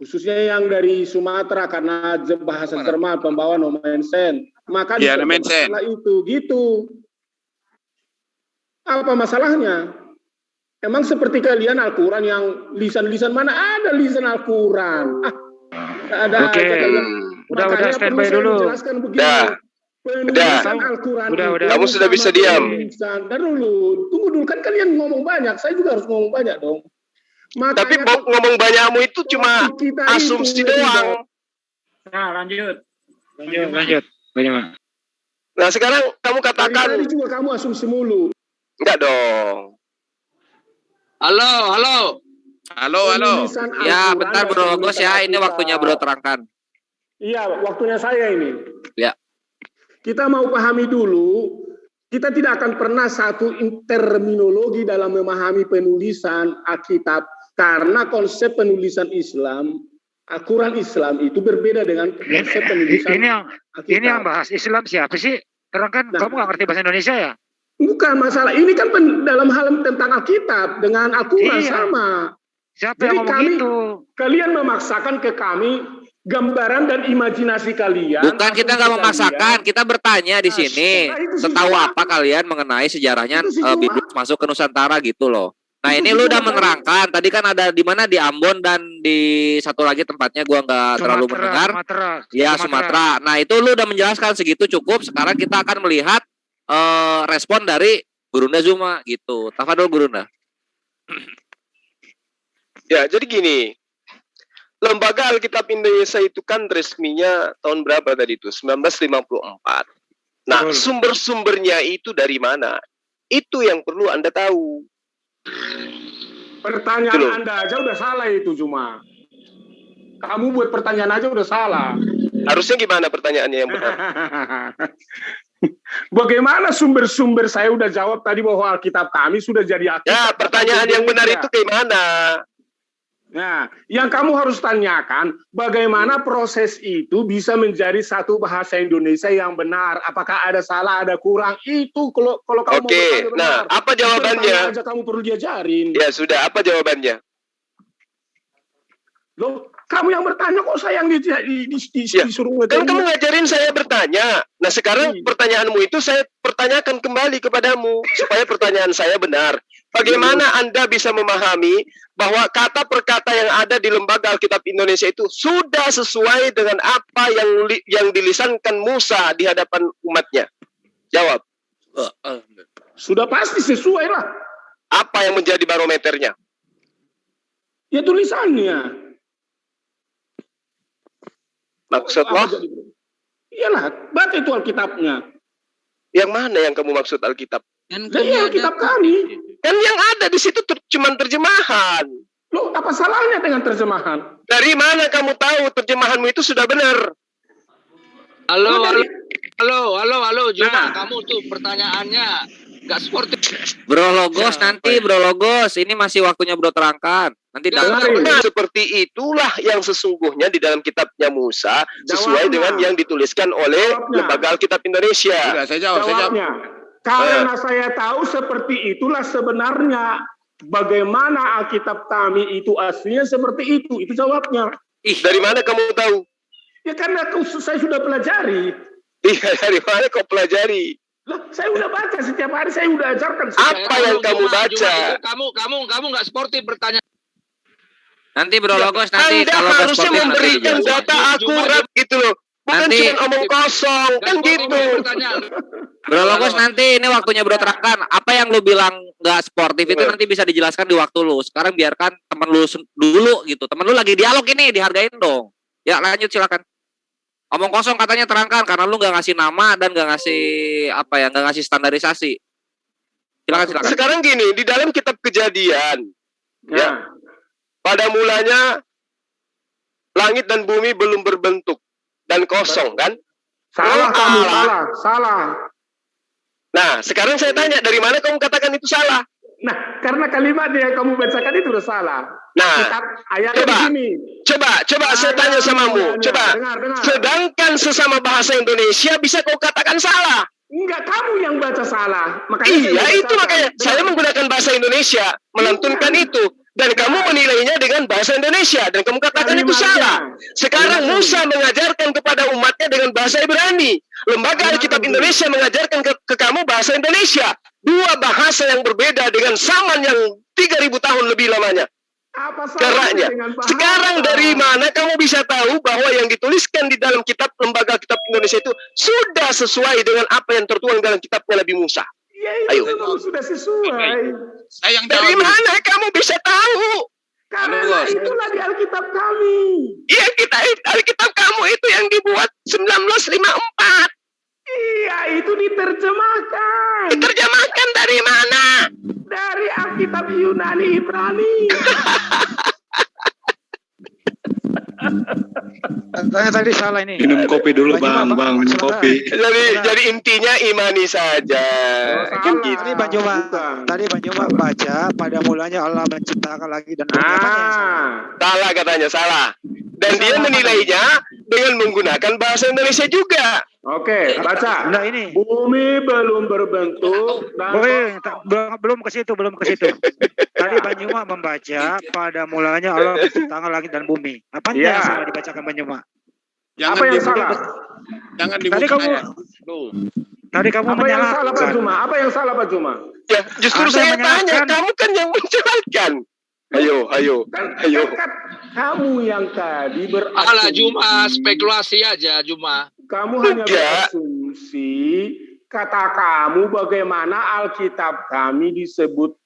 khususnya yang dari Sumatera karena bahasa Jerman pembawa nomensen, maka masalah itu gitu. Apa masalahnya? Emang seperti kalian Al-Quran yang lisan-lisan, mana ada lisan Al-Quran? Ada. Oke. Udah standby dulu. Penulisan Al-Quran. Udah. Kamu sudah bisa diam. Dan tunggu dulu, kan kalian ngomong banyak, saya juga harus ngomong banyak dong. Tapi ngomong banyakmu itu cuma asumsi doang. Nah, lanjut. Nah, sekarang kamu katakan. Tadi juga kamu asumsi mulu. Enggak dong. Halo. Ya, bentar Bro Logos ya, ini waktunya Bro terangkan. Iya, waktunya saya ini. Ya. Kita mau pahami dulu, kita tidak akan pernah satu terminologi dalam memahami penulisan Alkitab, karena konsep penulisan Islam, Al-Quran Islam itu berbeda dengan konsep penulisan Alkitab. Ini yang bahas Islam siapa sih? Terangkan, kamu nggak ngerti bahasa Indonesia ya? Bukan masalah, ini kan dalam hal tentang Alkitab dengan Al-Quran sama. Siapa yang ngomong gitu? Kalian memaksakan ke kami gambaran dan imajinasi kalian. Bukan, kita nggak memaksakan, kita bertanya di sini. Setahu apa kalian mengenai sejarahnya Biblis masuk ke Nusantara gitu loh. Nah ini lu udah menerangkan. Tadi kan ada di mana, di Ambon dan di satu lagi tempatnya gua nggak terlalu mendengar. Sumatera. Nah itu lu udah menjelaskan segitu cukup. Sekarang kita akan melihat respon dari Gurunda Zuma gitu. Tafadol Gurunda. Ya jadi gini. Lembaga Alkitab Indonesia itu kan resminya tahun berapa tadi itu? 1954. Nah, sumber-sumbernya itu dari mana? Itu yang perlu Anda tahu. Pertanyaan Anda aja udah salah itu cuma. Kamu buat pertanyaan aja udah salah. Harusnya gimana pertanyaannya yang benar? Bagaimana sumber-sumber saya udah jawab tadi bahwa Alkitab kami sudah jadi Alkitab. Ya, pertanyaan yang benar itu gimana? Nah, yang kamu harus tanyakan, bagaimana proses itu bisa menjadi satu bahasa Indonesia yang benar? Apakah ada salah, ada kurang? Itu kalau kamu mau bertanya benar. Nah, apa jawabannya? Aja kamu perlu diajarin. Ya sudah, apa jawabannya? Loh, kamu yang bertanya kok saya yang disuruh kan kamu ngajarin saya bertanya. Nah, sekarang pertanyaanmu itu saya pertanyakan kembali kepadamu supaya pertanyaan saya benar. Bagaimana Anda bisa memahami bahwa kata per kata yang ada di Lembaga Alkitab Indonesia itu sudah sesuai dengan apa yang dilisankan Musa di hadapan umatnya? Jawab. Sudah pasti sesuai lah. Apa yang menjadi barometernya? Ya tulisannya. Maksudnya? Iyalah, baca itu Alkitabnya. Yang mana yang kamu maksud Alkitab? Iya, Alkitab kami. Kan yang ada di situ cuma terjemahan. Loh, apa salahnya dengan terjemahan? Dari mana kamu tahu terjemahanmu itu sudah benar? Halo, Juma, kamu tuh pertanyaannya nggak sportif. Bro Logos nanti, Bro Logos, ini masih waktunya Bro terangkan. Nanti seperti itulah yang sesungguhnya di dalam kitabnya Musa sesuai dengan yang dituliskan oleh Lembaga Alkitab Indonesia. Sudah, saya jawab. Karena saya tahu seperti itulah sebenarnya. Bagaimana Alkitab kami itu aslinya seperti itu jawabnya. Dari mana kamu tahu? Ya karena saya sudah pelajari. Iya, dari mana kau pelajari? Lah, saya udah baca setiap hari, saya udah ajarkan. Apa yang kamu baca? Kamu nggak sportif bertanya. Nanti Bro Logos nanti Anda kalau harusnya memberikan data akurat gitu loh. Bukan Nanti- cuma omong kosong, kan gitu. Bro Logos nanti ini waktunya Bro terangkan apa yang lu bilang nggak sportif itu nanti bisa dijelaskan di waktu lu. Sekarang biarkan temen lu dulu gitu. Temen lu lagi dialog ini, dihargain dong. Ya lanjut silakan. Omong kosong katanya terangkan karena lu nggak ngasih nama dan nggak ngasih apa ya, nggak ngasih standarisasi. Silakan. Sekarang gini, di dalam kitab Kejadian, ya, pada mulanya langit dan bumi belum berbentuk dan kosong, kan? Salah kamu, salah. Nah, sekarang saya tanya, dari mana kamu katakan itu salah? Nah, karena kalimat yang kamu bacakan itu udah salah. Nah, ayat coba, di sini. coba saya tanya samamu. Coba, sedangkan sesama bahasa Indonesia bisa kau katakan salah. Enggak, kamu yang baca salah. Makanya Iya, itu makanya saya menggunakan bahasa Indonesia, melantunkan itu. Dan kamu menilainya dengan bahasa Indonesia. Dan kamu katakan itu salah. Sekarang Musa mengajarkan kepada umatnya dengan bahasa Ibrani. Lembaga Alkitab Indonesia mengajarkan ke kamu bahasa Indonesia. Dua bahasa yang berbeda dengan zaman yang 3000 tahun lebih lamanya. Caranya. Sekarang dari mana kamu bisa tahu bahwa yang dituliskan di dalam kitab Lembaga Alkitab Indonesia itu sudah sesuai dengan apa yang tertuang dalam kitabnya Nabi Musa? Ayo. Sudah sesuai. Dari mana kamu bisa tahu? Karena itulah di Alkitab kami. Iya, Alkitab kamu itu yang dibuat 1954. Iya, itu diterjemahkan. Diterjemahkan dari mana? Dari Alkitab Yunani Ibrani. Katanya tadi salah ini. Minum kopi dulu bang, minum kopi. Jadi intinya imani saja. Kan gitu. Tadi Bang Juma baca pada mulanya Allah menciptakan lagi dan salah katanya, salah. Dan dia menilainya dengan menggunakan bahasa Indonesia juga. Oke, baca. Nah ini. Bumi belum berbentuk. Belum ke situ. Tadi Bang Juma membaca pada mulanya Allah menciptakan langit dan bumi. Apa yang salah dibacakan Bang Juma? Apa yang salah? Jangan dibuka. Tadi kamu menyalahkan. Apa yang salah Pak Juma? Ya, justru saya tanya, kamu kan yang menjelaskan. Ayo. Kamu yang tadi berasumsi. Alah Juma, spekulasi aja Juma. Kamu hanya berasumsi. Kata kamu bagaimana Alkitab kami disebut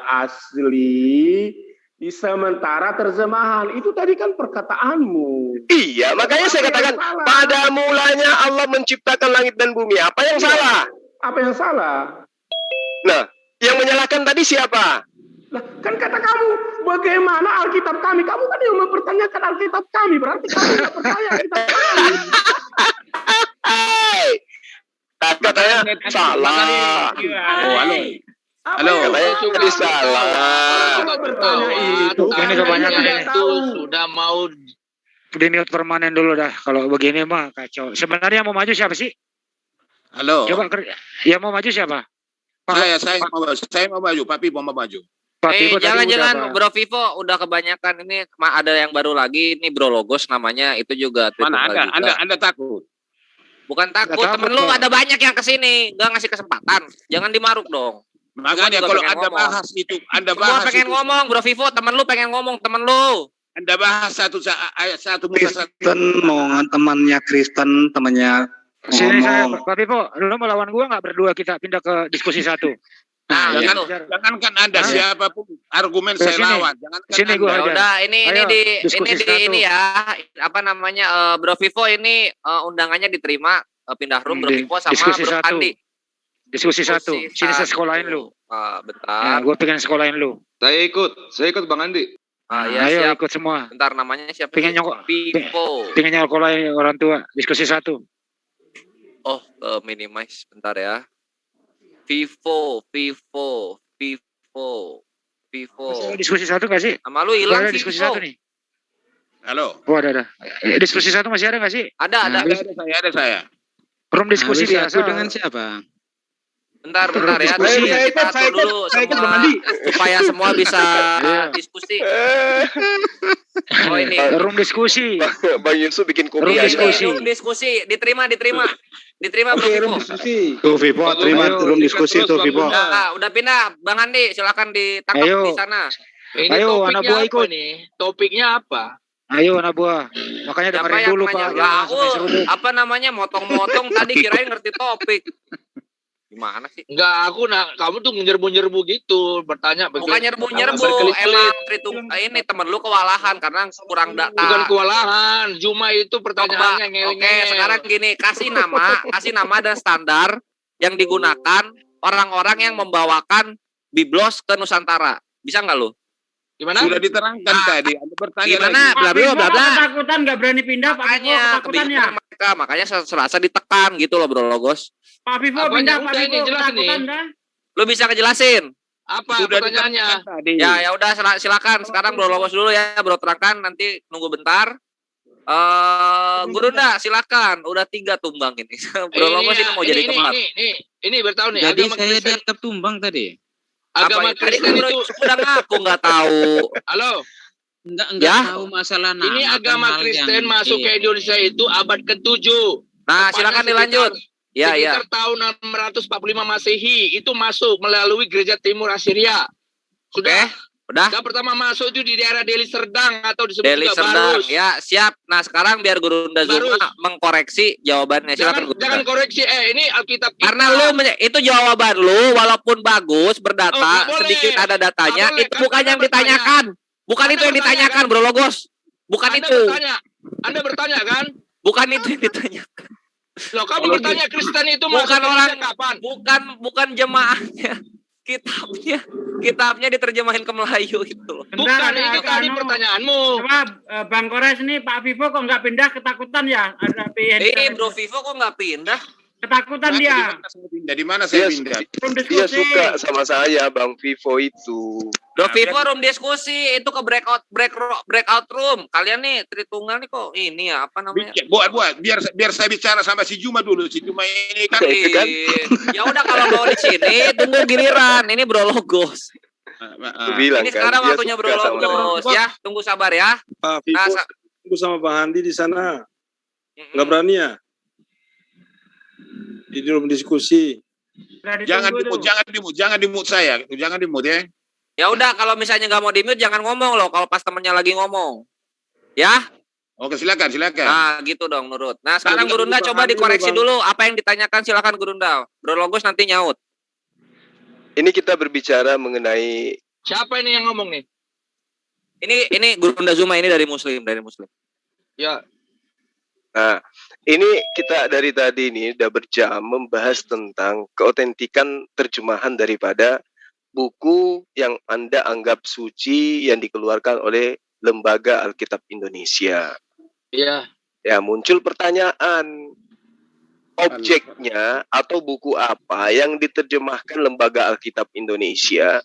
asli, sementara terjemahan itu tadi kan perkataanmu. Iya, makanya saya katakan pada mulanya Allah menciptakan langit dan bumi. Apa yang salah? Apa yang salah? Nah, yang menyalahkan tadi siapa? Lah, kan kata kamu bagaimana Alkitab kami? Kamu kan yang mempertanyakan Alkitab kami, berarti kamu tidak percaya Alkitab kami. Katanya salah. Halo. Katanya tadi salah. Ini kebanyakan itu sudah mau di mute permanen dulu dah. Kalau begini mah kacau. Sebenarnya mau maju siapa sih? Halo. Coba yang mau maju siapa? Saya mau maju, Papi mau maju. Jangan Bro Vivo udah kebanyakan ini, ada yang baru lagi ini Bro Logos namanya, itu juga. Mana ada? Anda takut? Bukan takut, temen lu ada banyak yang kesini, nggak ngasih kesempatan, jangan dimaruk dong. Makanya kalau Anda bahas itu, Semua pengen ngomong, Bro Vivo, temen lu pengen ngomong, temen lu. Anda bahas satu Kristen mau temannya Kristen, temannya sini saya, Pak Vivo, lu melawan gua nggak berdua, kita pindah ke diskusi satu. Nah, jangankan Anda siapapun argumen saya lawan. Jangankan sini gua aja. Udah, ini ya, apa namanya, Bro Vivo ini undangannya diterima, pindah room Bro Vivo sama Bro Andi. Diskusi satu. Sini saya sekolahin lu. Bentar. Gue pengen sekolahin lu. Saya ikut Bang Andi. Ya, ayo siap. ikut semua. Bentar, namanya siapa? Pengen nyokok. Vivo. Pengen nyokolahin orang tua. Diskusi satu. Oh, minimize. Bentar ya. Vivo. Masih diskusi satu nggak sih? Sama lu hilang sih. Diskusi satu nih. Halo. Oh ada. Diskusi satu masih ada nggak sih? Ada. Ada saya. Room diskusi biasa. Dengan siapa? Bentar ya. Saya ikut Bang Andi. Supaya semua bisa diskusi. Oh ini. Room diskusi. Bang Yusuf bikin kopi. Room diskusi. Diterima. Diterima Bro Vivo. Tuh Vivo, terima room diskusi tuh Vivo. Nah, udah pindah. Bang Andi, silakan ditangkap di sana. Ini Ayo, anak buah ikut. nih? Topiknya apa? Ayo anak buah. Makanya dengerin dulu Pak. Apa namanya motong-motong tadi kirain ngerti topik. Gimana sih? Enggak, kamu tuh nyerbu-nyerbu gitu, bertanya. Bukan nyerbu-nyerbu, emang ini temen lu kewalahan karena kurang data. Bukan kewalahan, cuma itu pertanyaannya ngel-ngel. Oke, sekarang gini, kasih nama dan standar yang digunakan orang-orang yang membawakan Biblos ke Nusantara. Bisa nggak lu? Gimana? Sudah diterangkan tadi. Anda bertanya gimana? Bla bla bla bla. Ketakutan nggak berani pindah Pak Vivo, ketakutan ya. Makanya Selasa ditekan gitu loh Bro Logos. Pak Vivo pindah, Pak Vivo ketakutan dah. Lu bisa ngejelasin? Apa pertanyaannya? Ya udah silakan. Sekarang Bro Logos dulu ya, Bro terangkan, nanti nunggu bentar. Gurunda silakan. Udah 3 tumbang ini. Bro Logos ini mau jadi keempat. Ini bertahun nih. Jadi saya dianggap tumbang tadi. Agama Kristen itu udah ngaku nggak tahu. Halo. Enggak tahu masalah nama. Ini agama Kristen masuk ke Indonesia itu abad ke-7. Nah, silakan dilanjut. Ya, sekitar tahun 645 Masehi itu masuk melalui gereja Timur Assyria. Sudah. Udah. Yang pertama masuk itu di daerah Deli Serdang atau disebut Deli juga Serdang. Barus. Ya, siap. Nah, sekarang biar Gurunda Zuma mengkoreksi jawabannya. Silakan Gurunda. Jangan koreksi. Ini Alkitab kita. Karena itu jawaban lu walaupun bagus berdata, sedikit ada datanya, itu bukan yang ditanyakan. Bukan itu yang ditanyakan, Bro Logos. Bukan itu. Anda bertanya kan? Bukan itu yang ditanyakan. Loh, kamu bertanya Kristen itu bukan orang kapan? Bukan jemaahnya. Kitabnya diterjemahin ke Melayu itu loh. Bukan, ini tadi pertanyaanmu. Coba Bang Kores nih, Pak Vivo kok nggak pindah, ketakutan ya? Bro Vivo kok nggak pindah? Ketakutan dia. Dari mana saya pindah? Dia suka sama saya Bang Vivo itu. Bro Vivo room diskusi itu ke breakout room. Kalian nih Tritunggal nih kok ini ya apa namanya? Buat biar saya bicara sama si Juma dulu. Si Juma ini kan. Ya udah kalau mau di sini tunggu giliran. Ini Bro Logos. Bilang, ini sekarang waktunya Bro Logos ya. Tunggu sabar ya. Pak Vivo tunggu sama Bang Andi di sana. Nggak berani ya? Di room diskusi. Jangan dimut saya. Jangan dimut ya. Ya udah kalau misalnya nggak mau di-mute jangan ngomong loh kalau pas temennya lagi ngomong. Ya? Oke, silakan. Nah, gitu dong nurut. Nah, sekarang Gurunda coba dikoreksi dulu apa yang ditanyakan, silakan Gurunda. Bro Logos nanti nyaut. Ini kita berbicara mengenai siapa ini yang ngomong nih? Ini Gurunda Zuma ini dari Muslim. Ya. Nah, ini kita dari tadi ini udah berjam membahas tentang keotentikan terjemahan daripada buku yang Anda anggap suci yang dikeluarkan oleh Lembaga Alkitab Indonesia. Iya. Ya, muncul pertanyaan, objeknya atau buku apa yang diterjemahkan Lembaga Alkitab Indonesia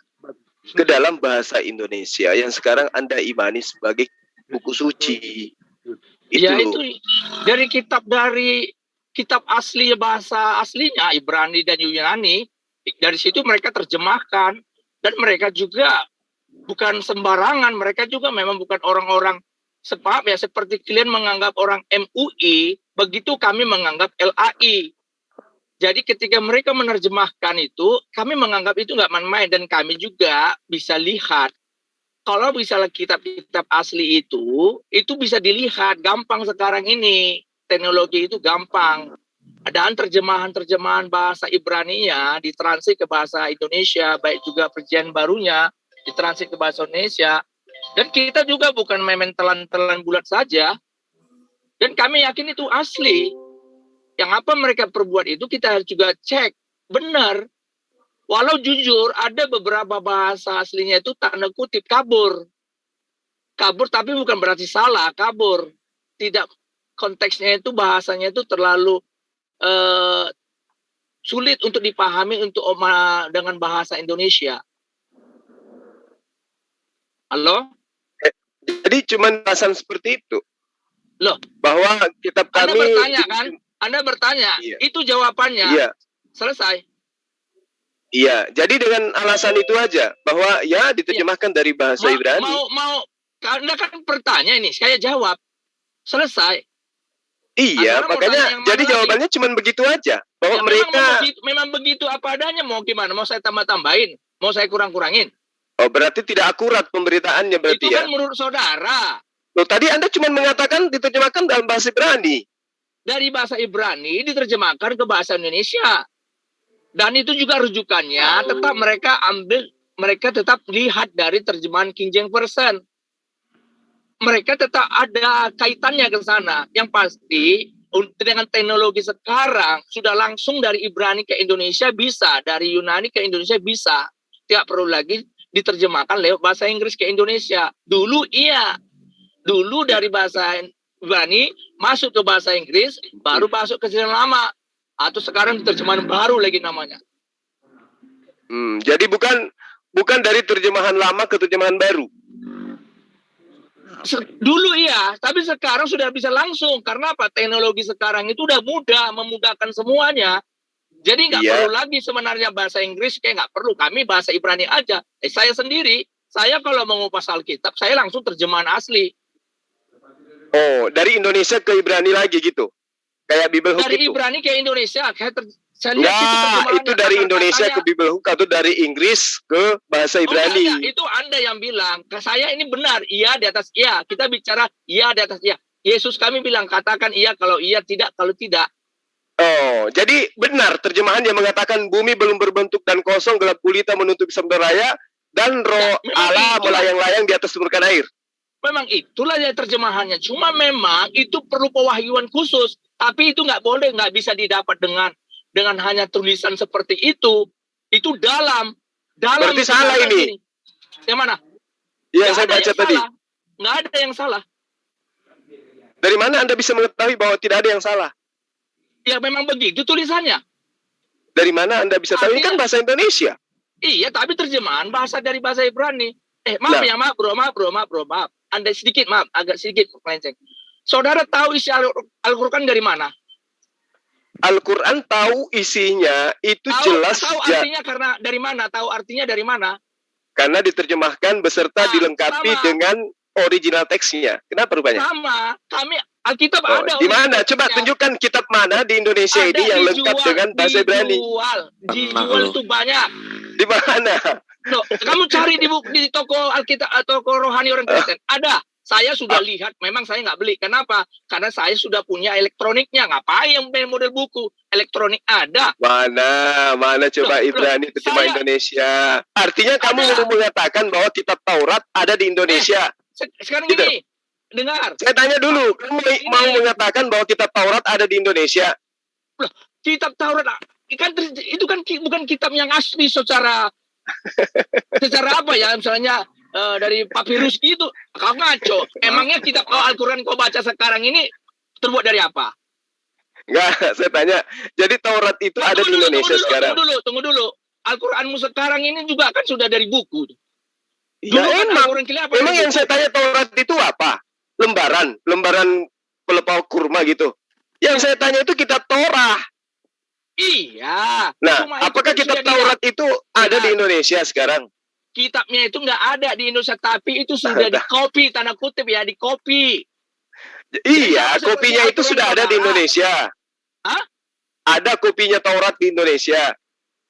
ke dalam bahasa Indonesia yang sekarang Anda imani sebagai buku suci. Itu dari kitab asli bahasa aslinya Ibrani dan Yunani, dari situ mereka terjemahkan dan mereka juga bukan sembarangan, mereka juga memang bukan orang-orang sebab ya seperti kalian menganggap orang MUI, begitu kami menganggap LAI. Jadi ketika mereka menerjemahkan itu, kami menganggap itu nggak main-main dan kami juga bisa lihat. Kalau misalnya kitab-kitab asli itu bisa dilihat gampang sekarang ini. Teknologi itu gampang. Ada terjemahan bahasa Ibrani-nya ditranslate ke bahasa Indonesia, baik juga perjanjian barunya ditranslate ke bahasa Indonesia. Dan kita juga bukan main telan-telan bulat saja. Dan kami yakin itu asli. Yang apa mereka perbuat itu kita harus juga cek. Benar. Walau jujur ada beberapa bahasa aslinya itu tanda kutip kabur. Kabur tapi bukan berarti salah, kabur. Tidak, konteksnya itu bahasanya itu terlalu sulit untuk dipahami dengan bahasa Indonesia. Halo? Jadi cuma bahasan seperti itu. Loh, bahwa kitab kami Anda bertanya, itu jawabannya. Iya. Selesai. Iya, jadi dengan alasan itu aja bahwa ya diterjemahkan dari bahasa Ibrani. Anda kan bertanya ini, saya jawab. Selesai. Iya, makanya jadi jawabannya cuma begitu aja. Bahwa ya, mereka memang begitu apa adanya, mau gimana? Mau saya tambah-tambahin? Mau saya kurang-kurangin? Oh, berarti tidak akurat pemberitaannya berarti itu ya? Kan menurut saudara. Loh, tadi Anda cuma mengatakan diterjemahkan dalam bahasa Ibrani. Dari bahasa Ibrani diterjemahkan ke bahasa Indonesia. Dan itu juga rujukannya tetap mereka tetap lihat dari terjemahan King James Version. Mereka tetap ada kaitannya ke sana. Yang pasti dengan teknologi sekarang sudah langsung dari Ibrani ke Indonesia bisa, dari Yunani ke Indonesia bisa. Tidak perlu lagi diterjemahkan lewat bahasa Inggris ke Indonesia. Dulu iya. Dulu dari bahasa Ibrani masuk ke bahasa Inggris, baru masuk ke Terjemahan Lama. Atau sekarang terjemahan baru lagi namanya. Jadi bukan dari terjemahan lama ke terjemahan baru. Dulu iya, tapi sekarang sudah bisa langsung. Karena apa? Teknologi sekarang itu udah mudah, memudahkan semuanya. Jadi nggak perlu lagi sebenarnya bahasa Inggris, kayak nggak perlu. Kami bahasa Ibrani aja. Saya sendiri, saya kalau mau ngupas Alkitab, saya langsung terjemahan asli. Oh, dari Indonesia ke Ibrani lagi gitu? Kayak Bibelhook gitu? Dari Ibrani ke Indonesia. Saya lihat itu dari Indonesia ke Bibelhook atau dari Inggris ke bahasa Ibrani? Oh, itu Anda yang bilang. Ke saya ini benar. Iya di atas iya. Kita bicara iya di atas iya. Yesus kami bilang katakan iya kalau iya, tidak kalau tidak. Oh, jadi benar terjemahan yang mengatakan bumi belum berbentuk dan kosong, gelap gulita menutupi samudera raya, dan roh Allah melayang-layang di atas permukaan air. Memang itulah ya terjemahannya. Cuma memang itu perlu pewahyuan khusus. Tapi itu nggak boleh, nggak bisa didapat dengan hanya tulisan seperti itu. Itu dalam. Berarti salah ini. Yang mana? Yang saya baca tadi. Nggak ada yang salah. Dari mana Anda bisa mengetahui bahwa tidak ada yang salah? Ya memang begitu tulisannya. Dari mana Anda bisa tahu? Ini kan bahasa Indonesia. Iya, tapi terjemahan bahasa dari bahasa Ibrani. Maaf bro. Anda sedikit, agak sedikit melenceng. Saudara tahu isi Al-Quran dari mana? Al-Quran tahu isinya itu jelas. Tahu artinya karena dari mana? Tahu artinya dari mana? Karena diterjemahkan beserta dilengkapi dengan original teksnya. Kenapa rupanya? Sama. Kami Alkitab ada. Di mana? Coba tunjukkan kitab mana di Indonesia ini yang lengkap dengan bahasa Ibrani. Dijual itu banyak. Di mana? Loh, kamu cari di toko Alkitab atau toko rohani orang Kristen. Ada. Saya sudah lihat, memang saya nggak beli. Kenapa? Karena saya sudah punya elektroniknya. Ngapain yang model buku? Elektronik ada. Mana coba Ibrani terjemah Indonesia. Artinya kamu mau mengatakan bahwa kitab Taurat ada di Indonesia. Sekarang gitu. Gini, dengar. Saya tanya dulu, kamu mau mengatakan bahwa kitab Taurat ada di Indonesia? Loh, kitab Taurat itu kan bukan kitab yang asli secara apa ya, misalnya dari papirus gitu. Kau ngaco. Emangnya kitab Al-Quran kau baca sekarang ini terbuat dari apa? Enggak, saya tanya. Jadi Taurat itu ada di Indonesia sekarang. Tunggu dulu. Al-Quranmu sekarang ini juga kan sudah dari buku. Ya emang yang saya tanya Taurat itu apa? Lembaran pelepah kurma gitu. Yang saya tanya itu kitab Torah. Iya. Nah, apakah kitab Taurat itu ada di Indonesia sekarang? Kitabnya itu nggak ada di Indonesia, tapi itu sudah di-copy, tanda kutip ya, di-copy. Iya, kopinya itu sudah ada di Indonesia. Hah? Ada kopinya Taurat di Indonesia.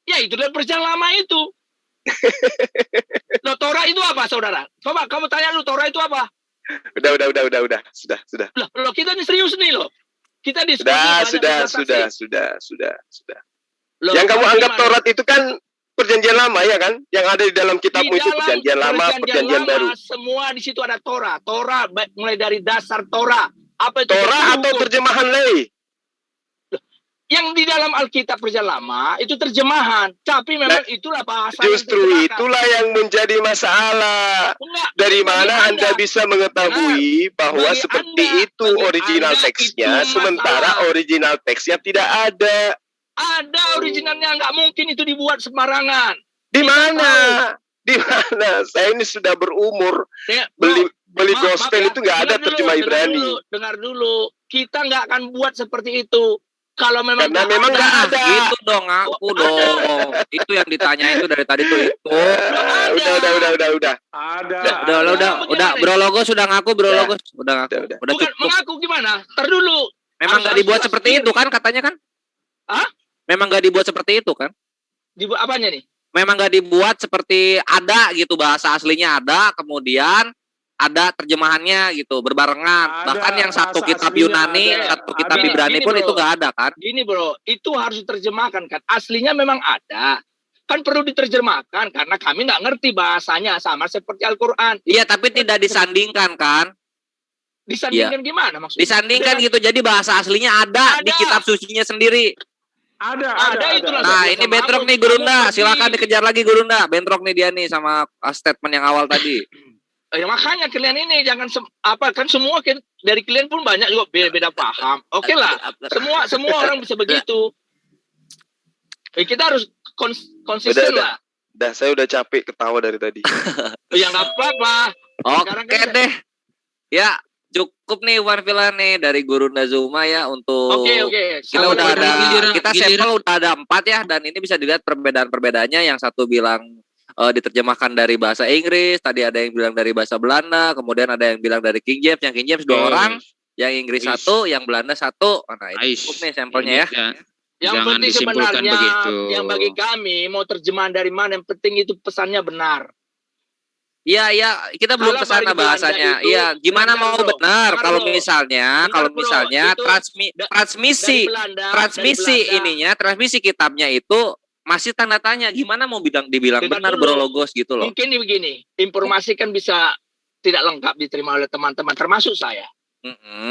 Ya, itu dari perjanjian lama itu. Loh, Torah itu apa, saudara? Coba kamu tanya lu, Torah itu apa? Udah. Sudah. Loh, kita ini serius nih loh. Kita diskusi. Sudah. Loh, yang kamu anggap Taurat itu kan perjanjian lama ya kan? Yang ada di dalam kitabmu itu perjanjian lama, perjanjian baru. Semua di situ ada Torah. Torah mulai dari dasar Torah. Apa itu? Torah atau terjemahan lei? Yang di dalam Alkitab perjanjian lama itu terjemahan, tapi memang itulah bahasa. Justru itulah yang menjadi masalah. Dari mana Anda bisa mengetahui bahwa seperti itu original teksnya, sementara original teksnya tidak ada? Ada originalnya, nggak mungkin itu dibuat sembarangan. Di mana? Saya ini sudah berumur. Beli gospel itu nggak ada terjemah Ibrani. Dengar dulu, kita nggak akan buat seperti itu. Kalau memang karena memang nggak ada. Itu dong aku dong. Itu yang ditanya itu dari tadi tuh itu. Udah. Udah. Bro Logos sudah ngaku, Bro Logos. Udah ngaku. Bukan mengaku gimana? Ntar dulu. Memang nggak dibuat seperti itu kan katanya kan? Hah? Memang nggak dibuat seperti itu kan? Dibuat apanya nih? Memang nggak dibuat seperti ada gitu, bahasa aslinya ada, kemudian ada terjemahannya gitu berbarengan. Bahkan yang satu kitab Yunani, satu kitab Ibrani pun itu nggak ada kan? Gini bro, itu harus diterjemahkan kan. Aslinya memang ada. Kan perlu diterjemahkan karena kami nggak ngerti bahasanya sama seperti Al-Quran. Iya, tapi tidak disandingkan kan? Disandingkan gimana maksudnya? Disandingkan gitu, jadi bahasa aslinya ada di kitab sucinya sendiri. Ada itu. Nah, ini bentrok nih Gurunda, silakan dikejar lagi Gurunda. Bentrok nih dia nih sama statement yang awal tadi. Ya makanya kalian ini jangan kan semua dari kalian pun banyak juga beda paham. Oke lah, semua orang bisa begitu. Kita harus konsisten lah. Saya udah capek ketawa dari tadi. Ya nggak apa-apa. Oke deh. Ya, cukup nih Warfila nih dari Gurunda Zuma ya untuk Oke. Kita udah ada kita sampel udah ada 4 ya, dan ini bisa dilihat perbedaan-perbedaannya. Yang satu bilang diterjemahkan dari bahasa Inggris, tadi ada yang bilang dari bahasa Belanda, kemudian ada yang bilang dari King James. Yang King James 2 orang, yang Inggris 1, yang Belanda 1. Nah, ini cukup nih sampelnya ya. Yang penting sebenarnya begitu. Yang bagi kami mau terjemahan dari mana, yang penting itu pesannya benar. Iya, kita belum kesana bahasanya. Iya, gimana mau benar kalau misalnya transmisi kitabnya itu masih tanda tanya. Gimana mau dibilang benar Bro Logos gitu loh. Mungkin begini, informasi kan bisa tidak lengkap diterima oleh teman-teman termasuk saya.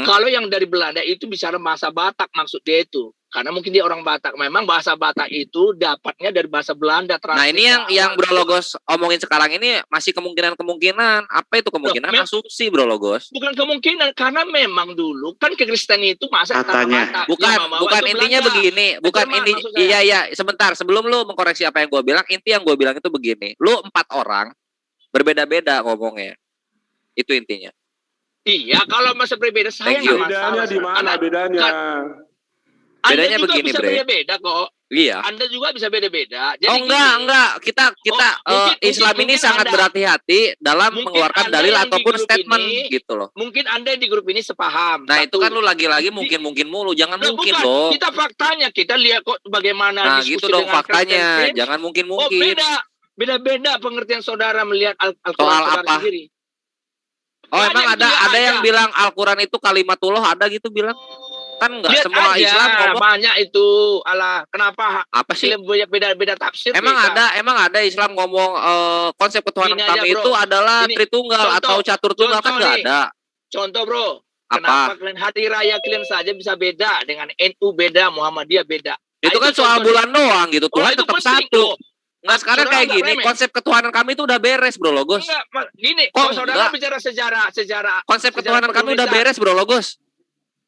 Kalau yang dari Belanda itu bicara bahasa Batak maksud dia itu. Karena mungkin dia orang Batak. Memang bahasa Batak itu dapatnya dari bahasa Belanda. Nah ini yang Bro Logos omongin sekarang ini masih kemungkinan. Apa itu kemungkinan? Asumsi Bro Logos. Bukan kemungkinan, karena memang dulu kan kekristenan itu masa katanya. Bukan intinya Belanda. Begini. Bukan intinya. Iya, sebentar. Sebelum lu mengkoreksi apa yang gue bilang, inti yang gue bilang itu begini. Lu 4 orang berbeda-beda ngomongnya. Itu intinya. Iya, kalau masa berbeda saya nggak masalah. Bedanya di mana bedanya? Bedanya begini, Bre. Anda juga bisa beda-beda kok. Iya. Anda juga bisa beda-beda. Jadi enggak. Kita Islam ini sangat berhati-hati dalam mengeluarkan dalil ataupun statement gitu loh. Mungkin Anda di grup ini sepaham. Nah, itu kan lu lagi-lagi mungkin mulu. Jangan mungkin dong. Kita faktanya, kita lihat kok bagaimana diskusi gitu dong faktanya. Jangan mungkin. Beda-beda pengertian saudara melihat Al-Quran saudara sendiri. Emang ada yang bilang Al-Quran itu kalimatullah, ada gitu bilang. Kan enggak lihat semua aja, Islam ngomong. Banyak itu. Kenapa? Apa sih? Beda tafsir. Emang ada Islam ngomong konsep ketuhanan kami itu adalah Tritunggal atau Catur Tunggal, kan enggak ada. Contoh bro, kenapa kalian hari raya kalian saja bisa beda dengan NU beda, Muhammadiyah beda. Itu kan soal bulan doang gitu. Tuhan tetap satu. Nah sekarang kayak gini, konsep ketuhanan kami itu udah beres Bro Logos. Enggak, gini, kalau saudara bicara sejarah. Konsep ketuhanan kami udah beres Bro Logos.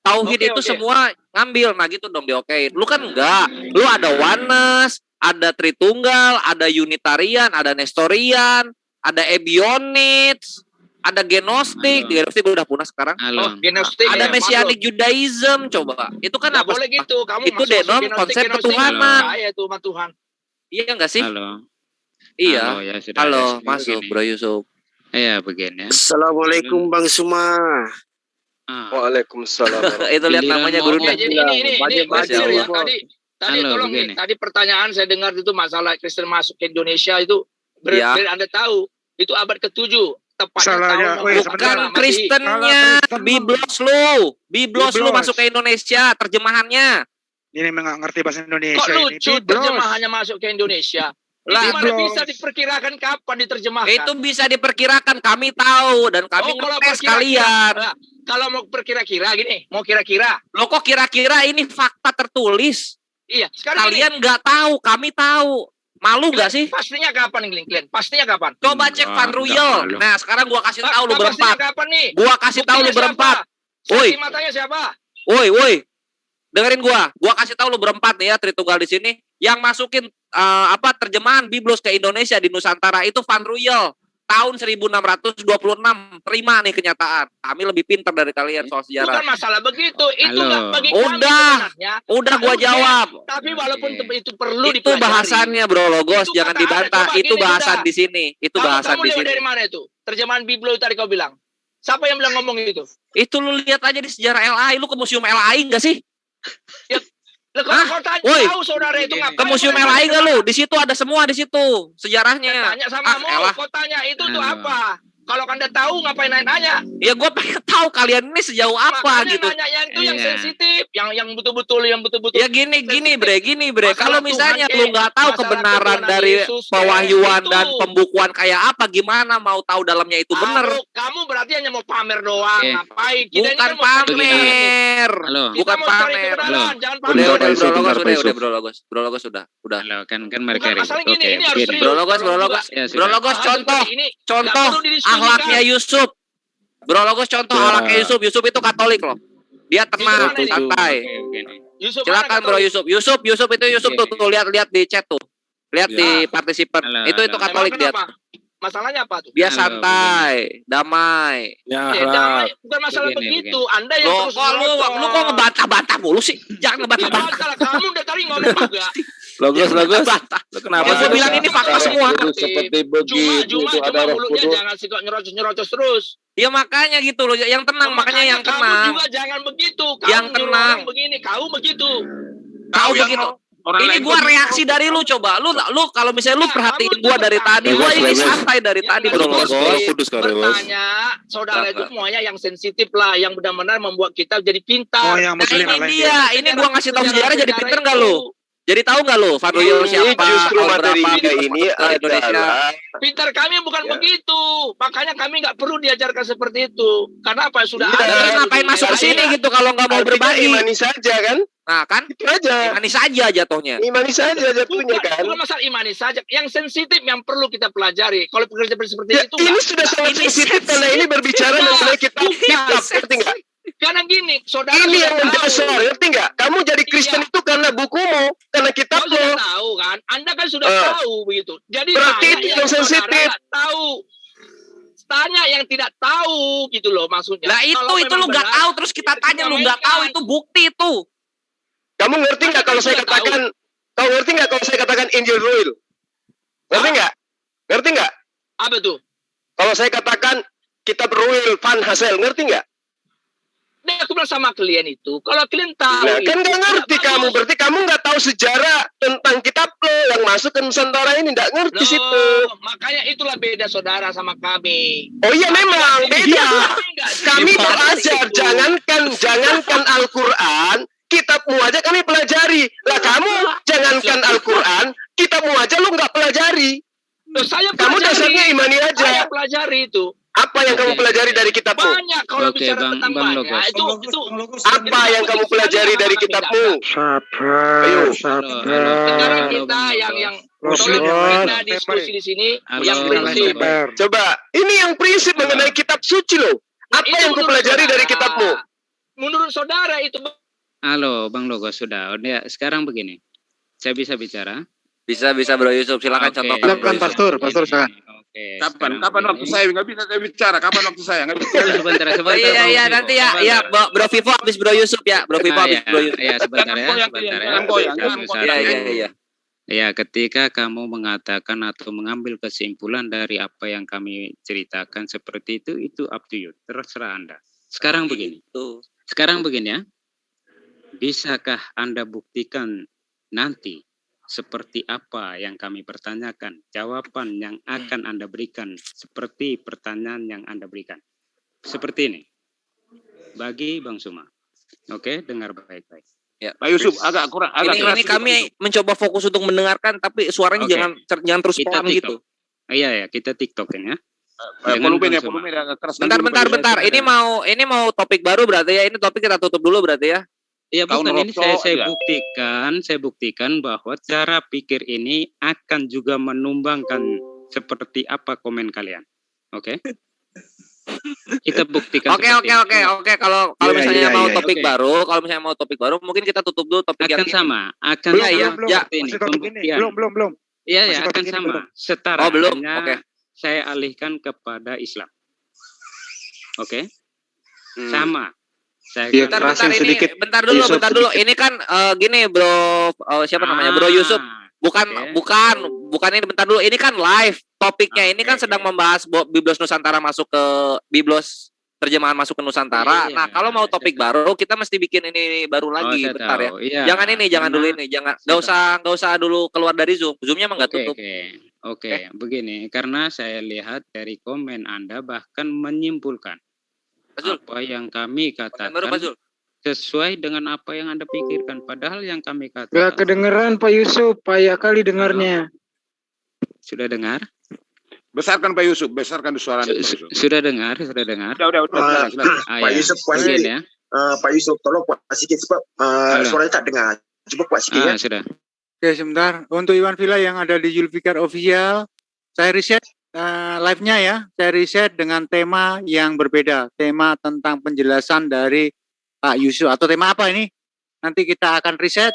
Tauhid itu semua ngambil, nah gitu dong diokein. Lu kan enggak, lu ada oneness, ada Tritunggal, ada Unitarian, ada Nestorian, ada Ebionites, ada Gnostik. Gnostik udah punah sekarang. Gnostik. Ada Messianic Judaism, coba. Itu kan apa? Boleh gitu. Kamu itu denom konsep ketuhanan. Saya itu sama Tuhan. Iya enggak sih? Iya. Halo, masuk Bro Yusuf. Iya, begini. Assalamualaikum Bang Suma. Waalaikumsalam. Itu lihat namanya Guru. Ini tadi tolong nih. Tadi pertanyaan saya dengar itu masalah Kristen masuk ke Indonesia itu biar Anda tahu itu abad ke-7. Tepatnya bukan Kristennya, Biblos lu masuk ke Indonesia terjemahannya. Ini nggak ngerti bahasa Indonesia. Kok lucu terjemahannya masuk ke Indonesia? Gimana bisa diperkirakan kapan diterjemahkan? Itu bisa diperkirakan, kami tahu dan kami ngetes kalian. Kalau mau perkira-kira gini, mau kira-kira. Lo kok kira-kira ini fakta tertulis? Iya. Sekarang kalian nggak tahu, kami tahu. Malu gak sih? Pastinya kapan nih, Kalian? Pastinya kapan? Coba cek Van Ruyel. Nah, sekarang gua kasih tahu lu berempat. Kapan nih? Gua kasih tahu lu berempat. Woi. Matanya siapa? Woi. Dengerin gua kasih tahu lu berempat nih ya, Tritunggal di sini yang masukin terjemahan Biblos ke Indonesia di Nusantara itu Van Ruyel tahun 1626. Terima nih kenyataan. Kami lebih pintar dari kalian soal sejarah. Bukan masalah begitu. Itu enggak bagi kami sebenarnya. Udah gua jawab. Tapi walaupun itu perlu itu bahasannya Bro Logos, jangan dibantah. Itu bahasan di sini. Itu bahasan di sini. Kamu dari mana itu? Terjemahan Biblos tadi kau bilang. Siapa yang bilang ngomong itu? Itu lu lihat aja di sejarah LAI, lu ke museum LAI enggak sih? Ya, kalau tahu saudara itu ngapain? Ke museum LAI enggak lu? Di situ ada semua di situ sejarahnya. Tanya sama kau tanya itu tuh apa? Kalau Anda tahu ngapain nanya? Ya gue pengen tahu kalian ini sejauh apa. Makanya gitu. Nanya yang itu yang sensitif, yang betul-betul. Ya gini bre. Kalau misalnya lu nggak tahu kebenaran dari pewahyuan dan pembukuan kayak apa, gimana mau tahu dalamnya itu benar? Kamu berarti hanya mau pamer doang, ngapain? Kita bukan ini pamer. Bukan pamer. Jangan pamer. Udah, Brologos sudah. Halo, kan mereka masalah gini, ini harus serius. Brologos contoh akhlaknya Yusuf. Brologos contoh akhlaknya Yusuf. Yusuf itu Katolik loh. Dia tenang, santai. Silakan Bro Yusuf. Yusuf tuh lihat di chat tuh. Lihat di partisipan. Itu Katolik dia. Masalahnya apa tuh? Dia santai, damai. Damai. Bukan masalah begitu. Anda yang terus lu kok ngebantah-bantah mulu sih? Jangan ngebantah-bantah. Kamu udah tadi ngomong juga. Logos. Lu kenapa? Aku bilang ini fakta semua. Seperti begitu. Cuma mulutnya jangan sikok nyerocos terus. Ya makanya gitu loh, yang tenang, makanya yang tenang. Kamu juga jangan begitu. Yang tenang. Begini, kau begitu. Kau begitu. Ini gua reaksi dari lu, coba. Lu kalau misalnya lu perhatiin gua dari tadi, gua ini santai dari tadi, Bro. Bertanya, saudara itu semuanya yang sensitif lah, yang benar-benar membuat kita jadi pintar. Ini gua ngasih tahu sejarah jadi pintar enggak lu? Jadi tahu nggak lo Fadlil siapa? Justru materi ini adalah pintar kami bukan begitu, makanya kami nggak perlu diajarkan seperti itu. Karena apa sudah ada. Ngapain masuk ke sini gitu kalau nggak mau berbagi? Imani saja kan? Nah kan? Itu aja. Imani saja jatuhnya. Imani saja jatuhnya kan? Bukan masalah imani saja. Yang sensitif yang perlu kita pelajari. Kalau pekerjaan seperti itu ini sudah sangat sensitif karena ini berbicara mengenai kitab, ngerti nggak? Karena gini, saudara ini yang menjadi soal, ngerti nggak? Kamu jadi Kristen itu karena bukumu, karena kitab lo. Sudah tahu kan? Anda kan sudah tahu begitu. Jadi berarti itu yang sensitif. Tahu. Tanya yang tidak tahu gitu loh maksudnya. Nah itu lu nggak tahu terus kita tanya lu nggak tahu itu bukti itu. Kamu ngerti nggak kalau saya katakan? Kau ngerti nggak kalau saya katakan Injil Royal? Ngerti nggak? Ngerti nggak? Apa tuh? Kalau saya katakan kitab Royal Van Hassel, ngerti nggak? Nah, aku bilang sama kalian itu, kalau kalian tahu nah, kan nggak ngerti kamu, berarti kamu nggak tahu sejarah tentang kitab lo yang masuk ke Nusantara ini, nggak ngerti situ. Makanya itulah beda saudara sama kami. Oh iya memang beda. Kami belajar, jangankan Al-Quran, kitabmu aja kami pelajari. Lah kamu jangankan Al-Quran, kitabmu aja lu nggak pelajari. Kamu dasarnya imani aja. Saya pelajari itu. Apa yang kamu pelajari dari kitabmu? Banyak kalau bicara tentang banyak. Itu apa yang kamu pelajari dari kitabmu? Sabar. Sekarang kita yang kita diskusi di sini yang prinsip. Coba, ini yang prinsip mengenai kitab suci loh. Apa yang kau pelajari dari kitabmu? Menurut saudara itu. Halo, Bang Logos sudah. Sekarang begini, saya bisa bicara? Bisa Bro Yusuf, silakan contohkan. Silakan Pastor silakan. Kapan waktu saya nggak bisa saya bicara? Kapan waktu saya nggak bisa? Sebentar. Iya nanti ya Bro Vivo habis Bro Yusuf ya. Bro Vivo habis Bro Yusuf. Iya sebentar ya. Ya, ketika kamu mengatakan atau mengambil kesimpulan dari apa yang kami ceritakan seperti itu up to you, terserah Anda. Sekarang begini ya, bisakah Anda buktikan nanti seperti apa yang kami pertanyakan, jawaban yang akan Anda berikan seperti pertanyaan yang Anda berikan. Seperti ini, bagi Bang Suma. Oke, dengar baik-baik. Ya, Pak Yusuf agak kurang. Ini kami mencoba fokus untuk mendengarkan, tapi suaranya jangan terus pelan gitu. Iya, kita TikTokin ya. Volumenya agak keras. Bentar. Ini mau topik baru berarti ya. Ini topik kita tutup dulu berarti ya. Ya bukan, ini saya buktikan bahwa cara pikir ini akan juga menumbangkan seperti apa komen kalian. Oke? Kita buktikan. Oke. Kalau misalnya mau topik baru, mungkin kita tutup dulu topik yang sama. Belum. Iya, akan sama. Setara. Belum. Oke. Saya alihkan kepada Islam. Oke? Sama. Bentar dulu. Ini kan gini Bro, siapa namanya? Bro Yusuf. Bukan ini, bentar dulu. Ini kan live. Topiknya ini kan sedang membahas Biblos Nusantara masuk ke Biblos terjemahan masuk ke Nusantara. Nah, kalau mau topik baru, kita mesti bikin ini baru lagi, bentar ya. Iya, jangan ini, jangan dulu ini, nggak usah dulu keluar dari Zoom. Zoomnya emang nggak tutup. Oke, begini, karena saya lihat dari komen Anda bahkan menyimpulkan apa yang kami katakan sesuai dengan apa yang Anda pikirkan. Padahal yang kami katakan. Gak kedengeran Pak Yusuf, payah kali dengarnya. Sudah dengar? Besarkan Pak Yusuf, besarkan suara. Sudah dengar. Udah. Pak Yusuf, ya. Pak Yusuf, tolong Pak sedikit Pak, suaranya tak dengar. Coba Pak sedikit ya. Sudah. Oke, sebentar. Untuk Iwan Villa yang ada di Zulfikar Official, saya riset live-nya ya. Saya riset dengan tema yang berbeda. Tema tentang penjelasan dari Pak Yusuf. Atau tema apa ini? Nanti kita akan riset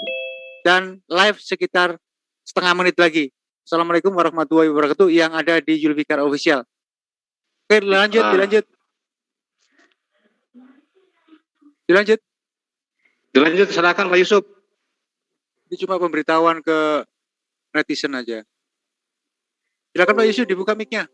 dan live sekitar setengah menit lagi. Assalamualaikum warahmatullahi wabarakatuh yang ada di Zulfikar Official. Oke, dilanjut. Dilanjut, silakan Pak Yusuf. Ini cuma pemberitahuan ke netizen aja. Silakan Pak Yusuf, dibuka mic-nya.